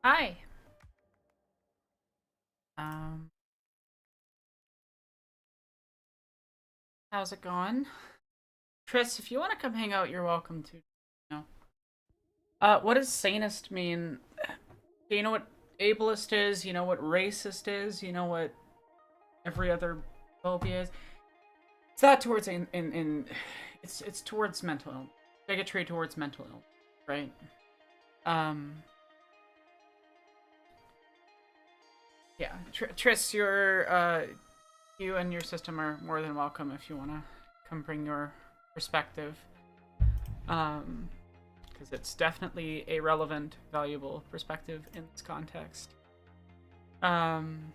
Hi. Um, how's it going? Tris, if you want to come hang out, you're welcome to. No. What does sanist mean? Do you know what ableist is? You know what racist is? You know what every other phobia is? It's not towards it's towards mental illness. Bigotry towards mental illness, right? Um, yeah. Tris, you and your system are more than welcome if you want to come bring your perspective. Because it's definitely a relevant, valuable perspective in this context. Um,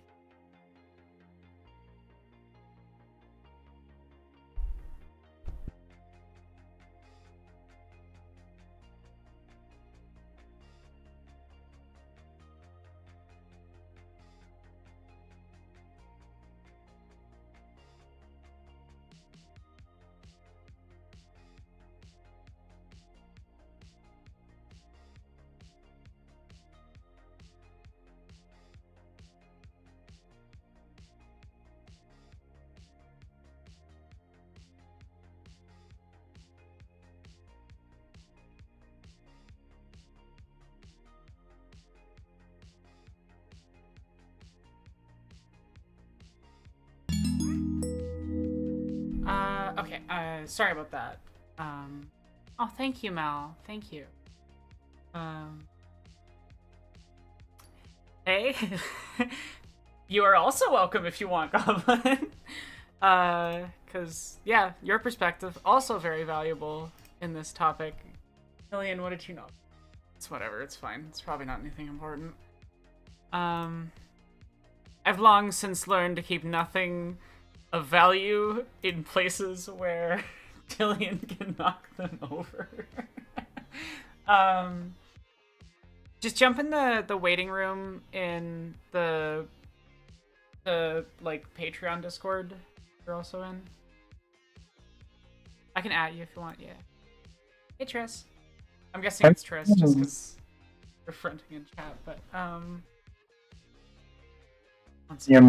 okay, sorry about that. Oh, thank you, Mal. Thank you. Um, hey. You are also welcome if you want, Goblin. Because, yeah, your perspective also very valuable in this topic. Lillian, what did you know? It's whatever, it's fine. It's probably not anything important. Um, I've long since learned to keep nothing of value in places where Dillian can knock them over. um, just jump in the waiting room in the like Patreon Discord. You're also in. I can add you if you want. Yeah. Hey Tris. I'm guessing it's Tris just because you're fronting in chat. But one Yeah.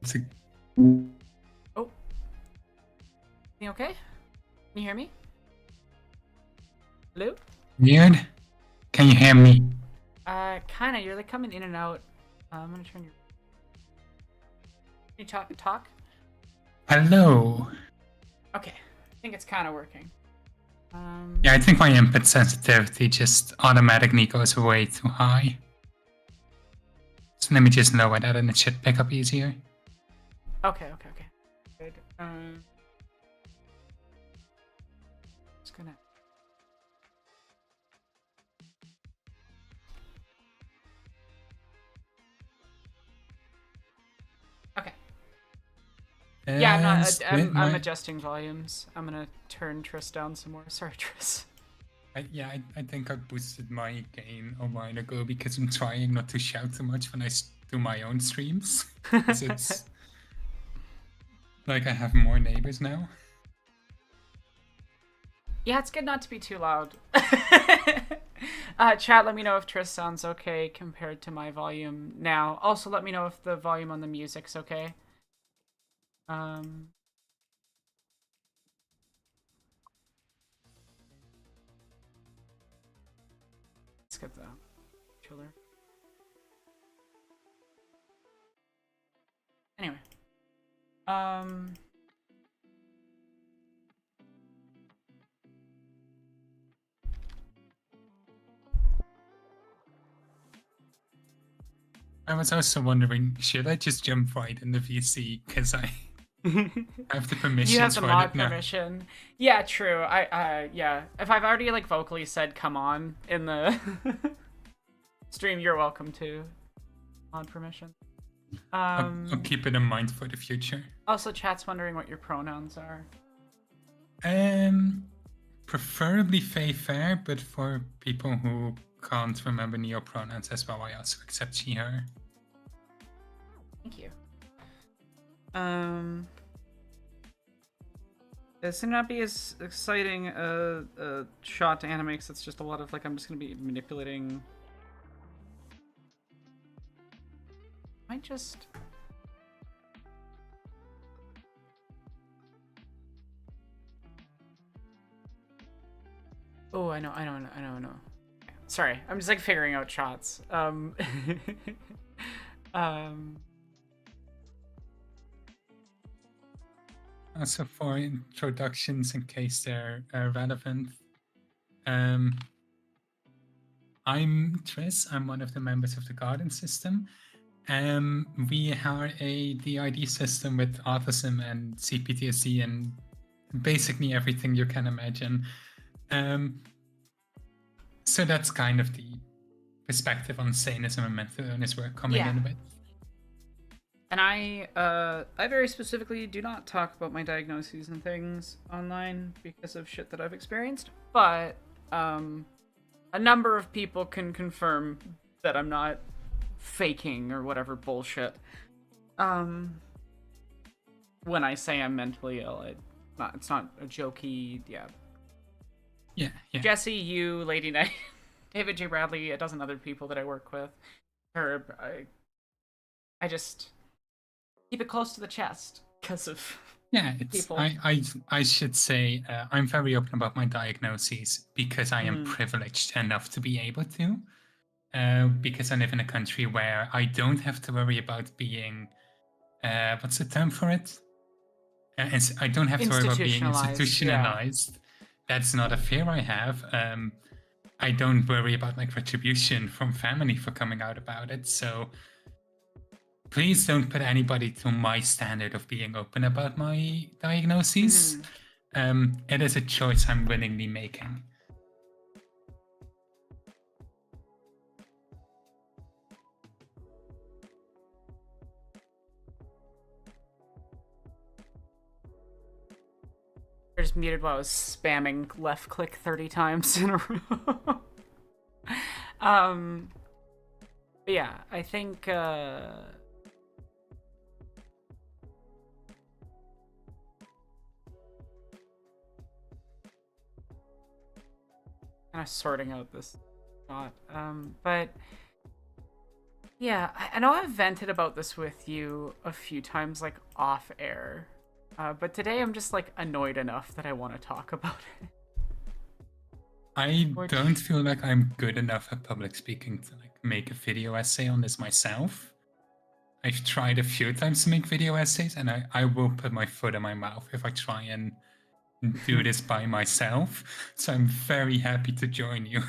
second. Oh, you okay? Can you hear me? Hello? Weird. Can you hear me? Kinda. You're like coming in and out. I'm gonna turn your. Can you talk? Hello. Okay. I think it's kind of working. Yeah, I think my input sensitivity just automatically goes way too high. So let me just lower that and it should pick up easier. Okay. Good. Just gonna. Okay. Yeah, I'm not. I'm adjusting volumes. I'm gonna turn Tris down some more. Sorry, Tris. I think I boosted my gain a while ago because I'm trying not to shout too much when I do my own streams. Because it's like I have more neighbors now. Yeah, it's good not to be too loud. Chat, let me know if Tris sounds okay compared to my volume now. Also, let me know if the volume on the music's okay. Let's get the controller. Anyway. I was also wondering, should I just jump right in the VC? Because I have the permissions you have the for mod it now. permission. Yeah, true. Yeah. If I've already like vocally said "come on" in the stream, you're welcome to mod permission. I'll keep it in mind for the future. Also, chat's wondering what your pronouns are. Preferably Fae Fair, but for people who can't remember neo pronouns as well, I also accept she, her. Thank you. This may not be as exciting a shot to anime because it's just a lot of like I'm just gonna be manipulating I just... Oh, I know. Sorry, I'm just like figuring out shots. Um, Also for introductions, in case they're relevant, I'm Tris. I'm one of the members of the Garden system. We are a DID system with autism and CPTSD and basically everything you can imagine. So that's kind of the perspective on sanism and mental illness we're coming in with. And I very specifically do not talk about my diagnoses and things online because of shit that I've experienced, but a number of people can confirm that I'm not faking or whatever bullshit. When I say I'm mentally ill, it's not a jokey, Yeah. Jesse, you, Lady Knight, David J. Bradley, a dozen other people that I work with, Herb, I just keep it close to the chest because of people. I should say I'm very open about my diagnoses because I am privileged enough to be able to. Because I live in a country where I don't have to worry about being what's the term for it? I don't have to worry about being institutionalized. Yeah. That's not a fear I have. I don't worry about like retribution from family for coming out about it. So please don't put anybody to my standard of being open about my diagnoses. It is a choice I'm willingly making. I just muted while I was spamming left click 30 times in a row. But yeah, I think kind of sorting out this thought. But yeah, I know I've vented about this with you a few times, like off air. But today I'm just like annoyed enough that I want to talk about it. I don't feel like I'm good enough at public speaking to like make a video essay on this myself. I've tried a few times to make video essays, and I will put my foot in my mouth if I try and do this by myself. So I'm very happy to join you.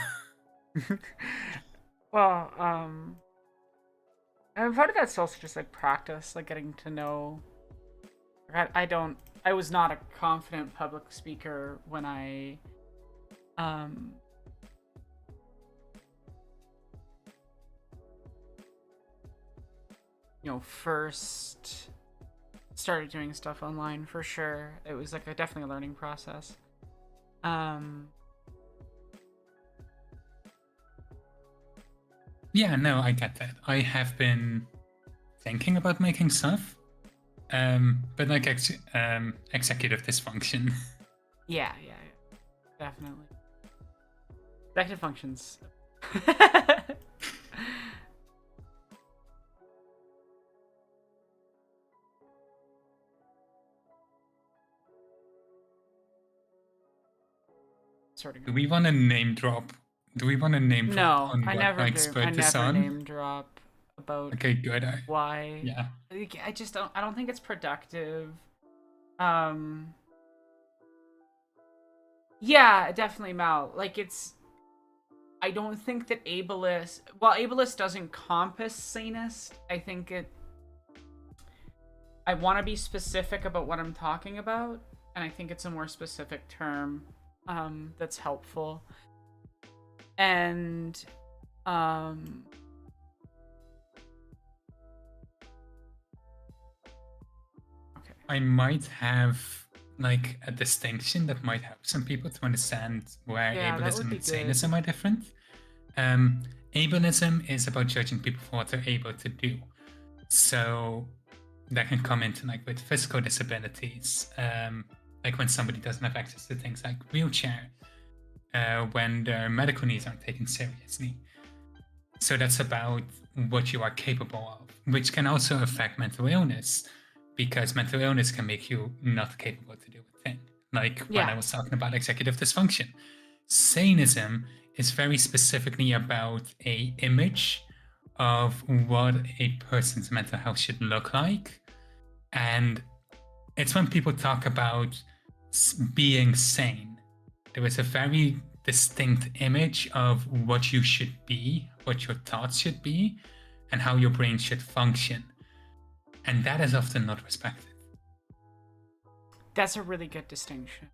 Well, and part of that's also just like practice, like getting to know. I was not a confident public speaker when I first started doing stuff online, for sure. It was like definitely a learning process. Yeah, no, I get that. I have been thinking about making stuff. But like executive dysfunction. Yeah, definitely. Executive functions. Do we want to name drop? Do we want to name drop on what expert is on? I never name drop about okay, good. Why. Yeah. I just don't think it's productive. Yeah, definitely, Mal. Like, I don't think that ableist... Well, ableist does encompass sanist. I think I want to be specific about what I'm talking about, and I think it's a more specific term that's helpful. And... I might have like a distinction that might help some people to understand where ableism and sanism are different. Ableism is about judging people for what they're able to do. So that can come into like with physical disabilities, like when somebody doesn't have access to things like wheelchair, when their medical needs aren't taken seriously. So that's about what you are capable of, which can also affect mental illness, because mental illness can make you not capable to do a thing. Like when I Yeah. was talking about executive dysfunction. Sanism is very specifically about a image of what a person's mental health should look like. And it's when people talk about being sane. There is a very distinct image of what you should be, what your thoughts should be, and how your brain should function. And that is often not respected. That's a really good distinction.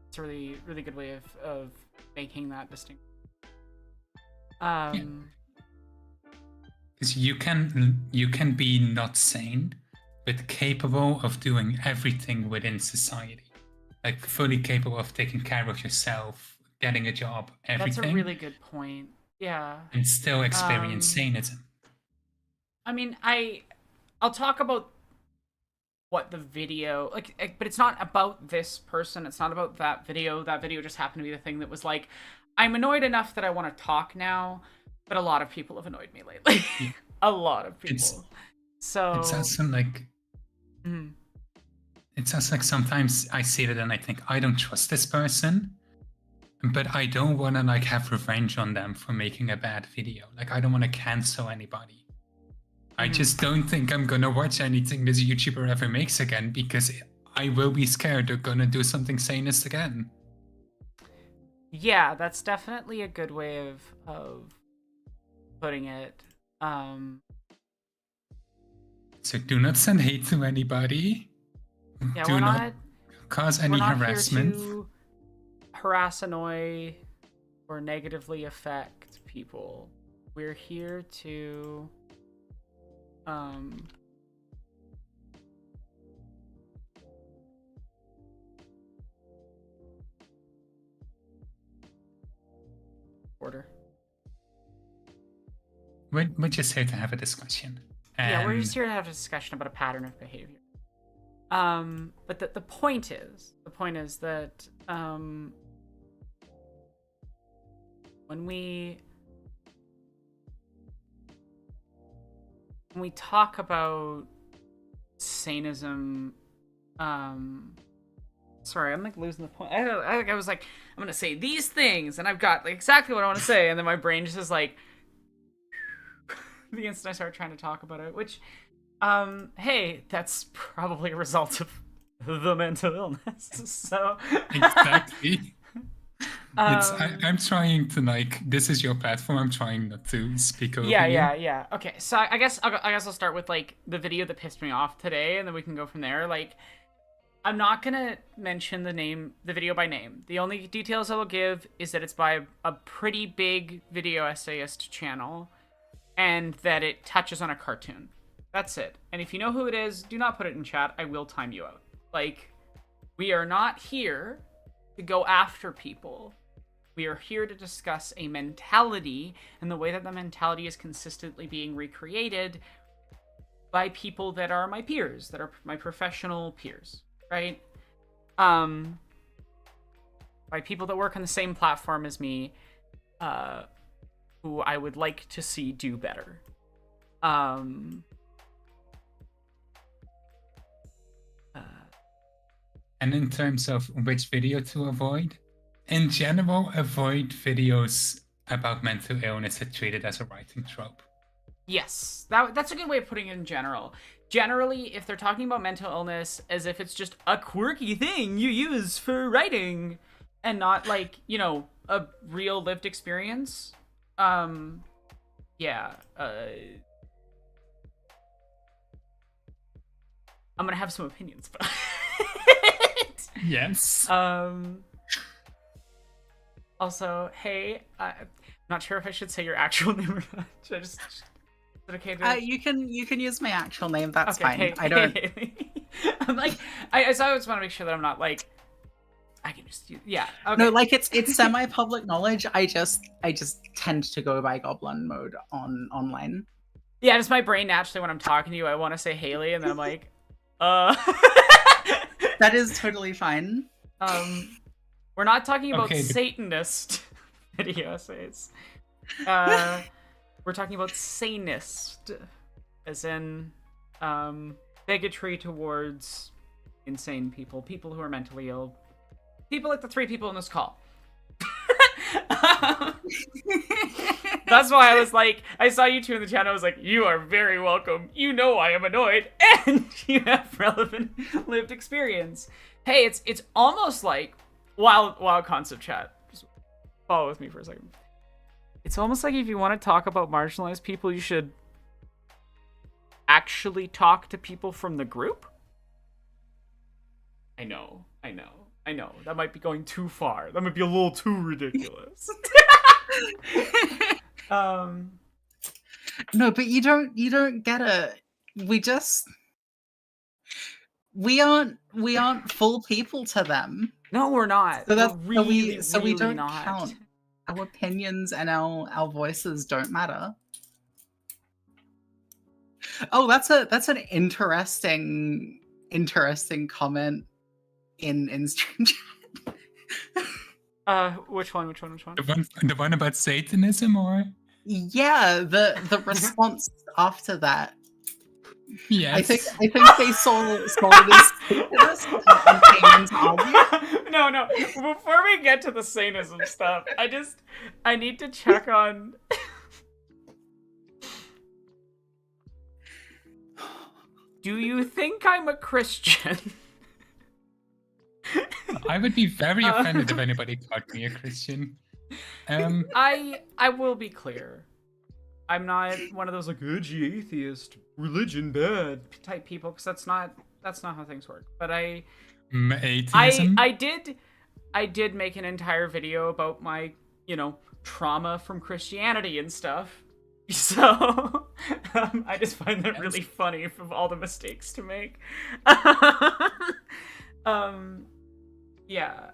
It's a really, really good way of making that distinction. Because you can be not sane, but capable of doing everything within society. Like fully capable of taking care of yourself, getting a job, everything. That's a really good point. Yeah. And still experience sanism. I mean, I'll talk about what the video but it's not about this person. It's not about that video. That video just happened to be the thing that was like, I'm annoyed enough that I want to talk now, but a lot of people have annoyed me lately. Yeah. A lot of people. It's also like it's also like sometimes I see it and I think I don't trust this person, but I don't want to like have revenge on them for making a bad video. Like I don't want to cancel anybody. I just don't think I'm gonna watch anything this YouTuber ever makes again, because I will be scared they're gonna do something sanist again. Yeah, that's definitely a good way of putting it. So do not send hate to anybody. Yeah, do not cause any harassment. Here to harass, annoy, or negatively affect people. We're here to order. We're just here to have a discussion. Yeah, we're just here to have a discussion about a pattern of behavior. But the point is that when we talk about sanism, sorry, I'm like losing the point. I was like, I'm gonna say these things, and I've got like exactly what I want to say, and then my brain just is like, the instant I start trying to talk about it, which, hey, that's probably a result of the mental illness. So exactly. I'm trying to like, this is your platform. I'm trying not to speak over you. Yeah. Okay, so I guess I'll start with like the video that pissed me off today, and then we can go from there. Like, I'm not gonna mention the video by name. The only details I will give is that it's by a pretty big video essayist channel, and that it touches on a cartoon. That's it. And if you know who it is, do not put it in chat. I will time you out. Like, we are not here to go after people. We are here to discuss a mentality and the way that the mentality is consistently being recreated by people that are my peers, that are my professional peers, right? By people that work on the same platform as me, who I would like to see do better. And in terms of which video to avoid, in general, avoid videos about mental illness that treated as a writing trope. Yes, that's a good way of putting it in general. Generally, if they're talking about mental illness as if it's just a quirky thing you use for writing and not like, you know, a real lived experience, yeah, I'm gonna have some opinions about it. Yes. Also, hey, I'm not sure if I should say your actual name or not. Should I just is it okay to... You can use my actual name. That's okay, fine. Hey, I don't. I'm like, I always want to make sure that I'm not like, I can just use, yeah. Okay. No, like it's semi-public knowledge. I just tend to go by goblin mode online. Yeah, just my brain naturally when I'm talking to you, I want to say Haley, and then I'm like, That is totally fine. We're not talking about Okay. Satanist video essays. We're talking about sanist, as in bigotry towards insane people, people who are mentally ill, people like the 3 people in this call. That's why I was like, I saw you 2 in the chat, I was like, you are very welcome. You know I am annoyed, and you have relevant lived experience. Hey, it's almost like, wild concept chat, just follow with me for a second. It's almost like if you want to talk about marginalized people, you should actually talk to people from the group. I know. That might be going too far. That might be a little too ridiculous. No, but you don't get it. We aren't full people to them. No, we're not. So that's we're really, we don't not. count. Our opinions and our voices don't matter. Oh, that's an interesting comment in stream chat. Which one? The one about Satanism, or? Yeah, the response after that. Yes. I think they saw this Satanist and came in to argue. No. Before we get to the Sanism stuff, I need to check on. Do you think I'm a Christian? I would be very offended if anybody called me a Christian. I will be clear. I'm not one of those like edgy atheist, religion bad type people, because that's not how things work. But Atheism? I did make an entire video about my, trauma from Christianity and stuff. So I just find that really funny from all the mistakes to make. Yeah,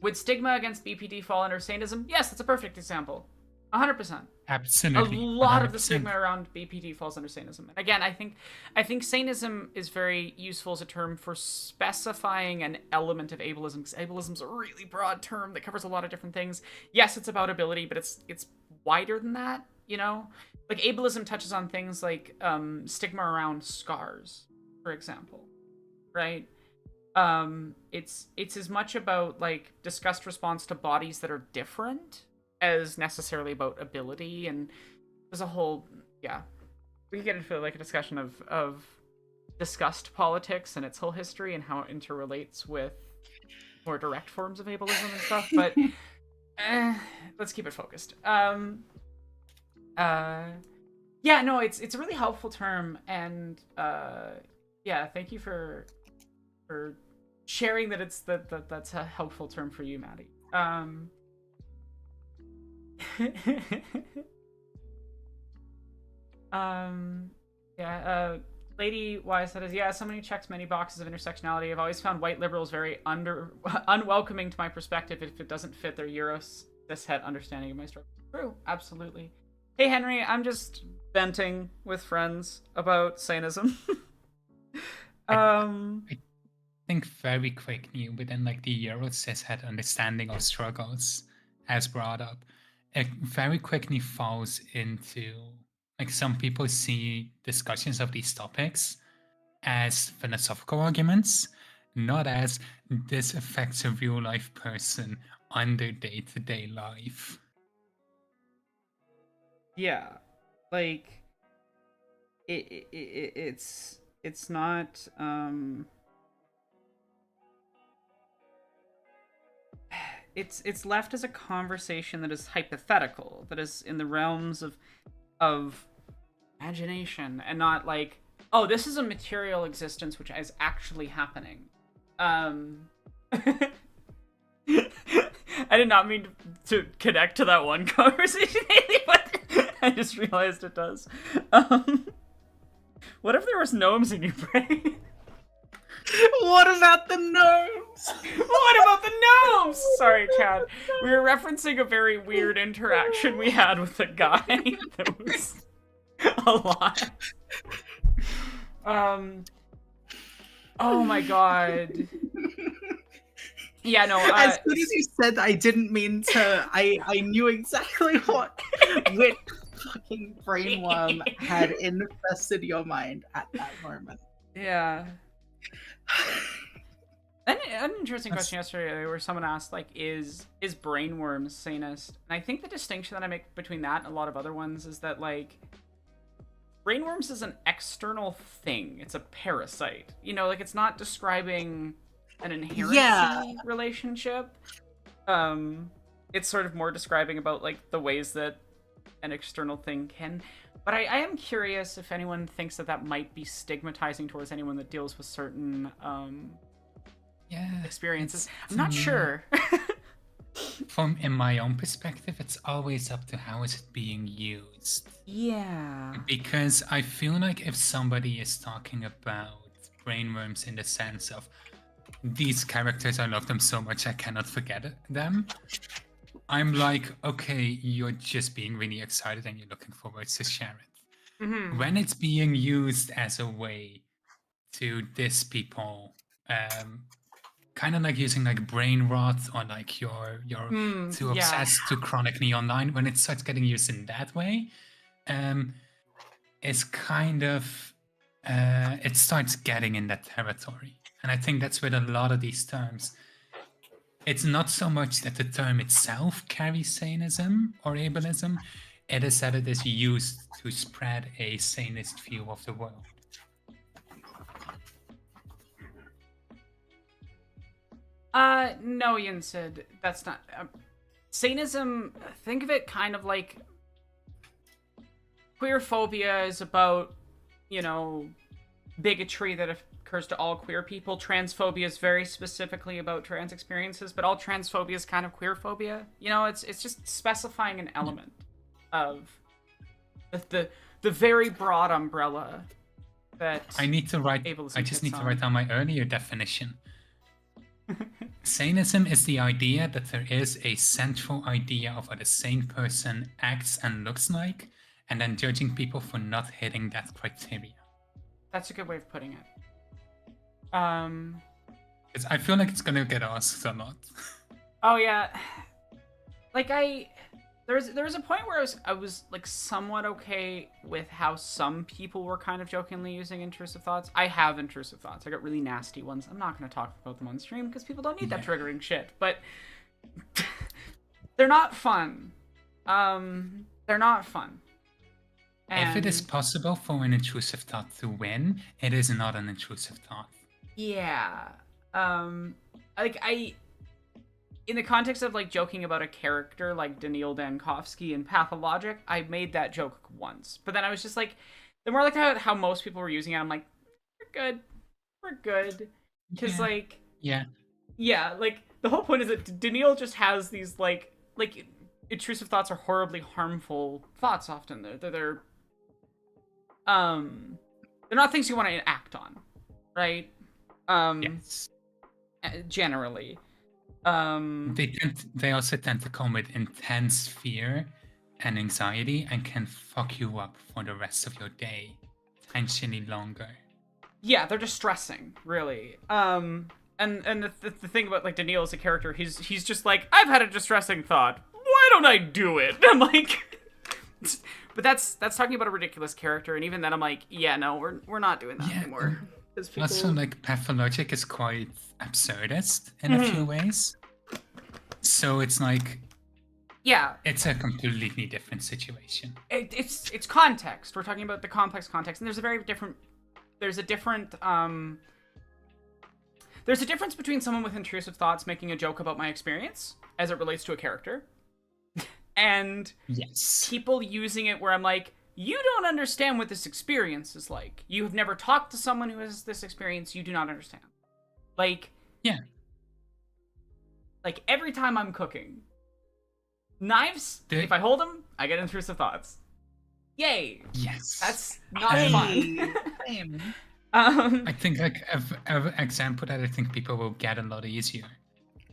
would stigma against BPD fall under sanism? Yes, that's a perfect example. 100%. Absolutely. A lot 100%. of the stigma around BPD falls under sanism. And again, I think sanism is very useful as a term for specifying an element of ableism, because ableism's a really broad term that covers a lot of different things. Yes, it's about ability, but it's wider than that, Like ableism touches on things like stigma around scars, for example, right? It's as much about like disgust response to bodies that are different as necessarily about ability, and there's a whole we can get into like a discussion of disgust politics and its whole history and how it interrelates with more direct forms of ableism and stuff, but let's keep it focused. It's a really helpful term, and thank you for sharing that that's a helpful term for you, Maddie. Lady Wise says, someone who checks many boxes of intersectionality. I've always found white liberals very unwelcoming to my perspective if it doesn't fit their Euro cishet understanding of my struggle. True, absolutely. Hey Henry, I'm just venting with friends about sanism. I think very quickly within like the Euro cishet understanding of struggles as brought up, it very quickly falls into like some people see discussions of these topics as philosophical arguments, not as this affects a real life person on their day-to-day life. Yeah, like it's not it's left as a conversation that is hypothetical, that is in the realms of imagination, and not like, oh, this is a material existence which is actually happening. I did not mean to connect to that one conversation, but I just realized it does. What if there was gnomes in your brain? What about the gnomes? What about the gnomes? Sorry, Chad. We were referencing a very weird interaction we had with a guy that was a lot. Oh my god. Yeah, no. As soon as you said I didn't mean to, I knew exactly which fucking brainworm had infested your mind at that moment. Yeah. An interesting question yesterday where someone asked, like, is brainworms sanist? And I think the distinction that I make between that and a lot of other ones is that, like, brainworms is an external thing. It's a parasite. You know, like, it's not describing an inherency relationship. It's sort of more describing about, like, the ways that an external thing can... But I am curious if anyone thinks that that might be stigmatizing towards anyone that deals with certain experiences. I'm not sure. In my own perspective, it's always up to how is it being used. Yeah. Because I feel like if somebody is talking about brainworms in the sense of these characters, I love them so much I cannot forget them, I'm like, okay, you're just being really excited and you're looking forward to share it. Mm-hmm. When it's being used as a way to diss people, kind of like using like brain rot or like you're too obsessed, too chronically online, when it starts getting used in that way, it's kind of it starts getting in that territory. And I think that's with a lot of these terms. It's not so much that the term itself carries sanism or ableism, it is that it is used to spread a sanist view of the world. No, Yinsid, that's not... sanism, think of it kind of like... Queer phobia is about, you know, bigotry that occurs to all queer people. Transphobia is very specifically about trans experiences, but all transphobia is kind of queer phobia. You know, it's just specifying an element of the very broad umbrella that I just need to write down my earlier definition. Sanism is the idea that there is a central idea of what a sane person acts and looks like, and then judging people for not hitting that criteria. That's a good way of putting it. I feel like it's gonna get asked a lot. Oh yeah, like there was a point where I was like somewhat okay with how some people were kind of jokingly using intrusive thoughts. I have intrusive thoughts. I got really nasty ones. I'm not going to talk about them on stream because people don't need that triggering shit. But they're not fun. They're not fun. And if it is possible for an intrusive thought to win, it is not an intrusive thought. Yeah. In the context of, like, joking about a character like Daniil Dankovsky in Pathologic, I made that joke once. But then I was just like, the more like how most people were using it, I'm like, we're good. Because, Yeah, like, the whole point is that Daniil just has these, like, intrusive thoughts are horribly harmful thoughts often. They're not things you want to act on, right? Yes. Generally. They also tend to come with intense fear and anxiety and can fuck you up for the rest of your day, potentially longer. Yeah, they're distressing, really. And the thing about, like, Daniil as a character, he's just like, I've had a distressing thought. Why don't I do it? I'm like, but that's talking about a ridiculous character, and even then I'm like, yeah, no, we're not doing that anymore. People... Also, like, Pathologic is quite absurdist in a few ways. So it's like, yeah, it's a completely different situation. It's context. We're talking about the complex context, and there's a difference between someone with intrusive thoughts making a joke about my experience as it relates to a character, and people using it where I'm like, you don't understand what this experience is like. You have never talked to someone who has this experience. You do not understand. Like, yeah. Like, every time I'm cooking, knives, if I hold them, I get intrusive thoughts. Yay! Yes. That's not fun. I think, like, an example that I think people will get a lot easier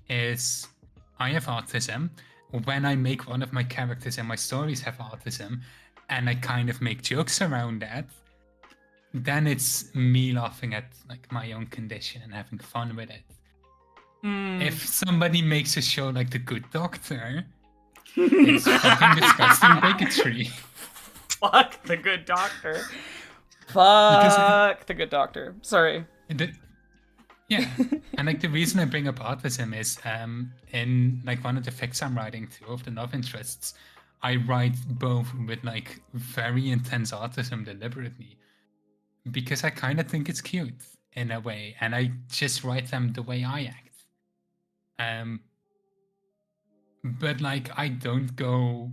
is I have autism. When I make one of my characters in my stories have autism, and I kind of make jokes around that, then it's me laughing at, like, my own condition and having fun with it. If somebody makes a show like The Good Doctor, it's fucking disgusting bigotry. Fuck The Good Doctor. Because Fuck The Good Doctor. Sorry. yeah, and like the reason I bring up autism is in like one of the fics I'm writing, two of the love interests, I write both with like very intense autism deliberately because I kind of think it's cute in a way, and I just write them the way I act. But like I don't go,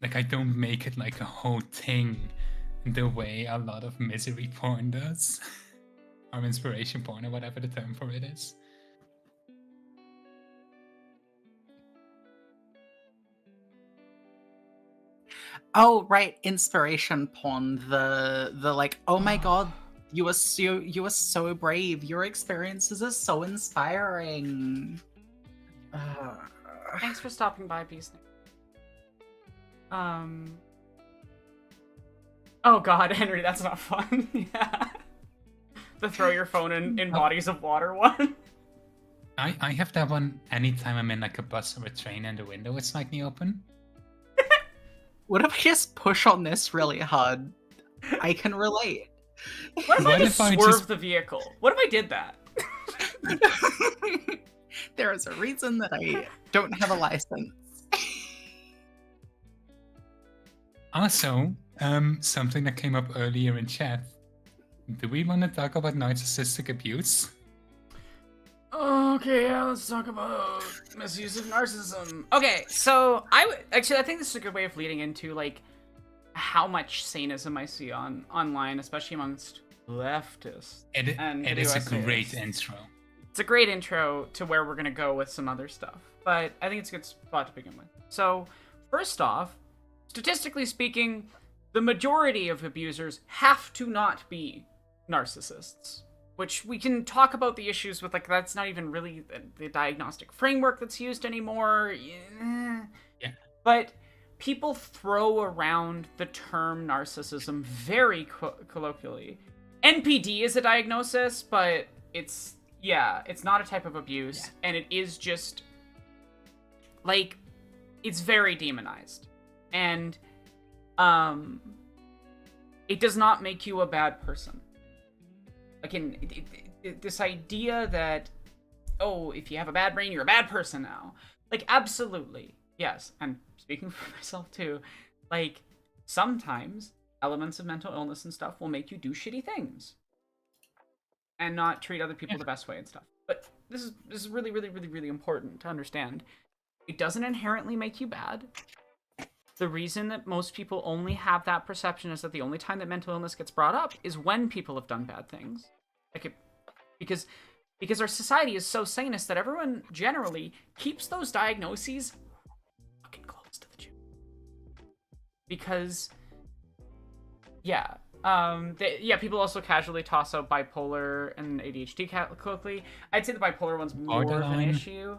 like I don't make it like a whole thing the way a lot of misery porn does. Or inspiration porn, or whatever the term for it is. Oh, right, inspiration porn. The like, oh my god, you were so brave. Your experiences are so inspiring. Thanks for stopping by, Beast. Oh god, Henry, that's not fun. Yeah. The throw your phone in bodies of water one. I have that one anytime I'm in like a bus or a train and the window is slightly open. What if I just push on this really hard? I can relate. What if I just swerve the vehicle? What if I did that? There is a reason that I don't have a license. Also, something that came up earlier in chat. Do we want to talk about narcissistic abuse? Okay, yeah, let's talk about misuse of narcissism. Okay, so I think this is a good way of leading into like how much sanism I see online, especially amongst leftists. It is a great intro. It's a great intro to where we're gonna go with some other stuff, but I think it's a good spot to begin with. So, first off, statistically speaking, the majority of abusers have to not be narcissists. Which we can talk about the issues with, like, that's not even really the diagnostic framework that's used anymore. Yeah. But people throw around the term narcissism very colloquially. NPD is a diagnosis, but it's not a type of abuse, and it is just, like, it's very demonized. And, it does not make you a bad person. Again, this idea that, oh, if you have a bad brain, you're a bad person now. Like, absolutely, yes. And speaking for myself, too, like, sometimes elements of mental illness and stuff will make you do shitty things. And not treat other people the best way and stuff. But this is really, really, really, really important to understand. It doesn't inherently make you bad. The reason that most people only have that perception is that the only time that mental illness gets brought up is when people have done bad things. Like because our society is so sanist that everyone generally keeps those diagnoses fucking close to the chest. Because, people also casually toss out bipolar and ADHD quickly. I'd say the bipolar one's more of an issue.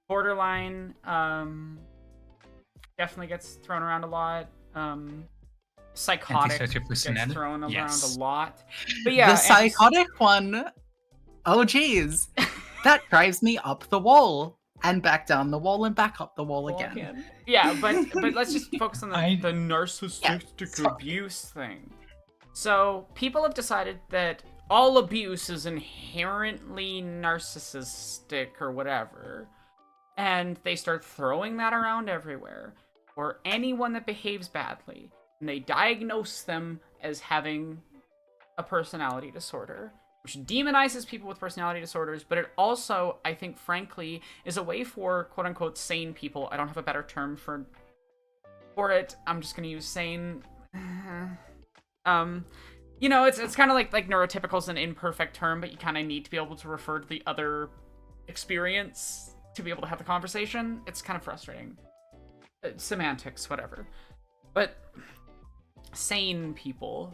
Borderline, definitely gets thrown around a lot. Psychotic gets thrown around a lot. But yeah, the psychotic one, oh geez, that drives me up the wall and back down the wall and back up the wall again. Yeah, but let's just focus on the narcissistic abuse thing. So people have decided that all abuse is inherently narcissistic or whatever, and they start throwing that around everywhere. Or anyone that behaves badly, and they diagnose them as having a personality disorder, which demonizes people with personality disorders, but it also, I think, frankly, is a way for quote-unquote sane people. I don't have a better term for it. I'm just going to use sane. You know, it's kind of like neurotypical is an imperfect term, but you kind of need to be able to refer to the other experience to be able to have the conversation. It's kind of frustrating. Semantics, whatever. But sane people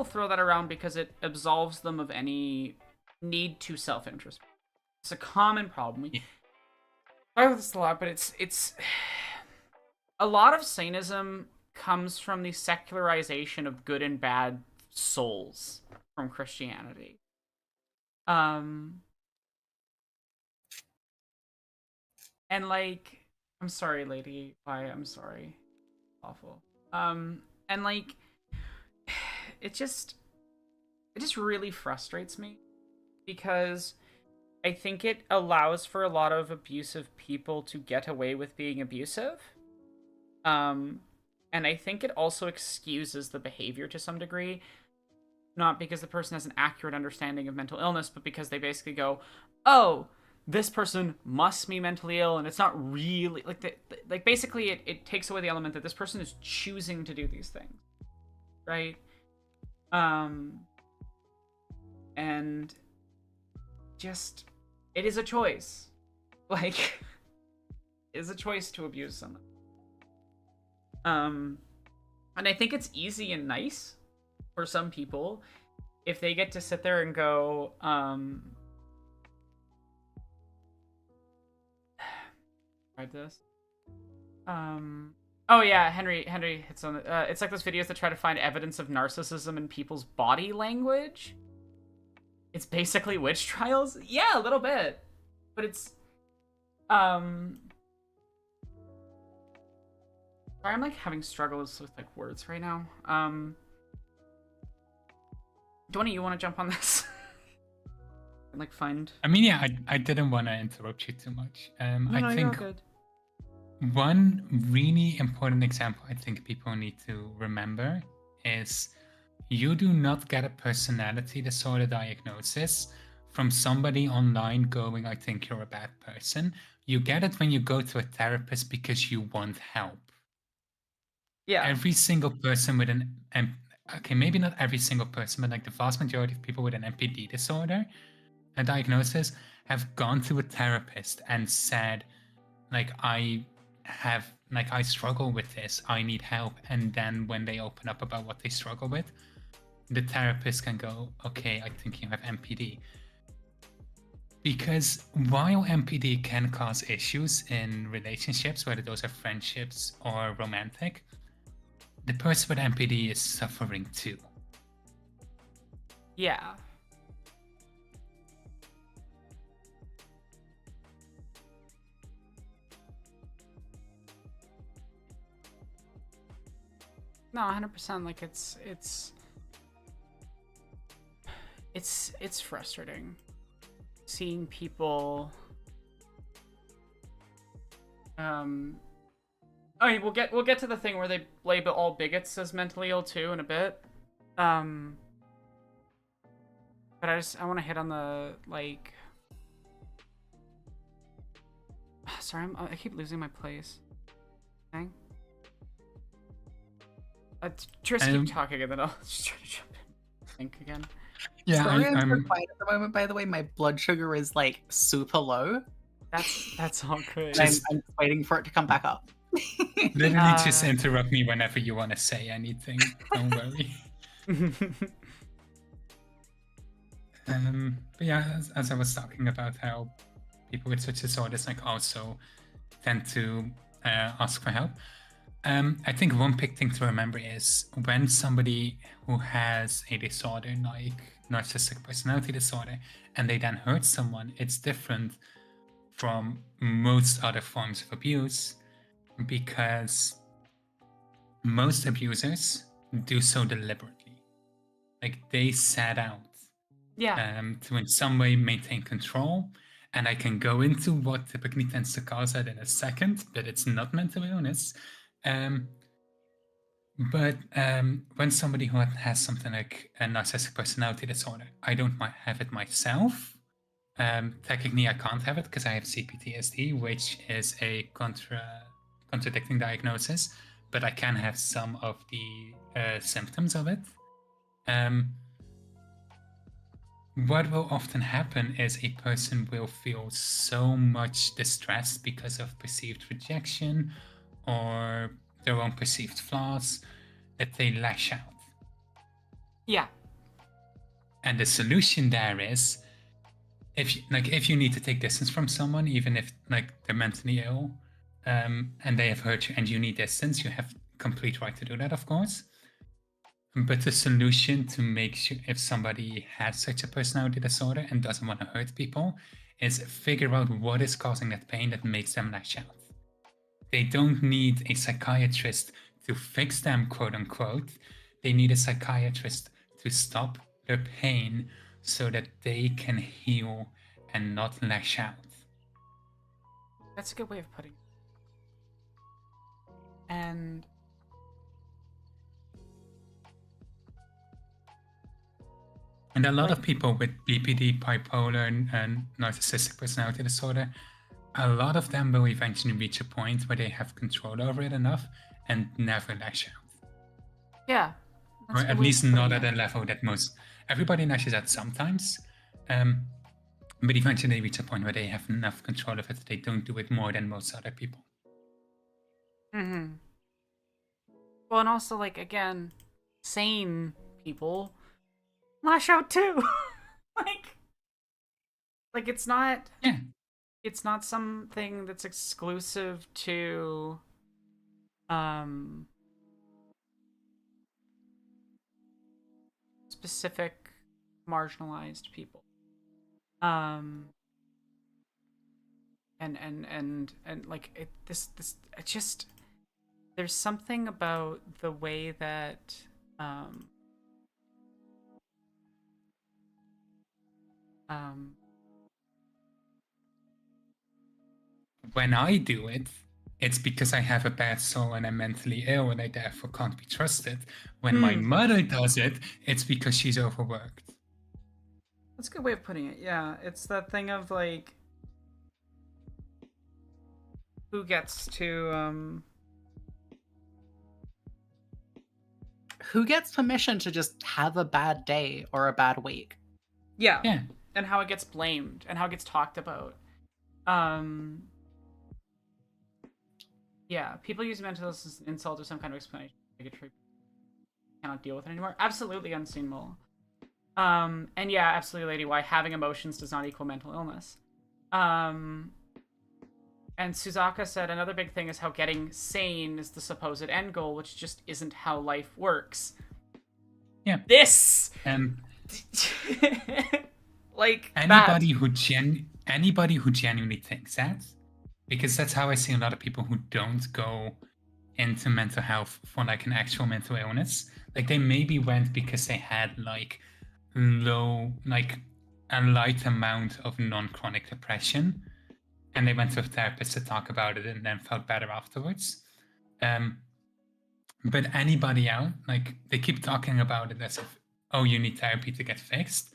throw that around because it absolves them of any need to self-interest. It's a common problem. I have this a lot, but it's a lot of sanism comes from the secularization of good and bad souls from Christianity. Um, and like, I'm sorry, lady. Why? I'm sorry. Awful. And like, it just really frustrates me because I think it allows for a lot of abusive people to get away with being abusive. Um, and I think it also excuses the behavior to some degree, not because the person has an accurate understanding of mental illness, but because they basically go, "Oh, this person must be mentally ill," and it's not really like like basically it takes away the element that this person is choosing to do these things, right? Um, and just it is a choice, like it is a choice to abuse someone. Um, and I think it's easy and nice for some people if they get to sit there and go, tried this. Oh yeah, Henry hits on it. It's like those videos that try to find evidence of narcissism in people's body language. It's basically witch trials. Yeah, a little bit, but it's sorry, I'm like having struggles with like words right now. Donnie, you want to jump on this? And like find. I mean, yeah, I didn't want to interrupt you too much. No, I no, you're think all good. one really important example I think people need to remember is you do not get a personality disorder diagnosis from somebody online going, I think you're a bad person. You get it when you go to a therapist because you want help. Yeah. Every single person with an okay, maybe not every single person, but like the vast majority of people with an MPD disorder, a diagnosis, have gone to a therapist and said, like, I struggle with this, I need help. And then when they open up about what they struggle with, the therapist can go, okay, I think you have MPD. Because while MPD can cause issues in relationships, whether those are friendships or romantic, the person with MPD is suffering too. Yeah. No, 100%. Like it's frustrating seeing people. Oh, we'll get to the thing where they label all bigots as mentally ill too in a bit. But I want to hit on the like. Sorry, I keep losing my place. Dang. Just keep talking and then I'll just try to jump in. Think again. Yeah, Sorry, I'm so I'm quiet at the moment. By the way, my blood sugar is like super low. That's all good. Just- I'm waiting for it to come back up. literally just interrupt me whenever you want to say anything. Don't worry. But yeah, as I was talking about how people with such disorders like also tend to ask for help. I think one big thing to remember is when somebody who has a disorder like narcissistic personality disorder and they then hurt someone, it's different from most other forms of abuse because most abusers do so deliberately. Like they set out to in some way maintain control. And I can go into what typically tends to cause that in a second, but it's not mental illness. But when somebody who has something like a narcissistic personality disorder, I don't have it myself. Technically, I can't have it because I have CPTSD, which is a contradicting diagnosis, but I can have some of the symptoms of it. What will often happen is a person will feel so much distress because of perceived rejection or their own perceived flaws that they lash out. Yeah. And the solution there is if you need to take distance from someone, even if like they're mentally ill and they have hurt you and you need distance, you have complete right to do that, of course. But the solution to make sure if somebody has such a personality disorder and doesn't want to hurt people is figure out what is causing that pain that makes them lash out. They don't need a psychiatrist to fix them, quote unquote. They need a psychiatrist to stop their pain so that they can heal and not lash out. That's a good way of putting it. And a lot of people with BPD, bipolar, and narcissistic personality disorder, a lot of them will eventually reach a point where they have control over it enough and never lash out. yeah. Or at least not at a level that most... Everybody lashes out sometimes, but eventually they reach a point where they have enough control of it that they don't do it more than most other people. Mm-hmm. Well, and also, like, again, sane people lash out too. like it's not... Yeah. It's not something that's exclusive to specific marginalized people. And like this it just, there's something about the way that when I do it, it's because I have a bad soul and I'm mentally ill and I therefore can't be trusted. When my mother does it, it's because she's overworked. That's a good way of putting it. Yeah, it's that thing of like, who gets permission to just have a bad day or a bad week? Yeah. Yeah. And how it gets blamed and how it gets talked about. Yeah, people use mental illness as an insult or some kind of explanation. Bigotry. Cannot deal with it anymore. Absolutely, Unseen Mole. And yeah, absolutely, Lady Y. Having emotions does not equal mental illness. And Suzaka said another big thing is how getting sane is the supposed end goal, which just isn't how life works. Yeah. This. Like anybody who genuinely thinks that, because that's how I see a lot of people who don't go into mental health for like an actual mental illness. Like they maybe went because they had like a light amount of non-chronic depression, and they went to a therapist to talk about it and then felt better afterwards. But anybody out, like they keep talking about it as if, oh, you need therapy to get fixed.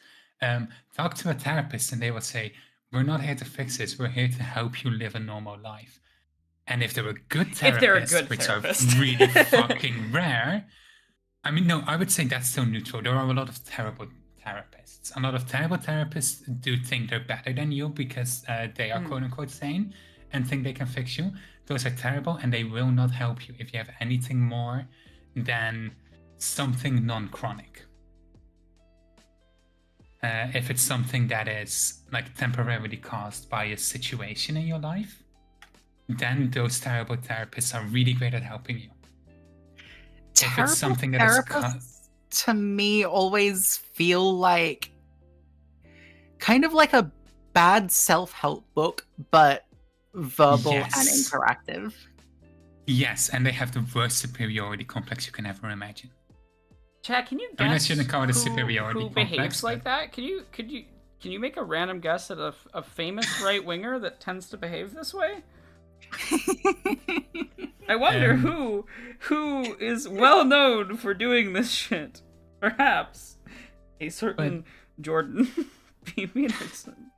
Talk to a therapist and they will say, we're not here to fix this, we're here to help you live a normal life. And if they're a good therapist, which are really fucking rare, I mean, no, I would say that's still neutral. There are a lot of terrible therapists. A lot of terrible therapists do think they're better than you because they are quote unquote sane and think they can fix you. Those are terrible and they will not help you if you have anything more than something non-chronic. If it's something that is like temporarily caused by a situation in your life, then those terrible therapists are really great at helping you. If it's something that is to me always feel like kind of like a bad self-help book, but verbal and interactive. Yes, and they have the worst superiority complex you can ever imagine. Chad, can you guess I mean, I shouldn't call it a superiority who complex, behaves like that? Can you make a random guess at a famous right winger that tends to behave this way? I wonder who is well known for doing this shit. Perhaps a certain Jordan B. Peterson.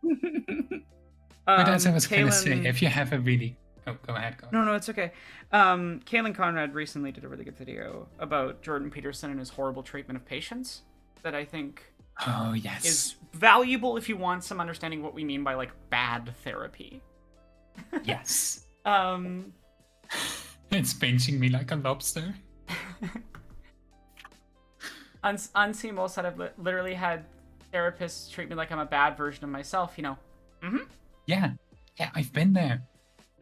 But as I was going to say, if you have a really... Oh, go ahead. No, it's okay. Kaylin Conrad recently did a really good video about Jordan Peterson and his horrible treatment of patients that I think is valuable if you want some understanding what we mean by, like, bad therapy. Yes. It's pinching me like a lobster. Unseen Mole said I've literally had therapists treat me like I'm a bad version of myself, you know. Yeah, I've been there.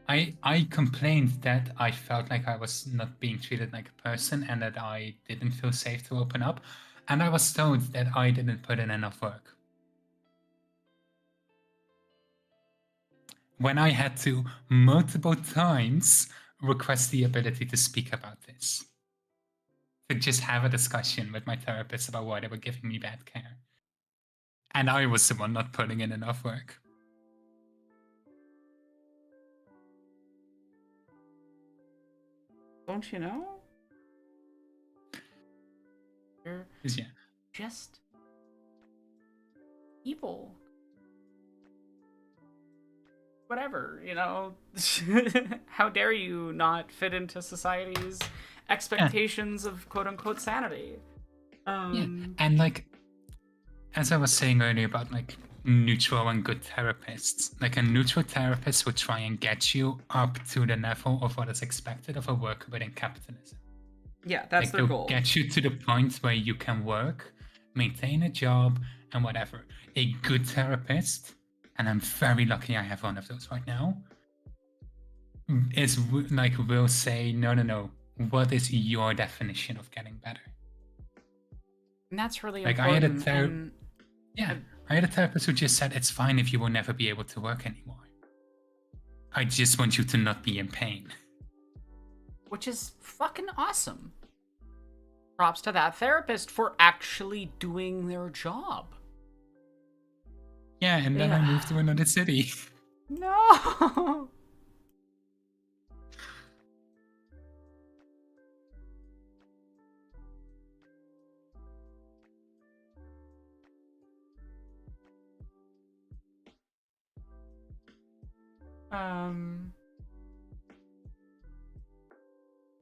I complained that I felt like I was not being treated like a person and that I didn't feel safe to open up, and I was told that I didn't put in enough work. When I had to multiple times request the ability to speak about this, to just have a discussion with my therapist about why they were giving me bad care. And I was the one not putting in enough work. Don't you know? You're Yeah. just evil. Whatever, you know. How dare you not fit into society's expectations of quote unquote sanity? Yeah. And like, as I was saying earlier about like neutral and good therapists, like a neutral therapist would try and get you up to the level of what is expected of a worker within capitalism. Yeah, that's Like their they'll goal. get you to the point where you can work, maintain a job, and whatever. A good therapist, and I'm very lucky I have one of those right now, is like will say, no. What is your definition of getting better? And that's really Like important. I had a therapist who just said it's fine if you will never be able to work anymore. I just want you to not be in pain. Which is fucking awesome. Props to that therapist for actually doing their job. Yeah, and then I moved to another city. No.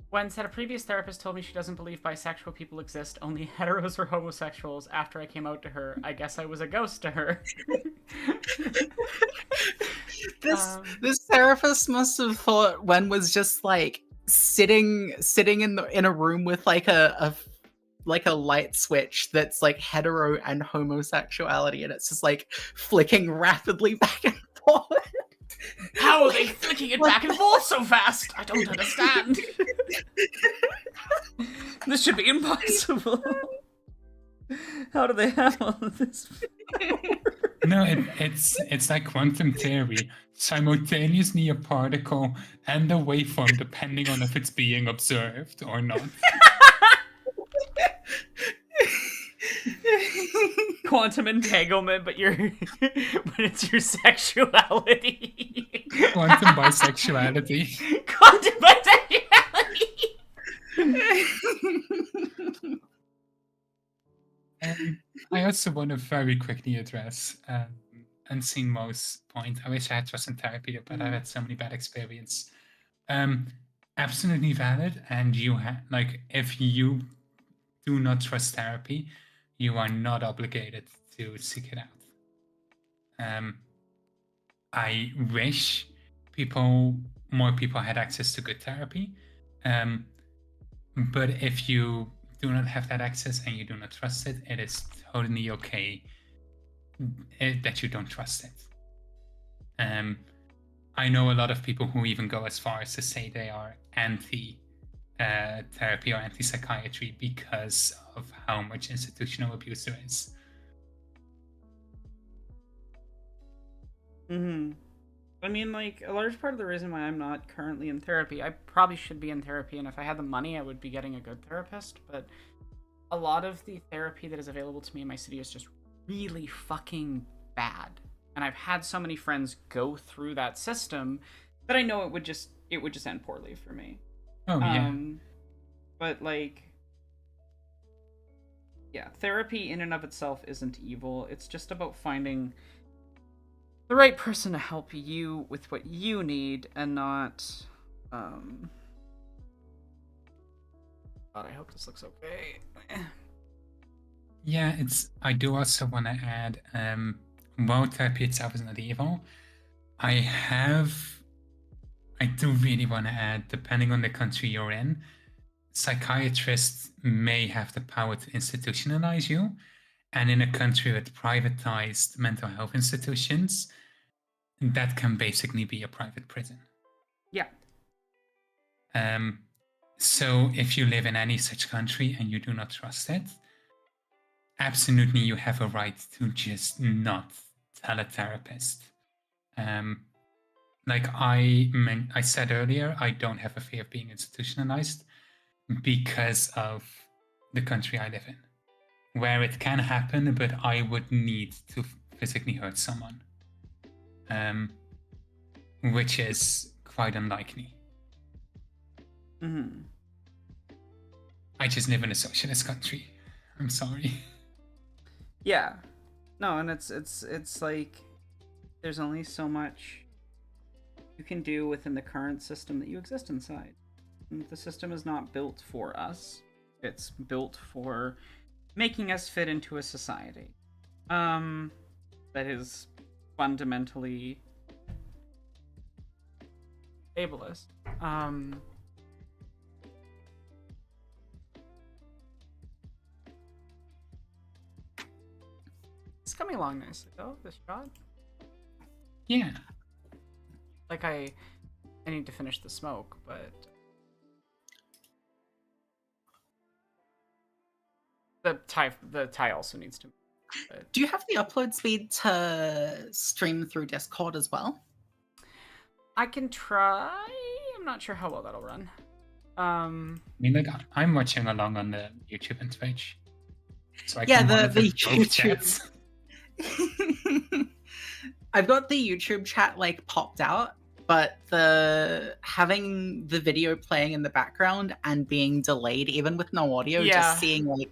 When said a previous therapist told me she doesn't believe bisexual people exist, only heteros or homosexuals. After I came out to her, I guess I was a ghost to her. This therapist must have thought Wen was just like sitting in a room with like a light switch that's like hetero and homosexuality, and it's just like flicking rapidly back and forth. How are they flicking it back and forth so fast? I don't understand. This should be impossible. How do they have all of this power? No, it's like quantum theory. Simultaneously a particle and a waveform, depending on if it's being observed or not. Quantum entanglement, but it's your sexuality. Quantum bisexuality. Quantum bisexuality. I also want to very quickly address Unseen Mo's point. I wish I had trust in therapy, but I've had so many bad experience. Absolutely valid, and you have like if you do not trust therapy, you are not obligated to seek it out. I wish more people had access to good therapy, but if you do not have that access and you do not trust it, it is totally okay that you don't trust it. I know a lot of people who even go as far as to say they are anti therapy or anti psychiatry because of how much institutional abuse there is. I mean, like, a large part of the reason why I'm not currently in therapy, I probably should be in therapy, and if I had the money, I would be getting a good therapist, but a lot of the therapy that is available to me in my city is just really fucking bad. And I've had so many friends go through that system that I know it would just end poorly for me. Oh, yeah. But, like, yeah, therapy in and of itself isn't evil. It's just about finding the right person to help you with what you need and not, God, I hope this looks okay. Yeah, I do also want to add, while therapy itself is not evil, I do really want to add, depending on the country you're in, psychiatrists may have the power to institutionalize you. And in a country with privatized mental health institutions, that can basically be a private prison. Yeah. So if you live in any such country and you do not trust it, absolutely you have a right to just not tell a therapist. Like I said earlier, I don't have a fear of being institutionalized because of the country I live in, where it can happen, but I would need to physically hurt someone, which is quite unlikely. Mm-hmm. I just live in a socialist country. I'm sorry. Yeah. No, and it's like there's only so much you can do within the current system that you exist inside. And the system is not built for us. It's built for making us fit into a society. That is fundamentally ableist. It's coming along nicely though, this shot. Yeah. Like I need to finish the smoke, but the tie also needs to. But... Do you have the upload speed to stream through Discord as well? I can try. I'm not sure how well that'll run. I mean, like I'm watching along on the YouTube and Twitch, so I yeah, can the monitor both YouTube chats. I've got the YouTube chat like popped out, but the having the video playing in the background and being delayed, even with no audio, just seeing like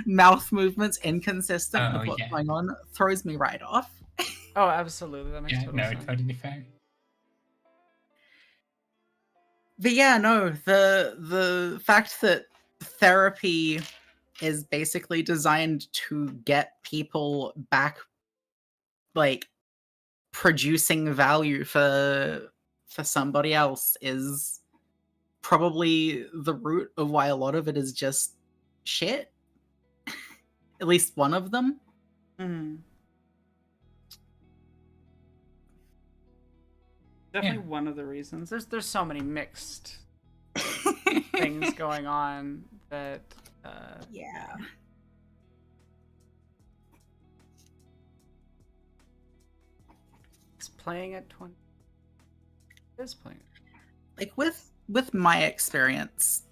mouth movements inconsistent with what's going on throws me right off. Oh, absolutely, that makes total sense. Totally fair. But yeah, no, the fact that therapy is basically designed to get people back, like, producing value for somebody else is probably the root of why a lot of it is just shit. At least one of them. Mm-hmm. Definitely one of the reasons. There's so many mixed things going on that yeah. It's playing at 20. It is playing. Like with my experience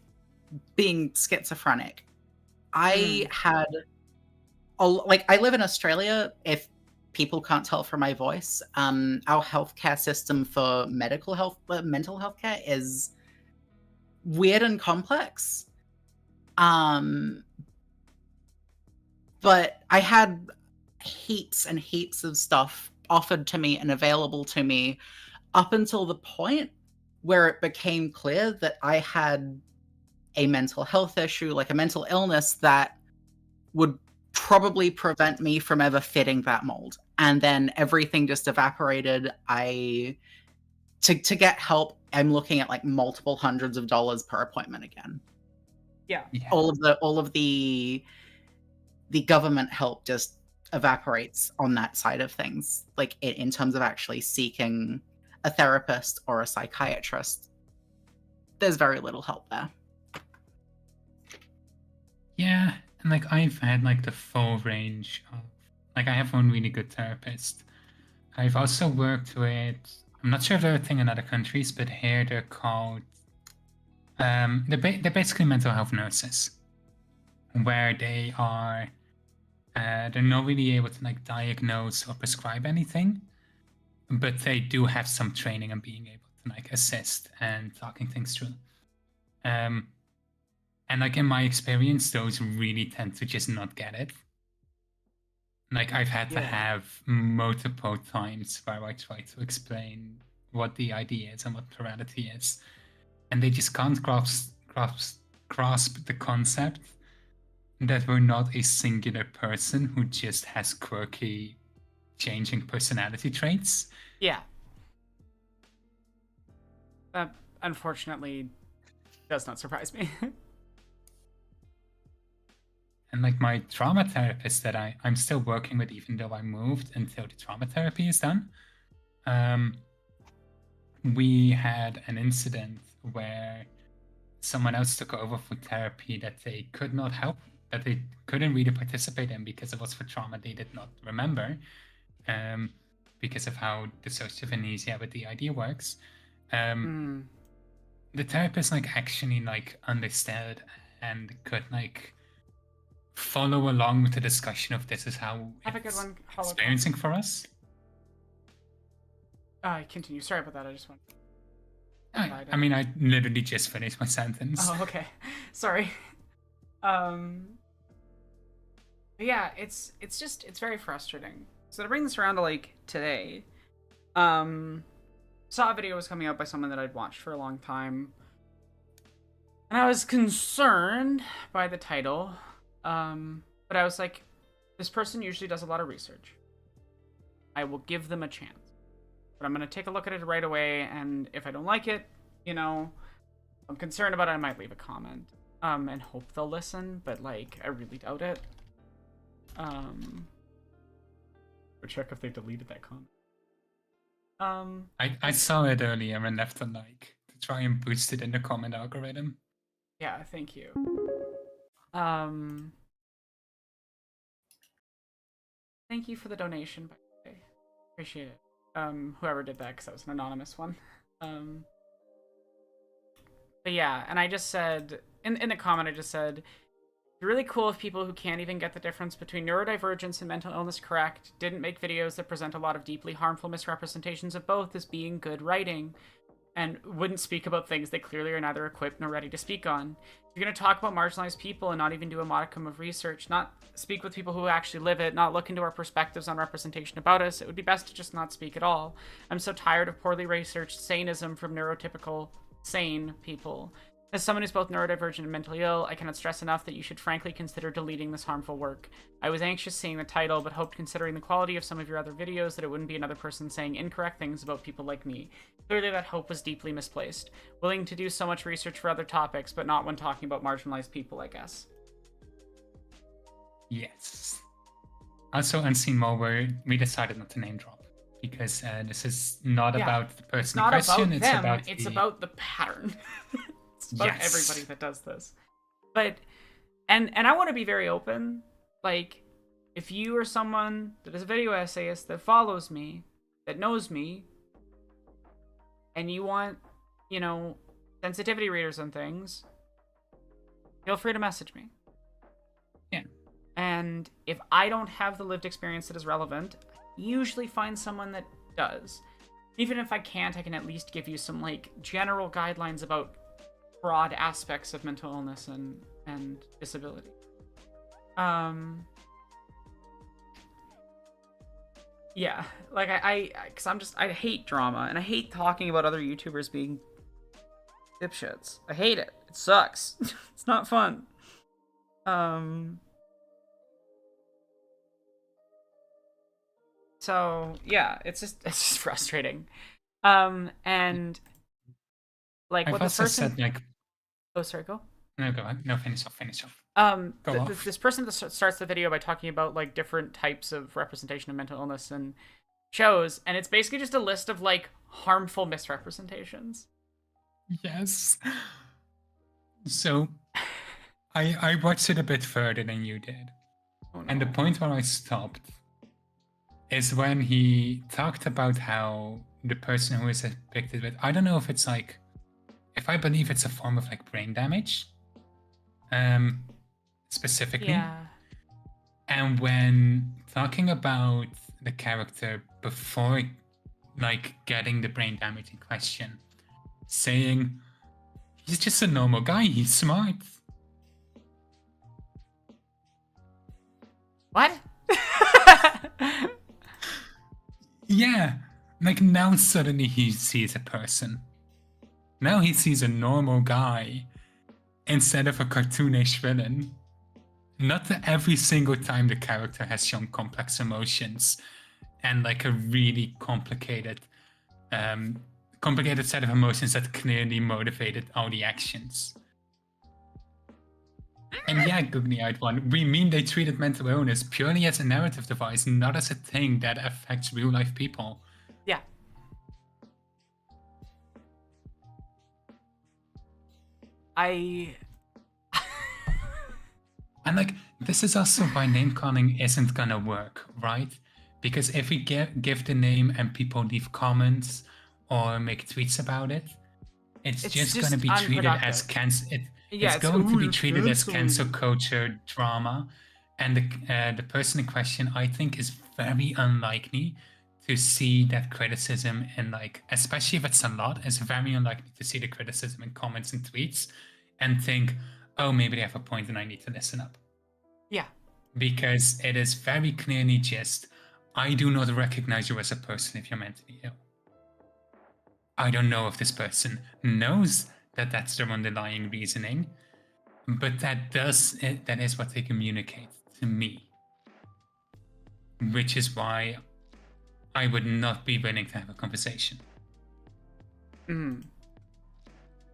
being schizophrenic, I had I live in Australia. If people can't tell from my voice, our healthcare system for mental health care is weird and complex. But I had heaps and heaps of stuff offered to me and available to me up until the point where it became clear that I had a mental health issue, like a mental illness that would probably prevent me from ever fitting that mold. And then everything just evaporated. To get help, I'm looking at like multiple hundreds of dollars per appointment again. Yeah. All of the government help just evaporates on that side of things. Like in terms of actually seeking a therapist or a psychiatrist, there's very little help there. Yeah, and like I've had like the full range of, like I have one really good therapist. I've also worked with, I'm not sure if they're a thing in other countries, but here they're called, they're basically mental health nurses, where they are, they're not really able to like diagnose or prescribe anything, but they do have some training in being able to like assist and talking things through. And like in my experience, those really tend to just not get it. Like I've had to have multiple times where I try to explain what the idea is and what plurality is, and they just can't grasp the concept that we're not a singular person who just has quirky, changing personality traits. Yeah. That unfortunately does not surprise me. And like my trauma therapist that I'm still working with, even though I moved until the trauma therapy is done. we had an incident where someone else took over for therapy that they could not help, that they couldn't really participate in because it was for trauma they did not remember, because of how dissociative amnesia with the idea works. The therapist actually understood and could follow along with the discussion of this is how Have a good one. experiencing for us. Continue. Sorry about that. I just want. I mean, I literally just finished my sentence. Oh, okay. Sorry. Yeah, it's very frustrating. So to bring this around to today, saw a video was coming out by someone that I'd watched for a long time, and I was concerned by the title, but I was like, this person usually does a lot of research. I will give them a chance. But I'm going to take a look at it right away, and if I don't like it, I'm concerned about it, I might leave a comment, and hope they'll listen, but, I really doubt it. Or check if they deleted that comment. I saw it earlier and left a like to try and boost it in the comment algorithm. Yeah, thank you. Thank you for the donation, by the way. Appreciate it. Whoever did that, because that was an anonymous one. But yeah, and I just said, in the comment, I just said, it'd be really cool if people who can't even get the difference between neurodivergence and mental illness correct didn't make videos that present a lot of deeply harmful misrepresentations of both as being good writing, and wouldn't speak about things they clearly are neither equipped nor ready to speak on. If you're going to talk about marginalized people and not even do a modicum of research, not speak with people who actually live it, not look into our perspectives on representation about us, it would be best to just not speak at all. I'm so tired of poorly researched sanism from neurotypical sane people. As someone who's both neurodivergent and mentally ill, I cannot stress enough that you should frankly consider deleting this harmful work. I was anxious seeing the title, but hoped considering the quality of some of your other videos that it wouldn't be another person saying incorrect things about people like me. Clearly that hope was deeply misplaced. Willing to do so much research for other topics, but not when talking about marginalized people, I guess. Yes. Also, Unseen Malware, we decided not to name drop because this is not about the person in question. It's about them. It's about the pattern. It's about everybody that does this. But, and I want to be very open. If you are someone that is a video essayist that follows me, that knows me, and you want, sensitivity readers and things, feel free to message me. Yeah. And if I don't have the lived experience that is relevant, I usually find someone that does. Even if I can't, I can at least give you some, general guidelines about broad aspects of mental illness and disability. Yeah, because I hate drama, and I hate talking about other YouTubers being dipshits. I hate it. It sucks. It's not fun. So yeah, it's just frustrating. And what the person said, oh, sorry, go. No, go on. No, finish off. This person that starts the video by talking about different types of representation of mental illness and shows, and it's basically just a list of harmful misrepresentations. Yes. So, I watched it a bit further than you did, and the point where I stopped is when he talked about how the person who is depicted with, I don't know if it's if I believe it's a form of brain damage, specifically. Yeah. And when talking about the character before getting the brain damage in question, saying he's just a normal guy, he's smart. What? Yeah, now suddenly he sees a person. Now he sees a normal guy instead of a cartoonish villain. Not that every single time the character has shown complex emotions and a really complicated set of emotions that clearly motivated all the actions. And yeah, Googly-eyed one, we mean they treated mental illness purely as a narrative device, not as a thing that affects real-life people. Yeah. I And like, this is also why name calling isn't gonna work, right? Because if we give the name and people leave comments or make tweets about it, it's it's just gonna just be treated as unproductive. it's Yeah, it's going to ooh, be it's treated as cancel canceling. culture drama, and the person in question, I think, is very unlikely to see that criticism, and like, especially if it's a lot, it's very unlikely to see the criticism in comments and tweets and think, oh, maybe they have a point and I need to listen up. Yeah. Because it is very clearly just, I do not recognize you as a person if you're mentally ill. I don't know if this person knows that that's their underlying reasoning, but that is what they communicate to me, which is why I would not be willing to have a conversation. Mm-hmm.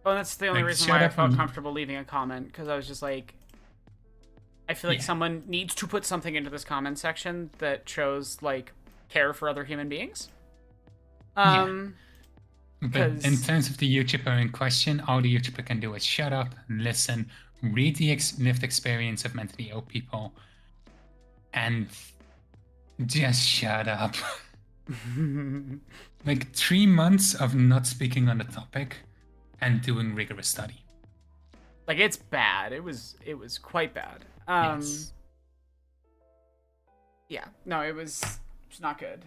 Well, that's the only Like, reason shut why I up felt and- comfortable leaving a comment, because I was just like, I feel like Yeah. someone needs to put something into this comment section that shows like care for other human beings. But in 'cause- terms of the YouTuber in question, all the YouTuber can do is shut up, listen, read the lived experience of mentally ill people, and just shut up. Like 3 months of not speaking on the topic and doing rigorous study. like it's bad. It was quite bad. Yes. Yeah, no, it's not good.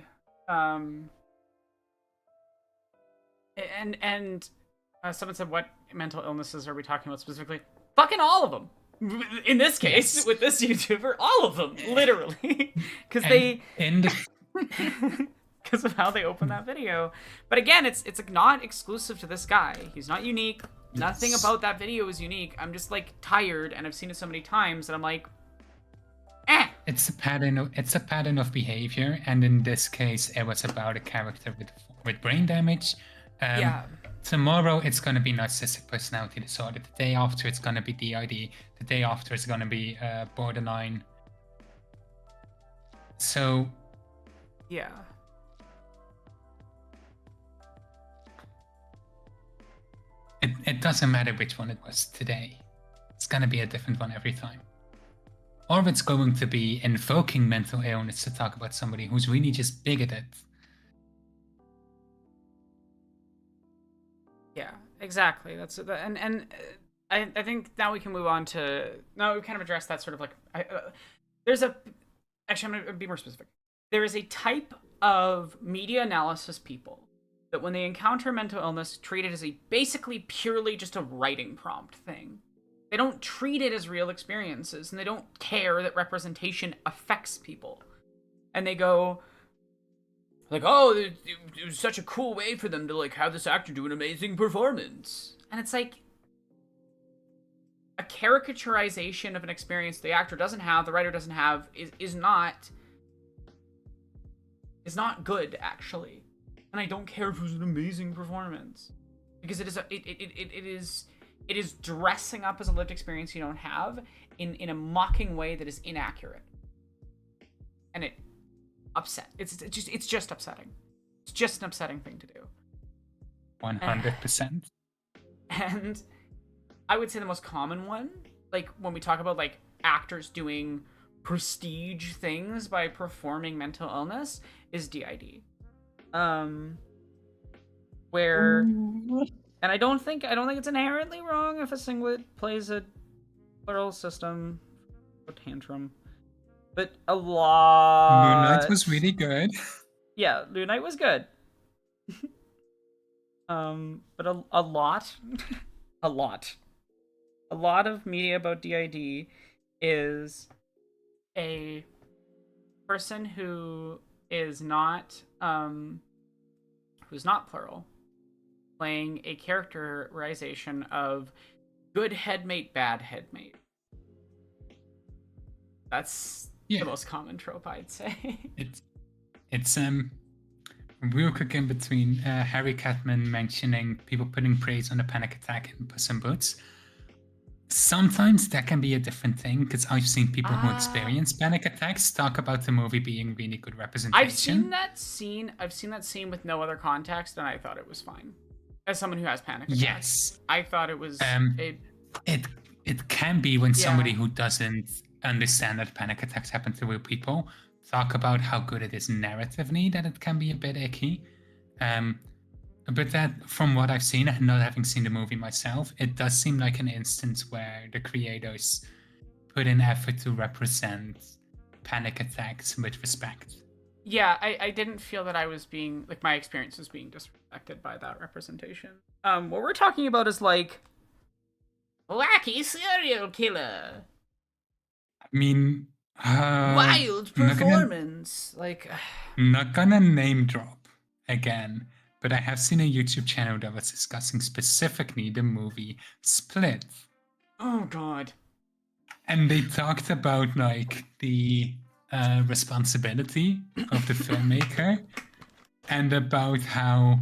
And someone said, what mental illnesses are we talking about specifically? Fucking all of them. In this case, Yes. with this YouTuber, all of them, literally, because And they in the because of how they open that video. But again, it's not exclusive to this guy. He's not unique. Nothing Yes. about that video is unique. I'm just like tired, and I've seen it so many times that I'm like, eh. It's a pattern of behavior, and in this case, it was about a character with brain damage. Yeah. Tomorrow it's gonna be narcissistic personality disorder. The day after it's gonna be DID. The day after it's gonna be borderline. So Yeah. it doesn't matter which one it was today. It's gonna be a different one every time. Or it's going to be invoking mental illness to talk about somebody who's really just bigoted. Yeah, exactly. That's and I think now we can move on to now we kind of addressed that sort of like there's a actually I'm gonna be more specific. There is a type of media analysis people that when they encounter mental illness treat it as a basically purely just a writing prompt thing. They don't treat it as real experiences, and they don't care that representation affects people. And they go like, oh, it was such a cool way for them to like have this actor do an amazing performance. And it's like a caricaturization of an experience the actor doesn't have, the writer doesn't have, is not good actually. And I don't care if it was an amazing performance, because it is dressing up as a lived experience you don't have in a mocking way that is inaccurate, and it it's just upsetting. It's just an upsetting thing to do. 100%. And I would say the most common one, like when we talk about like actors doing prestige things by performing mental illness, is DID. Where and I don't think it's inherently wrong if a singlet plays a plural system tantrum. But a lot Moonlight was really good. Yeah, Moonlight was good. But a lot a lot of media about DID is a person who is not who's not plural, playing a characterization of good headmate, bad headmate. That's the most common trope, I'd say. It's real quick in between Harry Catman mentioning people putting praise on a panic attack in Puss in Boots. Sometimes that can be a different thing, because I've seen people who experience panic attacks talk about the movie being really good representation. I've seen that scene with no other context, and I thought it was fine. As someone who has panic attacks, Yes, I thought it was it it can be when somebody Yeah. who doesn't understand that panic attacks happen to real people talk about how good it is narratively that it can be a bit icky. Um, but that, from what I've seen, and not having seen the movie myself, it does seem like an instance where the creators put in effort to represent panic attacks with respect. Yeah, I didn't feel that I was being like my experience was being disrespected by that representation. What we're talking about is like wacky serial killer, I mean, wild I'm not gonna performance. Like, not gonna name drop again, but I have seen a YouTube channel that was discussing specifically the movie Split. oh god. And they talked about like the responsibility of the filmmaker and about how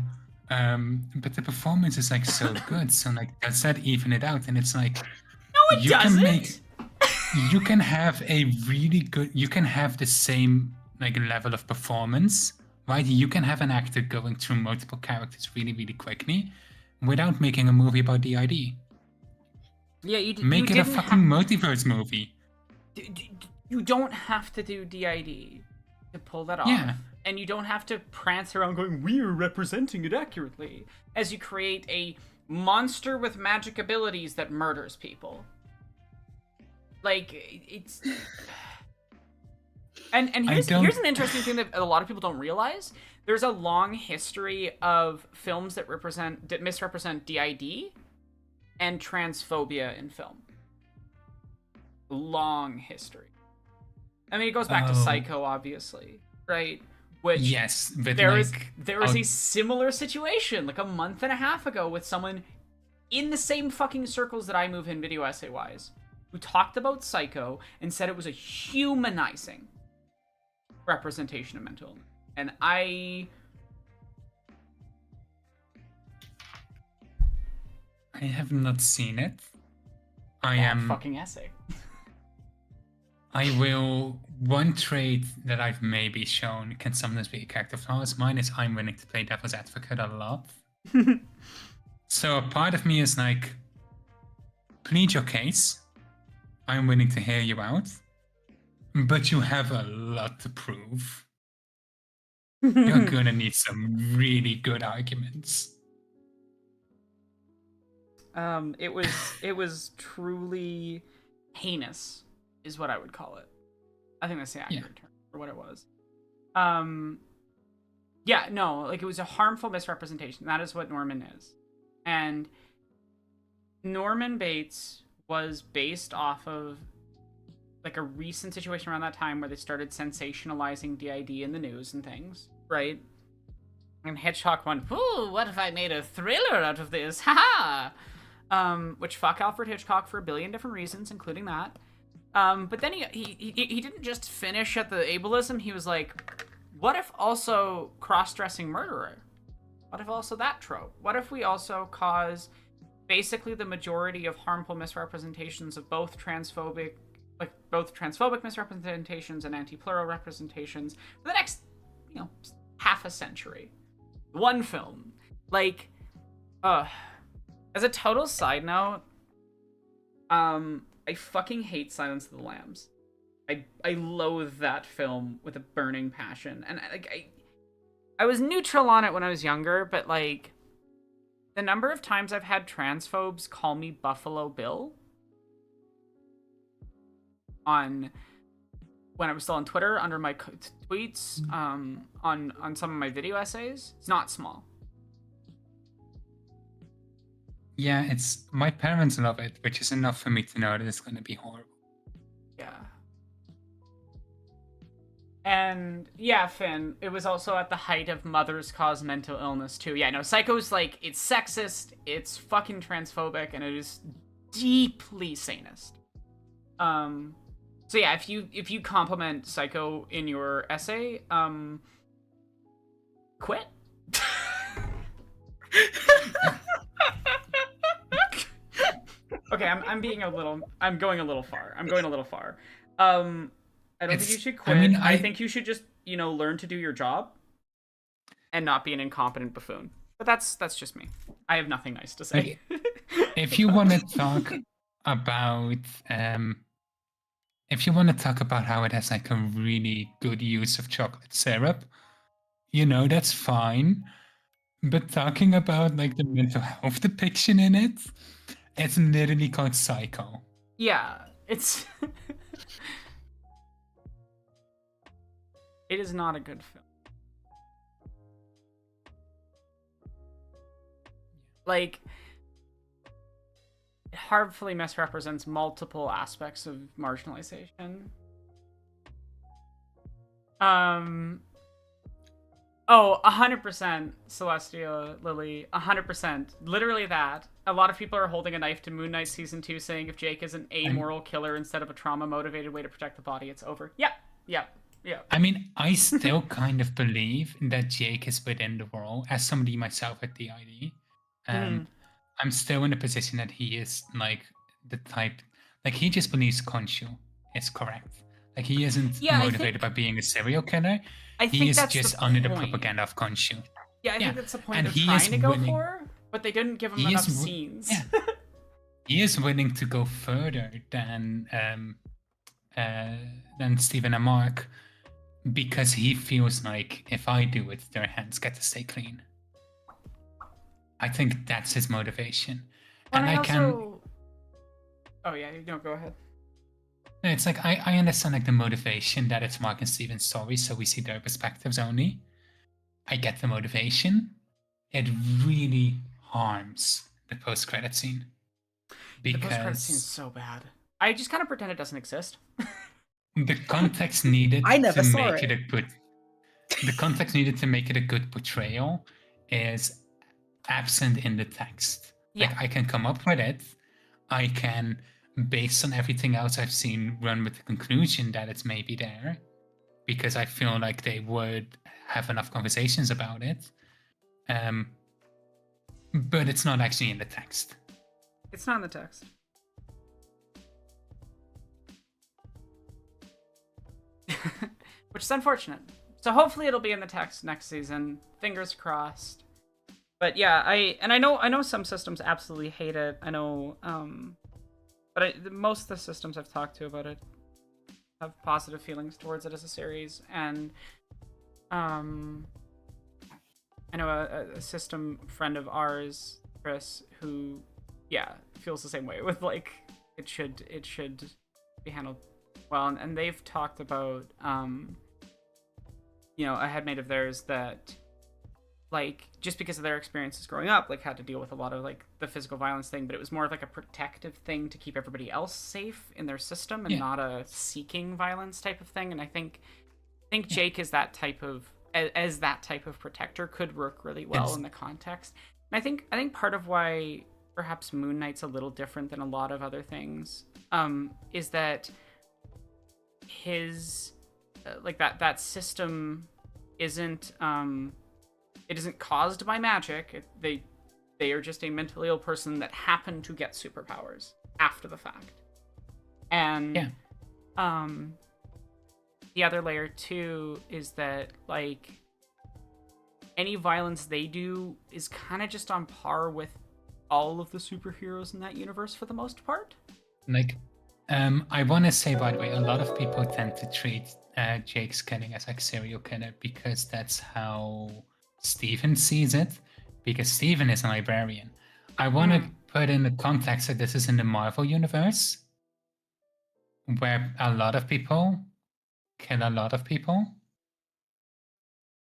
but the performance is like so good, so like does that even it out? And it's like No, it you can make doesn't. you can have a really good, you can have the same like level of performance, right? You can have an actor going through multiple characters really really quickly without making a movie about the ID. Yeah, you Make it a didn't fucking multiverse movie. you don't have to do DID to pull that off. Yeah. And you don't have to prance around going, we're representing it accurately, as you create a monster with magic abilities that murders people. Like, it's... And here's an interesting thing that a lot of people don't realize. There's a long history of films that misrepresent DID and transphobia in film. Long history. I mean, it goes back to Psycho, obviously, right? Which yes, but there was like, a similar situation like a month and a half ago with someone in the same fucking circles that I move in video essay wise, who talked about Psycho and said it was a humanizing representation of mental illness. And I have not seen it. I that am fucking essay. I will. One trait that I've maybe shown can sometimes be a character flaw. Mine is I'm willing to play devil's advocate a lot. So a part of me is like, plead your case. I'm willing to hear you out, but you have a lot to prove. You're gonna need some really good arguments. It was truly heinous, is what I would call it. I think that's the accurate term for what it was. Yeah, no, like it was a harmful misrepresentation. That is what Norman is. And Norman Bates was based off of like a recent situation around that time where they started sensationalizing DID in the news and things, right? And Hitchcock went, "Ooh, what if I made a thriller out of this? Haha!" Which fuck Alfred Hitchcock for a billion different reasons, including that. But then he didn't just finish at the ableism. He was like, what if also cross-dressing murderer? What if also that trope? What if we also cause basically the majority of harmful misrepresentations of both transphobic misrepresentations and anti-plural representations for the next, half a century? One film. Like, as a total side note, I fucking hate Silence of the Lambs. I loathe that film with a burning passion. And I was neutral on it when I was younger, but like the number of times I've had transphobes call me Buffalo Bill when I was still on Twitter under my tweets, on some of my video essays, it's not small. Yeah, it's my parents love it, which is enough for me to know that it's going to be horrible. Yeah. And yeah, Finn, it was also at the height of mothers cause mental illness too. Yeah, no, Psycho's like, it's sexist, it's fucking transphobic, and it is deeply sanist. So yeah, if you compliment Psycho in your essay, quit. Okay, I'm going a little far. I don't think you should quit. I think you should just, learn to do your job and not be an incompetent buffoon. But that's just me. I have nothing nice to say. Like, if you want to talk about if you want to talk about how it has like a really good use of chocolate syrup, that's fine. But talking about like the mental health depiction in it, it's literally called Psycho. Yeah, it's it is not a good film. Like, it harmfully misrepresents multiple aspects of marginalization. Oh, 100%, Celestia, Lily, 100%. Literally that. A lot of people are holding a knife to Moon Knight Season 2 saying if Jake is an amoral killer instead of a trauma-motivated way to protect the body, it's over. Yep, yep, yep. I mean, I still kind of believe that Jake is within the role. As somebody myself at the ID, I'm still in a position that he is like the type, like he just believes Khonshu is correct. Like he isn't motivated by being a serial killer. He is just under the propaganda of Khonshu. Yeah, I think that's the point they're trying to go for, but they didn't give him enough scenes. Yeah. He is willing to go further than Stephen and Mark, because he feels like if I do it, their hands get to stay clean. I think that's his motivation. Well, and I can. Oh yeah, no, go ahead. It's like I understand like the motivation that it's Mark and Steven's story, so we see their perspectives only. I get the motivation. It really harms the post-credit scene. Because the post-credit scene is so bad. I just kind of pretend it doesn't exist. The context needed I never to saw make it a good. The context needed to make it a good portrayal is absent in the text. Yeah. Like I can come up with it. I can, based on everything else I've seen, run with the conclusion that it's maybe there, because I feel like they would have enough conversations about it. But it's not actually in the text. It's not in the text. Which is unfortunate. So hopefully it'll be in the text next season. Fingers crossed. But yeah, I know some systems absolutely hate it. I know, but most of the systems I've talked to about it have positive feelings towards it as a series. And I know a system friend of ours, Chris, who feels the same way with like it should be handled well, and they've talked about a headmate of theirs that, like, just because of their experiences growing up, like, had to deal with a lot of, like, the physical violence thing, but it was more of, like, a protective thing to keep everybody else safe in their system and not a seeking violence type of thing. And I think Jake is that type of, as that type of protector could work really well in the context. And I think part of why perhaps Moon Knight's a little different than a lot of other things is that his, like, that system isn't, it isn't caused by magic. They are just a mentally ill person that happened to get superpowers after the fact. And the other layer too is that, like, any violence they do is kind of just on par with all of the superheroes in that universe for the most part. Like, I want to say, by the way, a lot of people tend to treat Jake's killing as like serial killer because that's how Steven sees it, because Steven is a librarian. I want to put in the context that this is in the Marvel universe, where a lot of people kill a lot of people.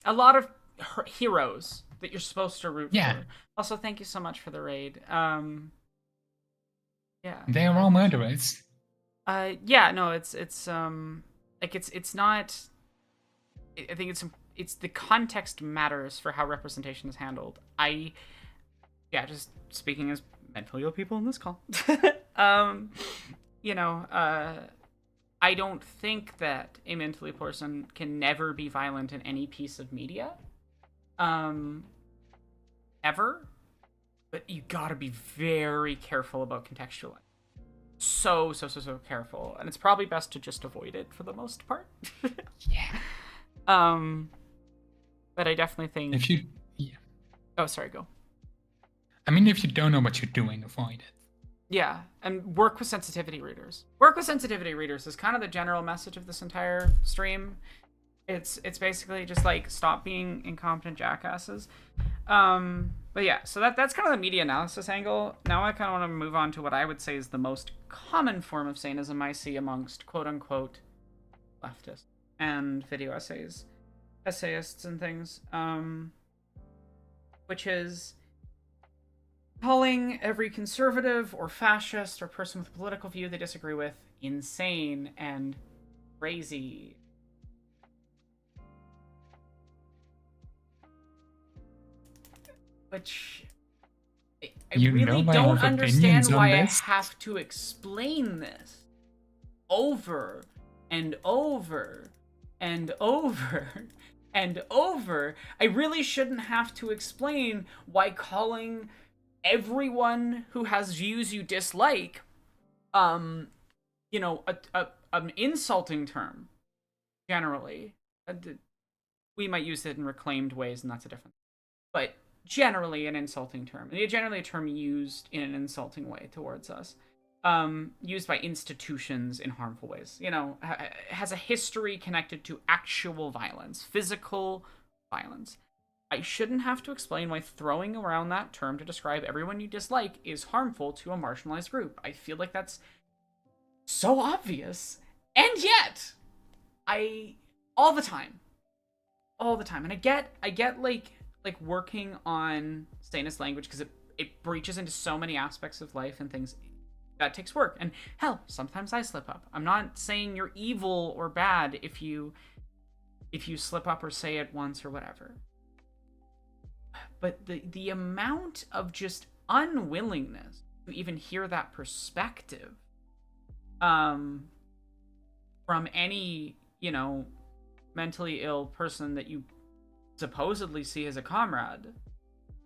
A lot of heroes that you're supposed to root for. Also, thank you so much for the raid. They are all murderers. No, it's like it's not. I think it's the context matters for how representation is handled. Just speaking as mentally ill people in this call, I don't think that a mentally ill person can never be violent in any piece of media, ever. But you gotta be very careful about contextualizing. So careful, and it's probably best to just avoid it for the most part. But I definitely think if you oh, sorry, go. I mean, if you don't know what you're doing, avoid it. Yeah, and work with sensitivity readers. Work with sensitivity readers is kind of the general message of this entire stream. It's basically just like stop being incompetent jackasses. But yeah, so that's kind of the media analysis angle. Now I kind of want to move on to what I would say is the most common form of sanism I see amongst quote unquote leftists and video essayists and things. Which is calling every conservative or fascist or person with a political view they disagree with insane and crazy. Which I really don't understand why I have to explain this over and over and over and over. I really shouldn't have to explain why calling everyone who has views you dislike, an insulting term, generally. We might use it in reclaimed ways, and that's a different. But generally, an insulting term. Generally, a term used in an insulting way towards us. Used by institutions in harmful ways. Has a history connected to actual violence, physical violence. I shouldn't have to explain why throwing around that term to describe everyone you dislike is harmful to a marginalized group. I feel like that's so obvious. And yet, all the time, and I get like working on sanist language because it breaches into so many aspects of life and things. That takes work. And hell, sometimes I slip up. I'm not saying you're evil or bad if you slip up or say it once or whatever. But the amount of just unwillingness to even hear that perspective from any, mentally ill person that you supposedly see as a comrade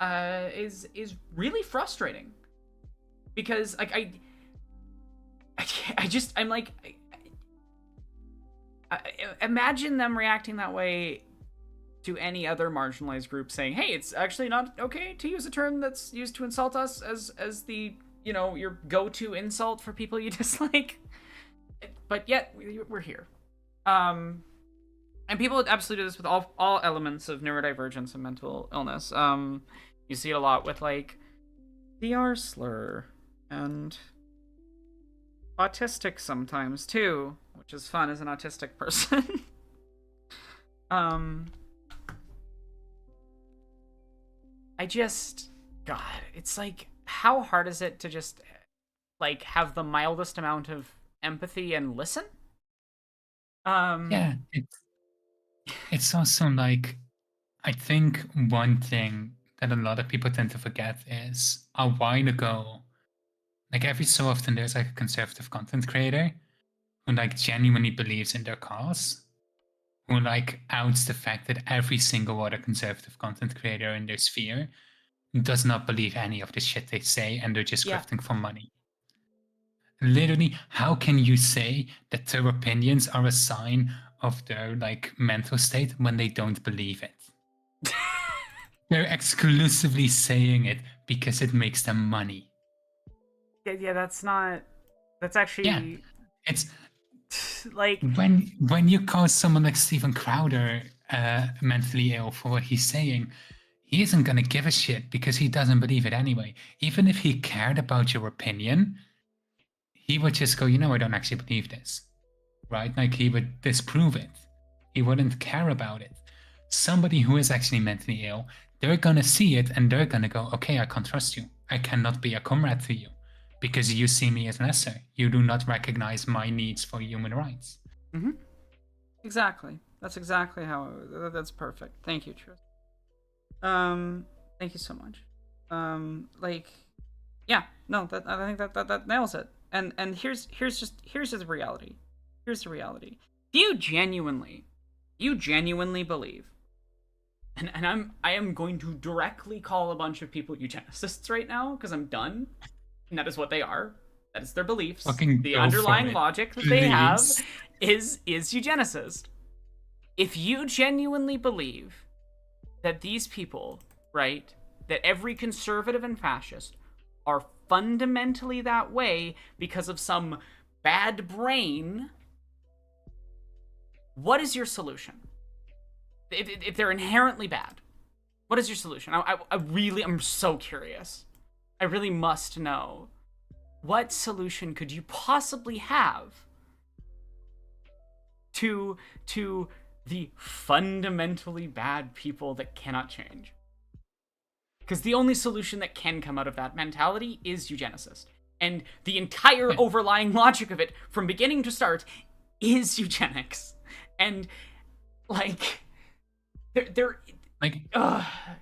is really frustrating. Because I'm like, imagine them reacting that way to any other marginalized group, saying, hey, it's actually not okay to use a term that's used to insult us as the, your go-to insult for people you dislike. But yet, we're here. And people absolutely do this with all elements of neurodivergence and mental illness. You see it a lot with, like, the R slur, and autistic sometimes too, which is fun as an autistic person. God, it's like, how hard is it to just like have the mildest amount of empathy and listen? Yeah, it's also like, I think one thing that a lot of people tend to forget is a while ago, like every so often there's like a conservative content creator who like genuinely believes in their cause, who like outs the fact that every single other conservative content creator in their sphere does not believe any of the shit they say and they're just grifting for money. Literally, how can you say that their opinions are a sign of their like mental state when they don't believe it? They're exclusively saying it because it makes them money. Yeah, that's actually... Yeah, it's like... When you call someone like Steven Crowder mentally ill for what he's saying, he isn't going to give a shit because he doesn't believe it anyway. Even if he cared about your opinion, he would just go, I don't actually believe this, right? Like, he would disprove it. He wouldn't care about it. Somebody who is actually mentally ill, they're going to see it and they're going to go, okay, I can't trust you. I cannot be a comrade to you because you see me as lesser. You do not recognize my needs for human rights. Mm-hmm. Exactly. That's exactly how that's perfect. Thank you, Tris. Thank you so much. Yeah, no, I think that nails it. And here's the reality. Here's the reality. If you genuinely believe, and I am going to directly call a bunch of people eugenicists right now because I'm done, and that is what they are. That is their beliefs. The underlying logic that they have is eugenicist. If you genuinely believe that these people, right, that every conservative and fascist are fundamentally that way because of some bad brain, what is your solution? If they're inherently bad, what is your solution? I'm so curious. I really must know. What solution could you possibly have to the fundamentally bad people that cannot change? Because the only solution that can come out of that mentality is eugenicist. And the entire overlying logic of it, from beginning to start, is eugenics. And, like, they're Like,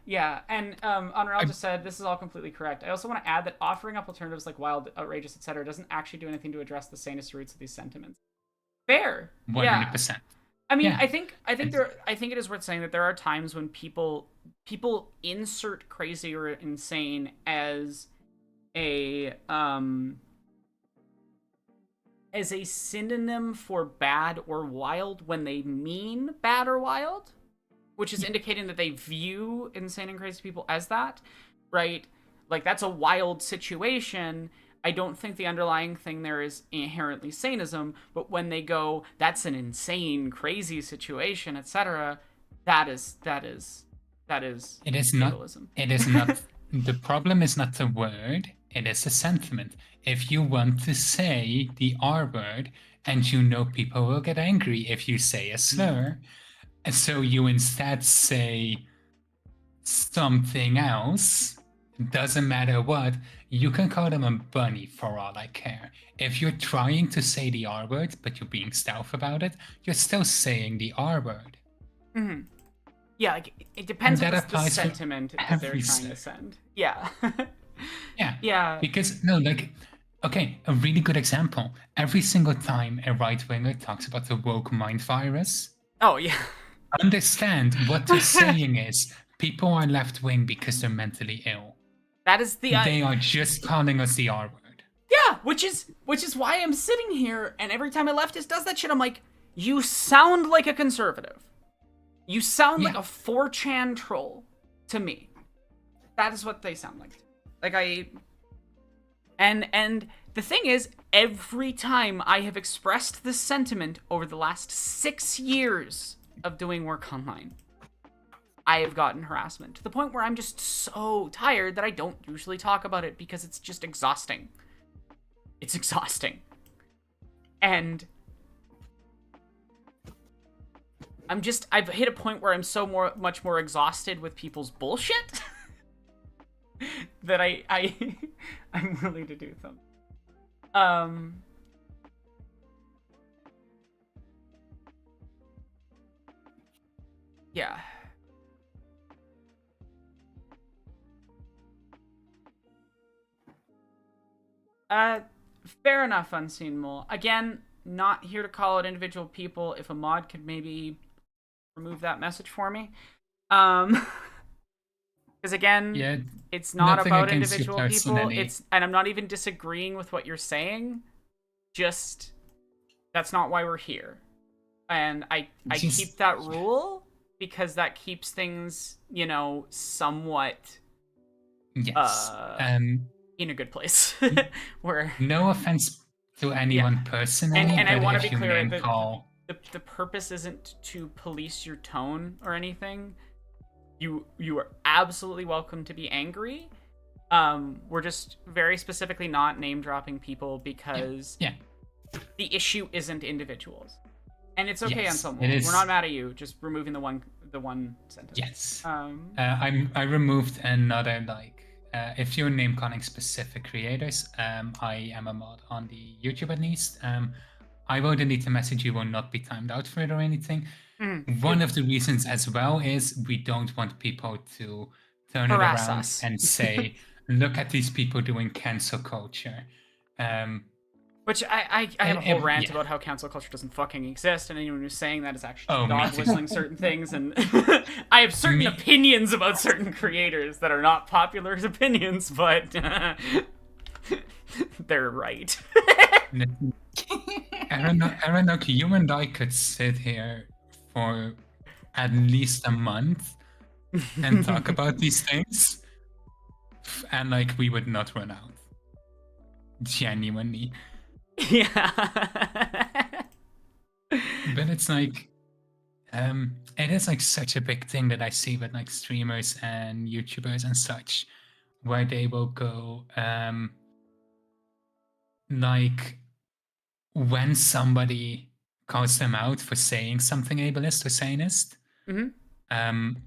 yeah, and Honoral just said, this is all completely correct. I also want to add that offering up alternatives like wild, outrageous, etc. doesn't actually do anything to address the sanest roots of these sentiments. Fair. 100%. Yeah. I mean, Yeah. I think it is worth saying that there are times when people insert crazy or insane as a synonym for bad or wild when they mean bad or wild, which is indicating that they view insane and crazy people as that, right? Like, that's a wild situation. I don't think the underlying thing there is inherently sanism, but when they go, that's an insane, crazy situation, etc., that is It is ableism. not. It is not. The problem is not the word. It is the sentiment. If you want to say the R word, and you know people will get angry if you say a slur, and so you instead say something else, doesn't matter what, you can call them a bunny for all I care. If you're trying to say the R word, but you're being stealth about it, you're still saying the R word. Mm-hmm. Yeah, like, it depends on the sentiment that they're every trying to send. Yeah. Yeah. Yeah. Because, no, like, okay, a really good example. Every single time a right-winger talks about the woke mind virus, Oh, yeah. understand what they're saying is people are left-wing because they're mentally ill. That is the... They are just calling us the R word. Yeah, which is why I'm sitting here, and every time a leftist does that shit, I'm like, you sound like a conservative. You sound like a 4chan troll to me. That is what they sound like. Like, and the thing is, every time I have expressed this sentiment over the last 6 years of doing work online, I have gotten harassment to the point where I'm just so tired that I don't usually talk about it because it's just exhausting. It's exhausting. And I've hit a point where I'm so much more exhausted with people's bullshit that I'm willing to do something. Yeah. Fair enough, Unseen Mole. Again, not here to call out individual people. If a mod could maybe remove that message for me. Because again, it's not about individual people. And I'm not even disagreeing with what you're saying. Just, that's not why we're here. And I keep that rule because that keeps things, somewhat in a good place. Where no offense to anyone personally, and I want to be clear that the purpose isn't to police your tone or anything. You are absolutely welcome to be angry. We're just very specifically not name dropping people because the issue isn't individuals, and it's okay on some level. We're not mad at you. Just removing the one sentence. Yes. I removed another if you're name calling specific creators, I am a mod on the YouTube at least. I will delete the message. You will not be timed out for it or anything. One of the reasons as well is we don't want people to turn harass it around us and say, look at these people doing cancel culture. Which I have a whole rant about how cancel culture doesn't fucking exist, and anyone who's saying that is actually dog whistling certain things, and I have certain opinions about certain creators that are not popular opinions, but they're right. I don't know. You and I could sit here for at least a month and talk about these things, and we would not run out. genuinely. Yeah. But it's like, it is like such a big thing that I see with like streamers and YouTubers and such, where they will go, like when somebody calls them out for saying something ableist or sanist, Mhm.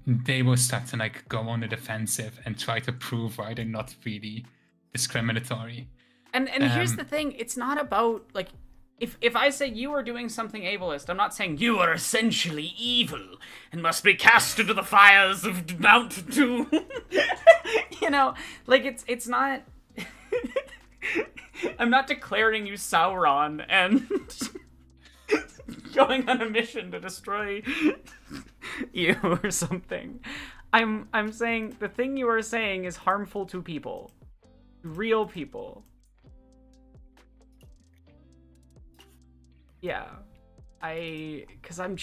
They will start to like go on the defensive and try to prove why they're not really discriminatory. And here's the thing, it's not about like if I say you are doing something ableist, I'm not saying you are essentially evil and must be cast into the fires of Mount Doom. You know, like it's not I'm not declaring you Sauron and going on a mission to destroy you or something. I'm saying the thing you are saying is harmful to people. Real people. Yeah. Cause I'm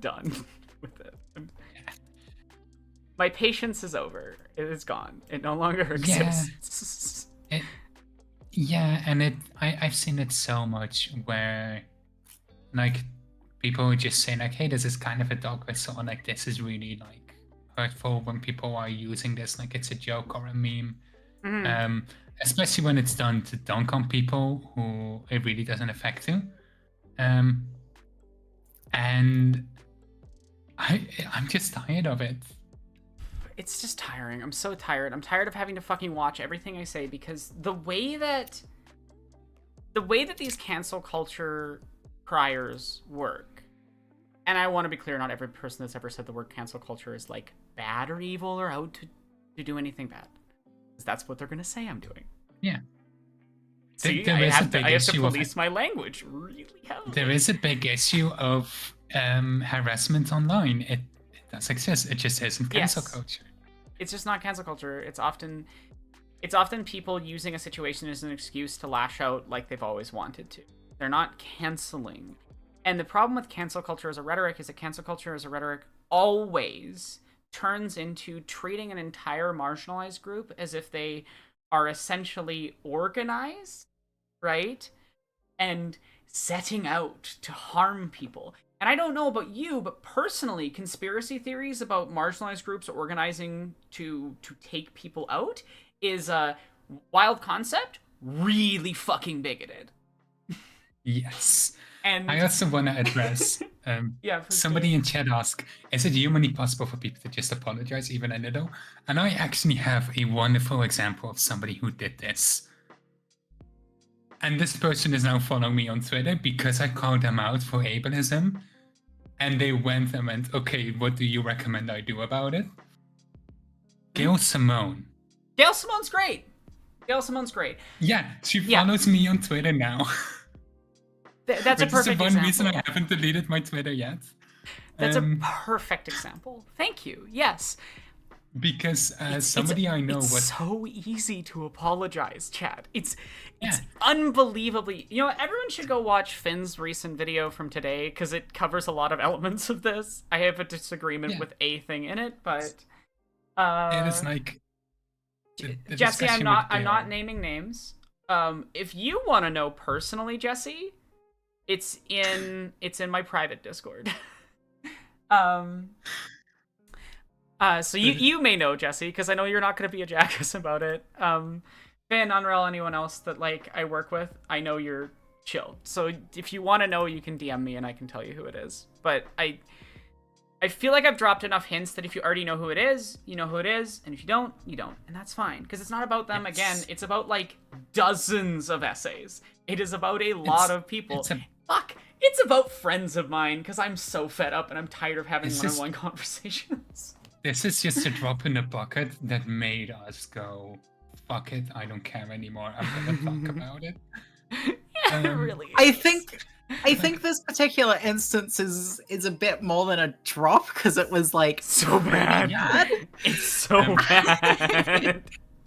done with it. My patience is over. It is gone. It no longer exists. I've seen it so much where like people just say like, hey, this is kind of a dog whistle, or like this is really like hurtful when people are using this like it's a joke or a meme. Mhm. Especially when it's done to dunk on people who it really doesn't affect to. And I'm just tired of it. It's just tiring. I'm so tired. I'm tired of having to fucking watch everything I say because the way that these cancel culture criers work, and I want to be clear, not every person that's ever said the word cancel culture is like bad or evil or out to do anything bad. Because that's what they're going to say I'm doing. Yeah. See, I have to police my language really heavily. There is a big issue of harassment online. It does exist. It just isn't cancel culture. It's just not cancel culture. It's often people using a situation as an excuse to lash out like they've always wanted to. They're not canceling. And the problem with cancel culture as a rhetoric is that cancel culture as a rhetoric always turns into treating an entire marginalized group as if they are essentially organized, right? And setting out to harm people. And I don't know about you, but personally, conspiracy theories about marginalized groups organizing to take people out is a wild concept, really fucking bigoted. Yes. And I also want to address somebody in chat asked, is it humanly possible for people to just apologize even a little? And I actually have a wonderful example of somebody who did this. And this person is now following me on Twitter because I called them out for ableism. And they went and went, okay, what do you recommend I do about it? Gail Simone. Gail Simone's great. Gail Simone's great. Yeah, she follows me on Twitter now. That's a perfect example. That's the one reason I haven't deleted my Twitter yet. That's a perfect example. Thank you. Yes. Because somebody I know was so easy to apologize, Chad. It's unbelievably. You know, everyone should go watch Finn's recent video from today because it covers a lot of elements of this. I have a disagreement with a thing in it, but it is like Jesse. I'm not naming names. If you want to know personally, Jesse, it's in my private Discord. So you may know, Jesse, because I know you're not going to be a jackass about it. Finn, Unreal, anyone else that like I work with, I know you're chill. So if you want to know, you can DM me and I can tell you who it is. But I feel like I've dropped enough hints that if you already know who it is, you know who it is, and if you don't, you don't, and that's fine because it's not about them. Again, it's about like dozens of essays. It is about a lot of people. It's about friends of mine because I'm so fed up and I'm tired of having one-on-one conversations. This is just a drop in the bucket that made us go, fuck it, I don't care anymore. I'm gonna talk about it. Yeah, really. I think this particular instance is a bit more than a drop because it was like so bad. It's so bad.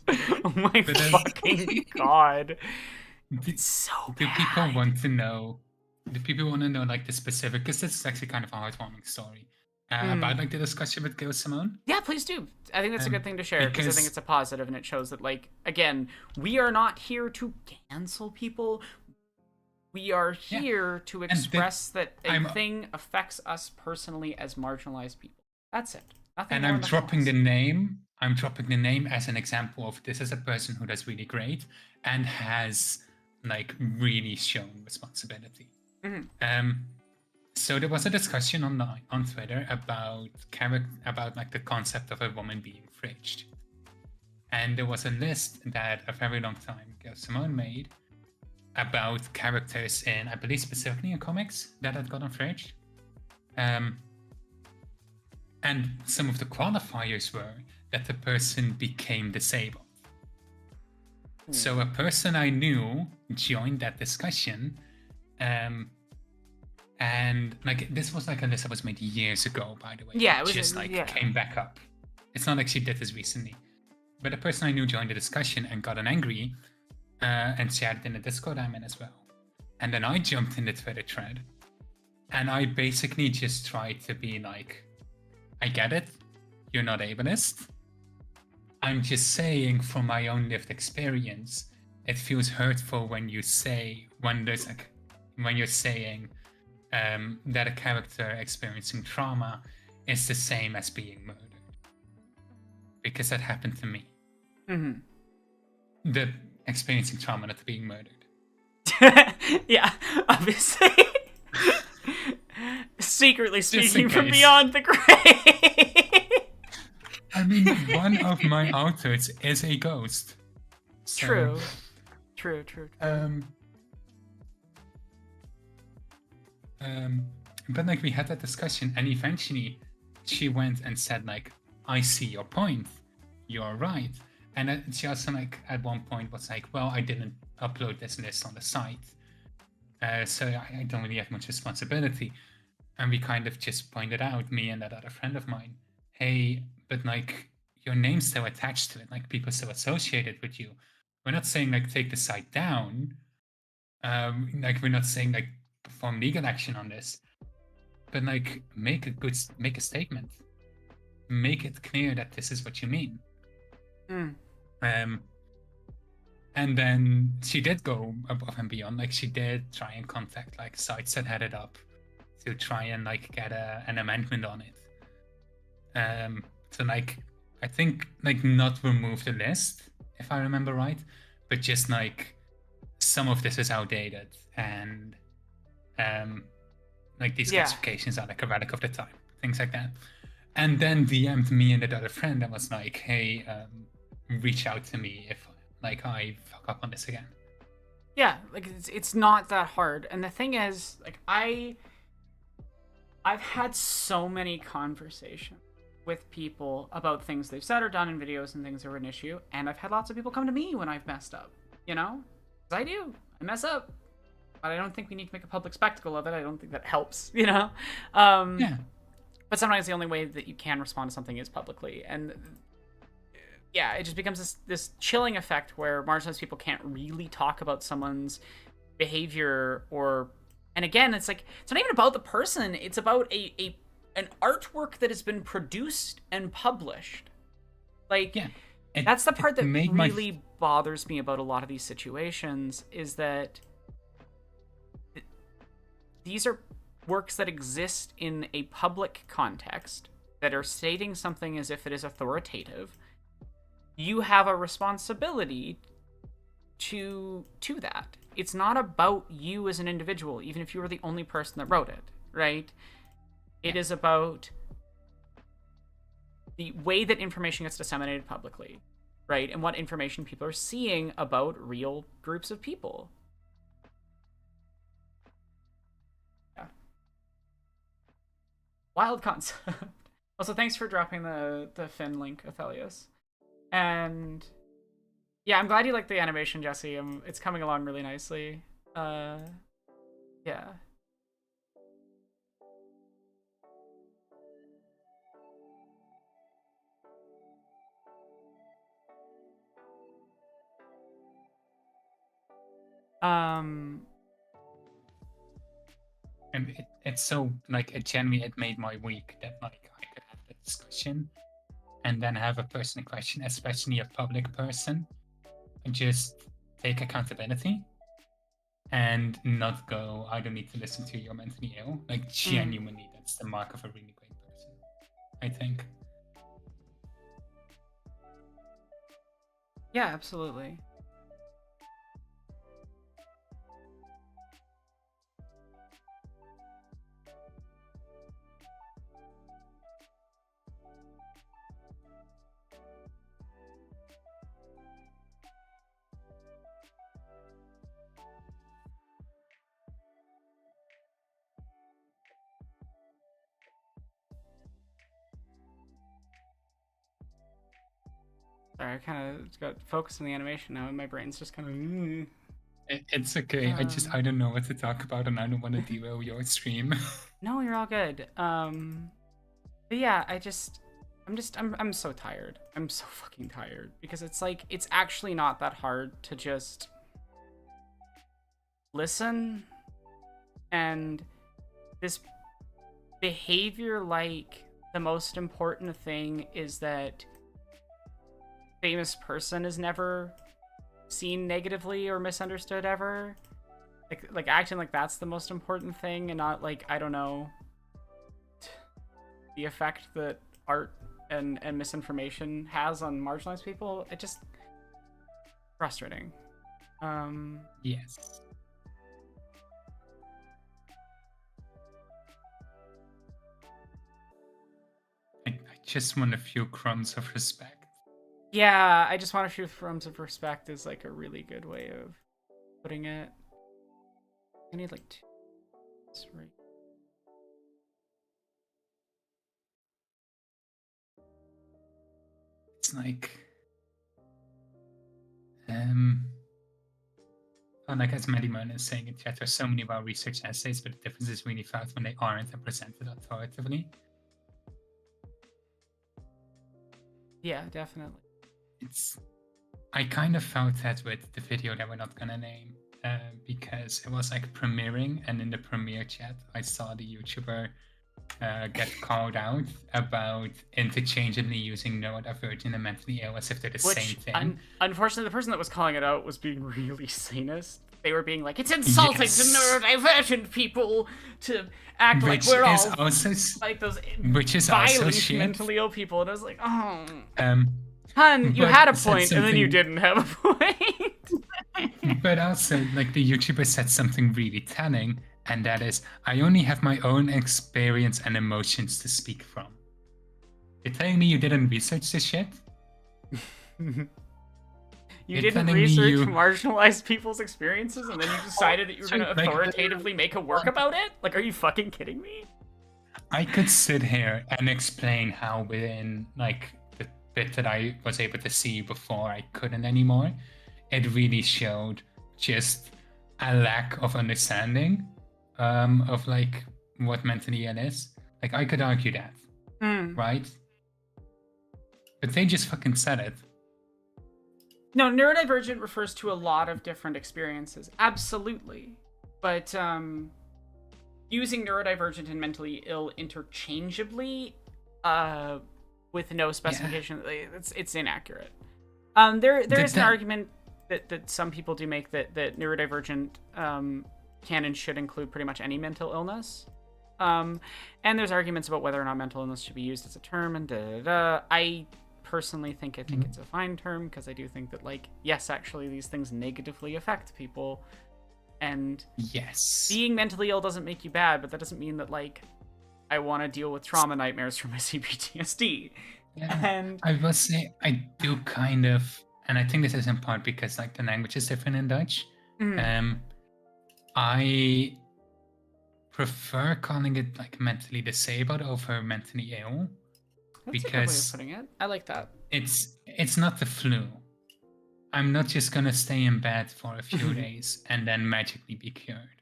Oh my fucking god. It's so bad. Do people want to know like the specific? Because this is actually kind of a heartwarming story. about like the discussion with Gail Simone. Yeah, please do. I think that's a good thing to share because I think it's a positive and it shows that, like, again, we are not here to cancel people. We are here to express that a thing affects us personally as marginalized people. That's it. Nothing and more, I'm nothing dropping less. the name. I'm dropping the name as an example of this is a person who does really great and has like really shown responsibility. So there was a discussion online on Twitter about like the concept of a woman being fridged. And there was a list that a very long time ago Simone made about characters in, I believe specifically in comics, that had gotten fridged. And some of the qualifiers were that the person became disabled. So a person I knew joined that discussion, and like this was like a list that was made years ago, by the way. Yeah, it was just came back up. It's not like she did this recently, but a person I knew joined the discussion and got angry, and shared it in the Discord I'm in as well. And then I jumped in the Twitter thread, and I basically just tried to be like, I get it, you're not ableist. I'm just saying from my own lived experience, it feels hurtful when you're saying that a character experiencing trauma is the same as being murdered. Because that happened to me. The experiencing trauma, not being murdered. Yeah, obviously. Secretly speaking from case. beyond the grave. I mean, one of my authors is a ghost. So, True. But like we had that discussion, and eventually she went and said like, I see your point, you're right. And she also like at one point was like, well, I didn't upload this list on the site, so I don't really have much responsibility. And we kind of just pointed out, me and that other friend of mine, hey, but like your name's still attached to it, like people still associated with you. We're not saying like take the site down, like we're not saying like perform legal action on this, but like make a statement, make it clear that this is what you mean. And then she did go above and beyond, like she did try and contact like sites that had it up to try and like get an amendment on it. So like I think like not remove the list if I remember right, but just like some of this is outdated and like these classifications are like a relic of the time, things like that. And then DM'd me and that other friend and was like, hey, reach out to me if like I fuck up on this again. Yeah, like it's not that hard. And the thing is, like I've had so many conversations with people about things they've said or done in videos and things that were an issue, and I've had lots of people come to me when I've messed up, you know? 'Cause I mess up. But I don't think we need to make a public spectacle of it. I don't think that helps, you know? Yeah. But sometimes the only way that you can respond to something is publicly. And yeah, it just becomes this chilling effect where marginalized people can't really talk about someone's behavior or... And again, it's like, it's not even about the person. It's about an artwork that has been produced and published. Like, yeah. That's the part that really bothers me about a lot of these situations, is that these are works that exist in a public context that are stating something as if it is authoritative. You have a responsibility to that. It's not about you as an individual, even if you were the only person that wrote it, right? It is about the way that information gets disseminated publicly, right? And what information people are seeing about real groups of people. Yeah. Wild concept. Also, thanks for dropping the Finn link, Athelius. And yeah, I'm glad you like the animation, Jesse. It's coming along really nicely. Yeah. And it's so like it genuinely it made my week that like discussion, and then have a person in question, especially a public person, just take accountability and not go, I don't need to listen to you, you're mentally ill. Like, genuinely, that's the mark of a really great person, I think. Yeah, absolutely. Sorry, I kind of got focused on the animation now, and my brain's just kind of. It's okay. I don't know what to talk about, and I don't want to derail your stream. No, you're all good. But yeah, I'm so tired. I'm so fucking tired because it's like it's actually not that hard to just listen, and this behavior, like the most important thing is that famous person is never seen negatively or misunderstood ever. Like acting like that's the most important thing, and not like, I don't know, the effect that art and misinformation has on marginalized people. It just frustrating. Yes. I just want a few crumbs of respect. Yeah, I just want a few crumbs of respect is like a really good way of putting it. I need like 2. That's right. It's like, like as Mediman is saying in chat, there's so many well-researched essays, but the difference is really felt when they aren't and presented authoritatively. Yeah, definitely. I kind of felt that with the video that we're not gonna name, because it was like premiering, and in the premiere chat, I saw the YouTuber get called out about interchangeably using neurodivergent and mentally ill as if they're the same thing. Unfortunately, the person that was calling it out was being really sanist. They were being like, it's insulting to neurodivergent people to act like we're all also, like those which is violent also mentally ill people. And I was like, oh, hun, you had a point, and then you didn't have a point. But also, like, the YouTuber said something really telling, and that is, I only have my own experience and emotions to speak from. You're telling me you didn't research this shit? You didn't research marginalized people's experiences, and then you decided that you were going to authoritatively make a work about it? Like, are you fucking kidding me? I could sit here and explain how within, like, the bit that I was able to see before I couldn't anymore, it really showed just a lack of understanding of, like, what mentally ill is. Like, I could argue that, right? But they just fucking said it. No, neurodivergent refers to a lot of different experiences. Absolutely. But using neurodivergent and mentally ill interchangeably with no specification, it's inaccurate. There's an argument that some people do make that neurodivergent can and should include pretty much any mental illness. And there's arguments about whether or not mental illness should be used as a term, and I personally think it's a fine term, because I do think that, like, yes, actually these things negatively affect people, and yes, being mentally ill doesn't make you bad, but that doesn't mean that, like, I want to deal with trauma nightmares from my CPTSD. Yeah, and I will say I do kind of, and I think this is in part because, like, the language is different in Dutch. I prefer calling it, like, mentally disabled over mentally ill. That's because a good way of putting it. I like that. It's not the flu. I'm not just gonna stay in bed for a few days and then magically be cured.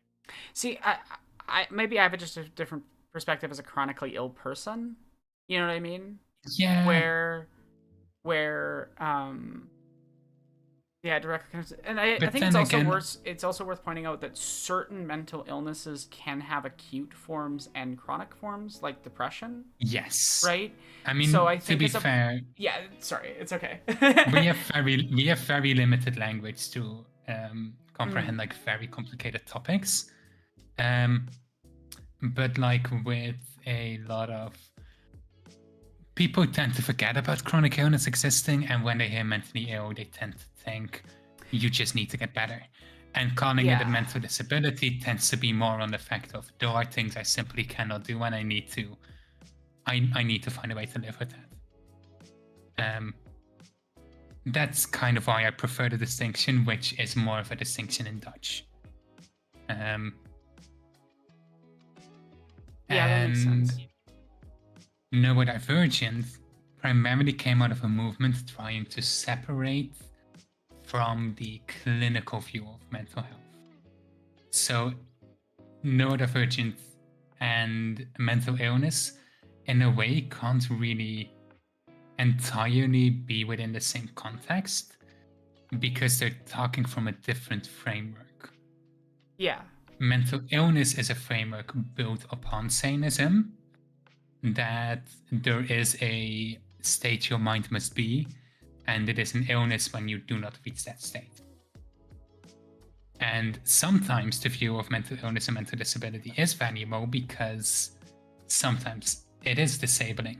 See, I maybe I have just a different perspective as a chronically ill person. You know what I mean? Yeah. Where Yeah, directly. And I But think then again, it's also worth pointing out that certain mental illnesses can have acute forms and chronic forms, like depression, yes. right? I So mean, I to think be it's a fair, yeah. Sorry, it's okay. we have very limited language to comprehend Mm, like very complicated topics. Um, but like with a lot of people tend to forget about chronic illness existing, and when they hear mentally ill, they tend to think you just need to get better. And calling it a yeah. mental disability tends to be more on the fact of there are things I simply cannot do, and I need to find a way to live with that. That's kind of why I prefer the distinction, which is more of a distinction in Dutch. Yeah, that makes And sense. neurodivergent primarily came out of a movement trying to separate from the clinical view of mental health. So, neurodivergent and mental illness, in a way, can't really entirely be within the same context because they're talking from a different framework. Yeah. Mental illness is a framework built upon sanism, that there is a state your mind must be, and it is an illness when you do not reach that state. And sometimes the view of mental illness and mental disability is valuable because sometimes it is disabling.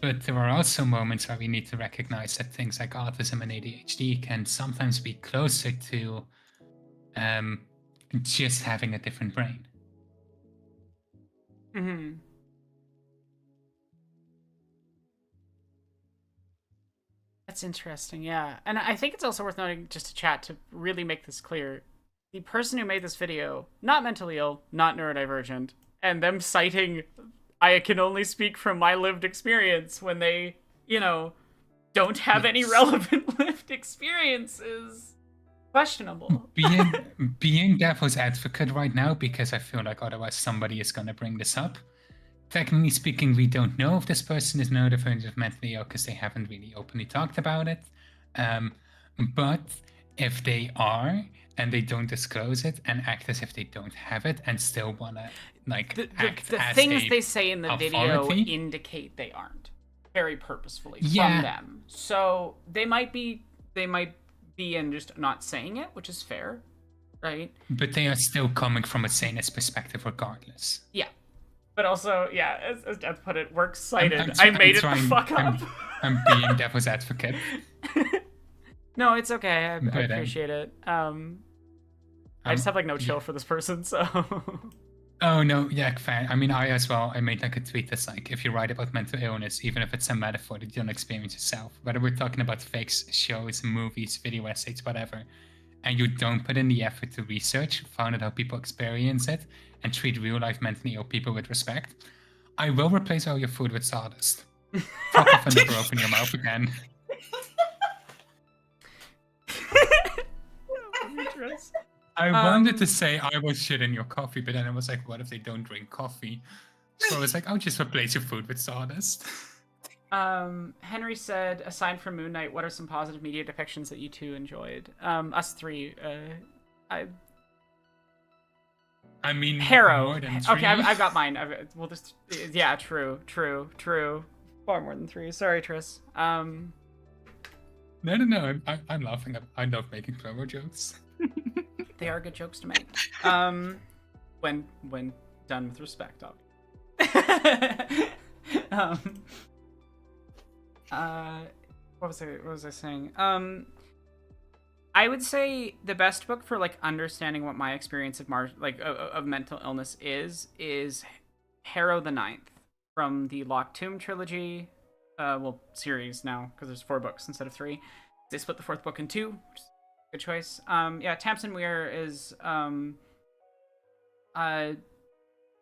But there are also moments where we need to recognize that things like autism and ADHD can sometimes be closer to just having a different brain. Mm-hmm. That's interesting, yeah. And I think it's also worth noting, just to chat, to really make this clear. The person who made this video, not mentally ill, not neurodivergent, and them citing, I can only speak from my lived experience when they, don't have any Yes. relevant lived experiences. Questionable. Being devil's advocate right now, because I feel like otherwise somebody is going to bring this up. Technically speaking, we don't know if this person is neurodivergent mentally ill because they haven't really openly talked about it. But if they are and they don't disclose it and act as if they don't have it and still want to act The as things a they say in the video authority, indicate they aren't, very purposefully from yeah, them. So they might be in just not saying it, which is fair, right? but they are still coming from a sanist perspective regardless. Yeah. But also, yeah, as Death put it, works cited. I I made it the fuck up. I'm being devil's advocate. No, it's okay. I But, appreciate it. I just have like no chill for this person, so. Oh no, yeah, fair. I mean, I as well. I made like a tweet that's like, if you write about mental illness, even if it's a metaphor that you don't experience yourself, whether we're talking about fakes, shows, movies, video essays, whatever, and you don't put in the effort to research, find out how people experience it, and treat real life mentally ill people with respect, I will replace all your food with sawdust. Fuck off and never open your mouth again. I wanted to say I will shit in your coffee, but then I was like, what if they don't drink coffee? So I was like, I'll just replace your food with sawdust. Henry said, aside from Moon Knight, what are some positive media depictions that you two enjoyed? Us three. I mean, Harrow. more than 3. Okay, I've got mine. We'll just. Yeah, true. Far more than 3. Sorry, Tris. No. I'm laughing. I love making clever jokes. They are good jokes to make. When done with respect, obviously. What was I saying? I would say the best book for like understanding what my experience of of mental illness is Harrow the Ninth from the Locked Tomb trilogy, series now because there's 4 books instead of 3. They split the 4th book in 2, which is a good choice. Tamsin Weir is I